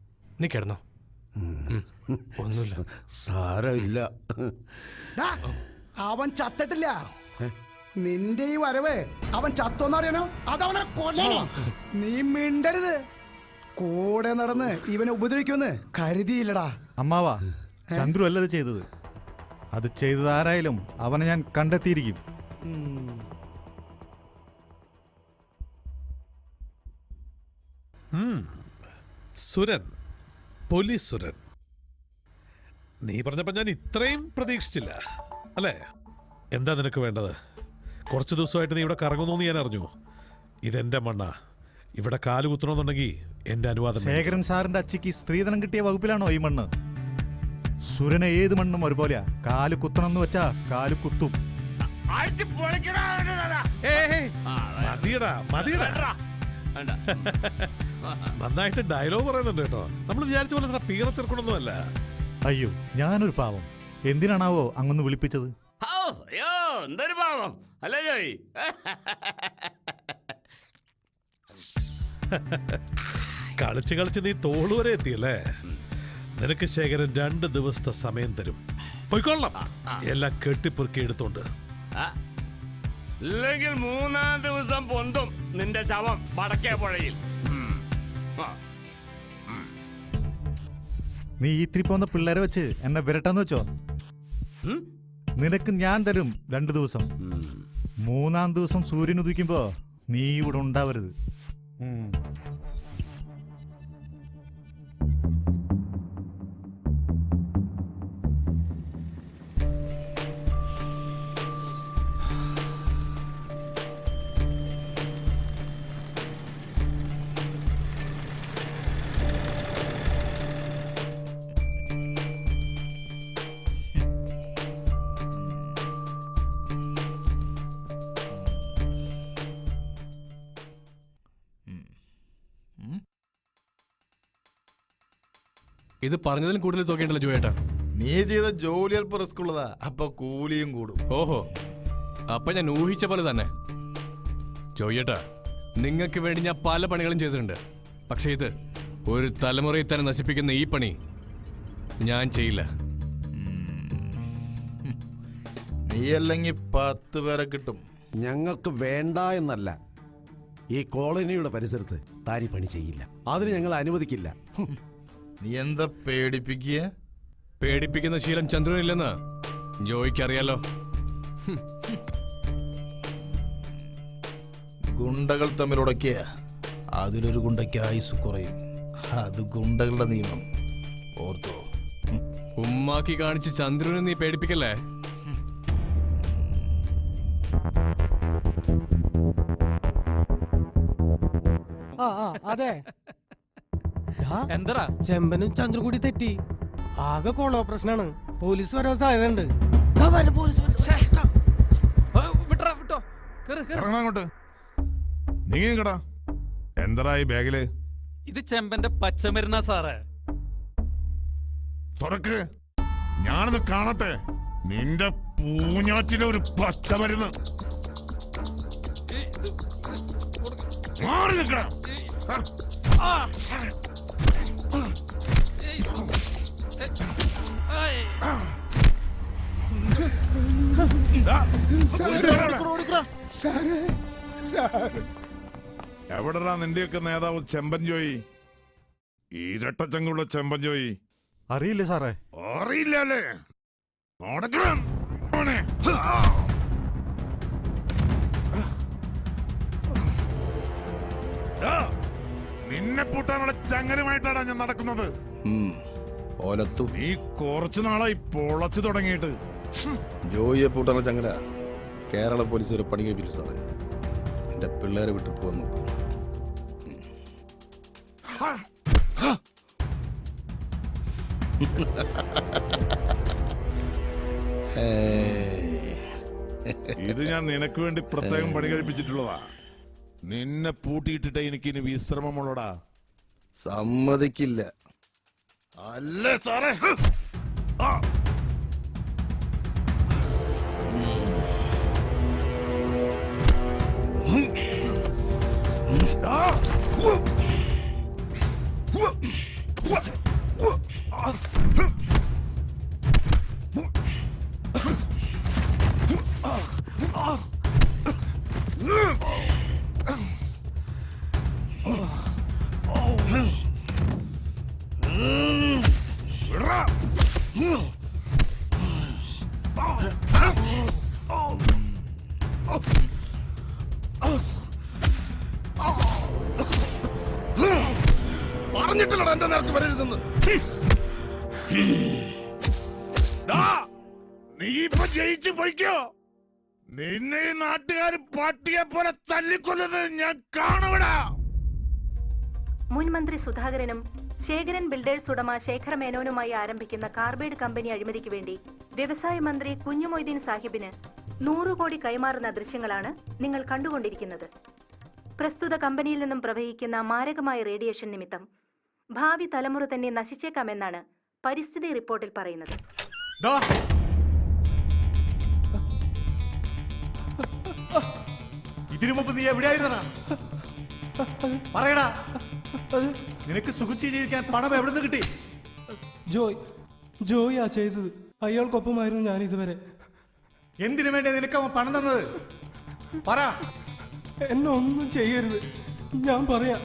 നീ കിടന്നോ. ഒന്നുമില്ല. സാരമില്ല. അവൻ ചത്തിട്ടില്ല. നിന്റെ ഈ വരവ് അവൻ ചത്തോന്നറിയണോ അതവനെ കൊല്ലണോ? നീ മിണ്ടരുത്. കൂടെ നടന്ന് ഇവനെ ഉപദ്രവിക്കുമെന്ന് കരുതിയില്ലടാ. അമ്മാവാ, ചന്ദ്രു അല്ലത് ചെയ്തത്. അത് ചെയ്തത് ആരായാലും അവനെ ഞാൻ കണ്ടെത്തിയിരിക്കും. സുരൻ, പോലീസ് സുരൻ, നീ പറഞ്ഞപ്പോ ഞാൻ ഇത്രയും പ്രതീക്ഷിച്ചില്ല അല്ലേ? എന്താ നിനക്ക് വേണ്ടത്? കുറച്ച് ദിവസമായിട്ട് നീ ഇവിടെ കറങ്ങുന്നു ഞാൻ അറിഞ്ഞു. ഇതെന്റെ മണ്ണാ. ഇവിടെ കാല് കുത്തണമെന്നുണ്ടെങ്കിൽ എന്റെ അനുവാദം. ശേഖരൻ സാറിന്റെ അച്ഛക്ക് സ്ത്രീധനം കിട്ടിയ വകുപ്പിലാണോ ഈ മണ്ണ്? സുരനെ ഏത് മണ്ണും ഒരുപോലെയാ. കാല് കുത്തണം എന്ന് വെച്ചാ കാല് കുത്തും. മതിയടാ, മതിയടാ. നന്നായിട്ട് ഡയലോഗ് പറയുന്നുണ്ട് കേട്ടോ. നമ്മൾ വിചാരിച്ച പോലെ പീറച്ചെറുക്കണമൊന്നുമല്ല. അയ്യോ, ഞാനൊരു പാവം. എന്തിനാണാവോ അങ്ങൊന്ന് വിളിപ്പിച്ചത്? എന്തൊരു പാവം അല്ലേ ജോയി? കളിച്ച് കളിച്ച് നീ തോള് വരെ എത്തിയല്ലേ? നിനക്ക് ശേഖരൻ 2 ദിവസത്തെ സമയം തരും. പോയിക്കൊള്ളാം, എല്ലാം കെട്ടിപ്പെറുക്കി എടുത്തോണ്ട്. ഇല്ലെങ്കിൽ 3-ാം ദിവസം പൊന്തും നിന്റെ ശവം വടക്കേ പുഴയിൽ. നീ ഇത്തിരി പോന്ന പിള്ളേരെ വെച്ച് എന്നെ വിരട്ടെന്ന് വെച്ചോ? നിനക്ക് ഞാൻ തരും 2 ദിവസം. 3-ാം ദിവസം സൂര്യൻ ഉദിക്കുമ്പോ നീ ഇവിടെ ഉണ്ടാവരുത്. ഇത് പറഞ്ഞതിലും കൂടുതൽ തുകയുണ്ടല്ലോ ജോയേട്ടാ. നീ ചെയ്ത ജോലി അല്പം റിസ്ക് ഉള്ളതാ. അപ്പൊ കൂലിയും കൂടും. ഓഹോ, അപ്പൊ ഞാൻ ഊഹിച്ച പോലെ തന്നെ. ജോയേട്ടാ, നിങ്ങൾക്ക് വേണ്ടി ഞാൻ പല പണികളും ചെയ്തിട്ടുണ്ട്. പക്ഷെ ഇത് ഒരു തലമുറയിൽ തന്നെ നശിപ്പിക്കുന്ന ഈ പണി ഞാൻ ചെയ്യില്ല. നീ അല്ലെങ്കിൽ 10 പേരെ കിട്ടും. ഞങ്ങൾക്ക് വേണ്ട എന്നല്ല, ഈ കോളനിയുടെ പരിസരത്ത് താരി പണി ചെയ്യില്ല. അതിന് ഞങ്ങൾ അനുവദിക്കില്ല. നീ എന്താ പേടിപ്പിക്കുക? പേടിപ്പിക്കുന്ന ശീലം ചന്ദ്രനില്ലെന്ന് ജോയിക്ക് അറിയാലോ. ഗുണ്ടകൾ തമ്മിലുടക്കിയ അതിലൊരു ഗുണ്ടയ്ക്ക് ആയുസ് കുറയും. അത് ഗുണ്ടകളുടെ നിയമം, ഓർത്തോ? ഉമ്മാക്കി കാണിച്ച് ചന്ദ്രനെ നീ പേടിപ്പിക്കല്ലേ? അതെ. എന്താ ചെമ്പനും ചന്ദ്രു കൂടി തെറ്റി. ആകെ കോളോ പ്രശ്നാണ്. പോലീസ് വരാൻ സാധ്യതയുണ്ട്. അങ്ങോട്ട് നീങ്ങടാ. എന്താ ഈ ബാഗില്? ഇത് ചെമ്പന്റെ പച്ചമരുന്നാ സാറേ. തുറക്ക്, ഞാനത് കാണട്ടെ. നിന്റെ പൂഞ്ഞാറ്റിലെ ഒരു പച്ചമരുന്ന്. മാറി നിൽക്കടാ. എവിടെടാ നിന്റെയൊക്കെ നേതാവ് ചെമ്പൻ ജോയി? ഇരട്ടച്ചങ്കുള്ള ചെമ്പൻ ജോയി. അറിയില്ല സാറേ. അറിയില്ലേ? നിന്നെ പൂട്ടാനുള്ള ചങ്ങലുമായിട്ടാണ് ഞാൻ നടക്കുന്നത്. ഓലത്തു നീ കുറച്ചു നാളായി പൊളച്ചു തുടങ്ങിയിട്ട്. ജോയിയെ പൂട്ടാനുള്ള ചങ്ങല കേരള പോലീസ് ഒരു പണി കഴിപ്പിച്ചു സാറേ. എൻ്റെ പിള്ളേരെ വിട്ട് പോകാൻ നോക്കും. ഇത് ഞാൻ നിനക്ക് വേണ്ടി പ്രത്യേകം പണി കഴിപ്പിച്ചിട്ടുള്ളതാ. നിന്നെ പൂട്ടിയിട്ടിട്ട് എനിക്ക് ഇനി വിശ്രമമുള്ളടാ. സമ്മതിക്കില്ല. അല്ലേ സാറേ? പറഞ്ഞിട്ടില്ലടാ എന്റെ നേരത്തെ വരരുതെന്ന്. നീ ഇപ്പൊ ജയിച്ചു പോയിക്കോ. നിന്നെ ഈ നാട്ടുകാർ പട്ടിയെ പോലെ തല്ലിക്കൊല്ലുന്നത് ഞാൻ കാണുവടാ. മുൻ മന്ത്രി സുധാകരനും ശേഖരൻ ബിൽഡേഴ്സ് ഉടമ ശേഖർ മേനോനുമായി ആരംഭിക്കുന്ന കാർബൈഡ് കമ്പനി അഴിമതിക്ക് വേണ്ടി വ്യവസായ മന്ത്രി കുഞ്ഞുമൊയ്തീൻ സാഹിബിന് 100 കോടി കൈമാറുന്ന ദൃശ്യങ്ങളാണ് നിങ്ങൾ കണ്ടുകൊണ്ടിരിക്കുന്നത്. പ്രസ്തുത കമ്പനിയിൽ നിന്നും പ്രവഹിക്കുന്ന മാരകമായ റേഡിയേഷൻ നിമിത്തം ഭാവി തലമുറ തന്നെ നശിച്ചേക്കാമെന്നാണ് പരിസ്ഥിതി റിപ്പോർട്ടിൽ പറയുന്നത്. ഇതിനു മുമ്പ് നീ എവിടെയായിരുന്നടാ? പറയടാ, നിനക്ക് സുഖിച്ച് ജീവിക്കാൻ പണം എവിടെ നിന്ന് കിട്ടി? ജോയിയാ ചെയ്തത്. അയാൾക്കൊപ്പമായിരുന്നു ഞാൻ ഇതുവരെ. എന്തിനു വേണ്ടി നിനക്ക് അവൻ പണം തന്നത്? പറ. എന്നെ ഒന്നും ചെയ്യരുത്, ഞാൻ പറയാം.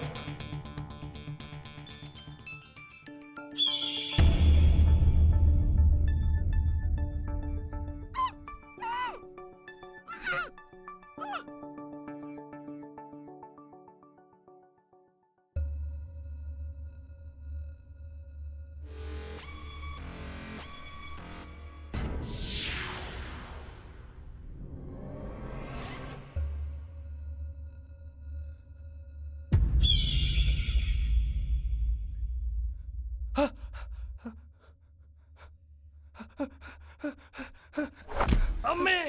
അമ്മേ,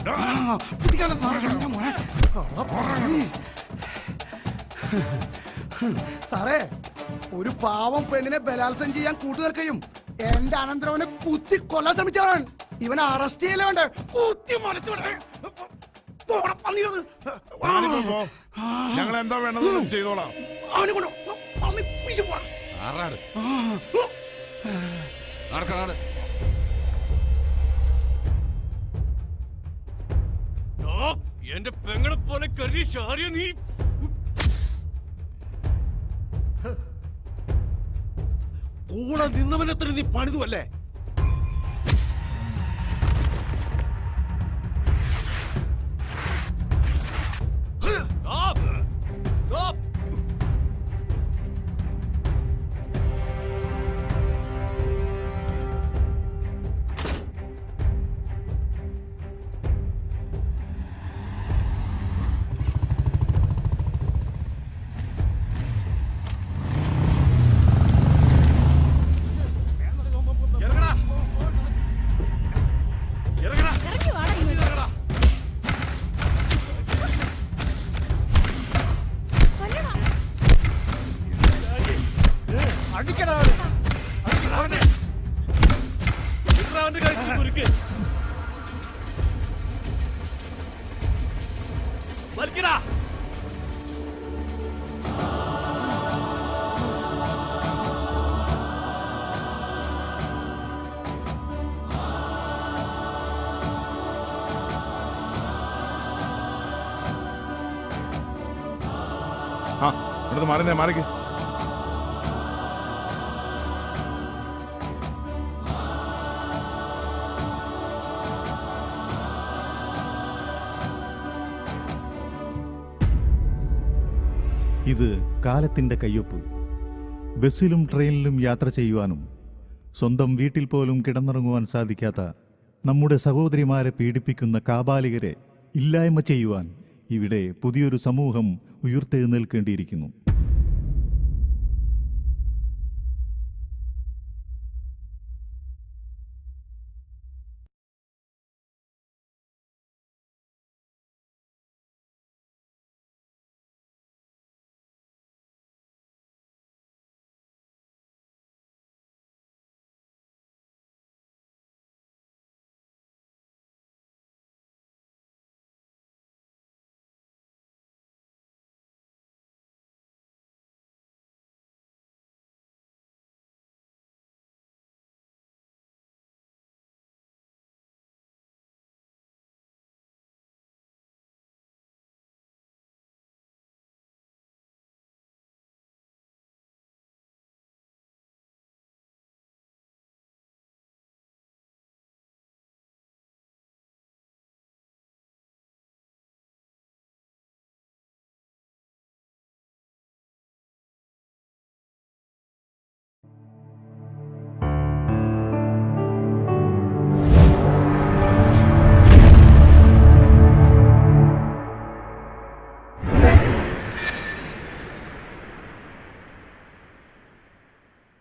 കുത്തിക്കാലം മാറണ്ട മോനെ. സാറേ, ഒരു പാവം പെണ്ണിനെ ബലാത്സംഗം ചെയ്യാൻ കൂട്ടുനിൽക്കുകയും എന്റെ അനന്തരവനെ കുത്തി കൊല്ലാൻ ശ്രമിച്ചവൻ. ഇവനെ അറസ്റ്റ് ചെയ്യലേ വേണ്ടേ? കുത്തി മലത്തോടെ ഞങ്ങൾ എന്താ വേണ്ടത് ചെയ്തോളാം. അവനെ കൊണ്ട് പന്നി പിടിച്ച് പോടാ. ആറാട് നടക്കണാട്. എന്റെ പെങ്ങളെ പോലെ കരുതി ഷാരിയ നീ കൂടെ നിന്നവനത്ര നീ പണിതുവല്ലേ? ആ ഇവിടുന്ന് മാറുന്നേ, മാറിക്ക്. ഇത് കാലത്തിൻ്റെ കയ്യൊപ്പ്. ബസ്സിലും ട്രെയിനിലും യാത്ര ചെയ്യുവാനും സ്വന്തം വീട്ടിൽ പോലും കിടന്നുറങ്ങുവാൻ സാധിക്കാത്ത നമ്മുടെ സഹോദരിമാരെ പീഡിപ്പിക്കുന്ന കാബാലികരെ ഇല്ലായ്മ ചെയ്യുവാൻ ഇവിടെ പുതിയൊരു സമൂഹം ഉയർത്തെഴുന്നേൽക്കേണ്ടിയിരിക്കുന്നു.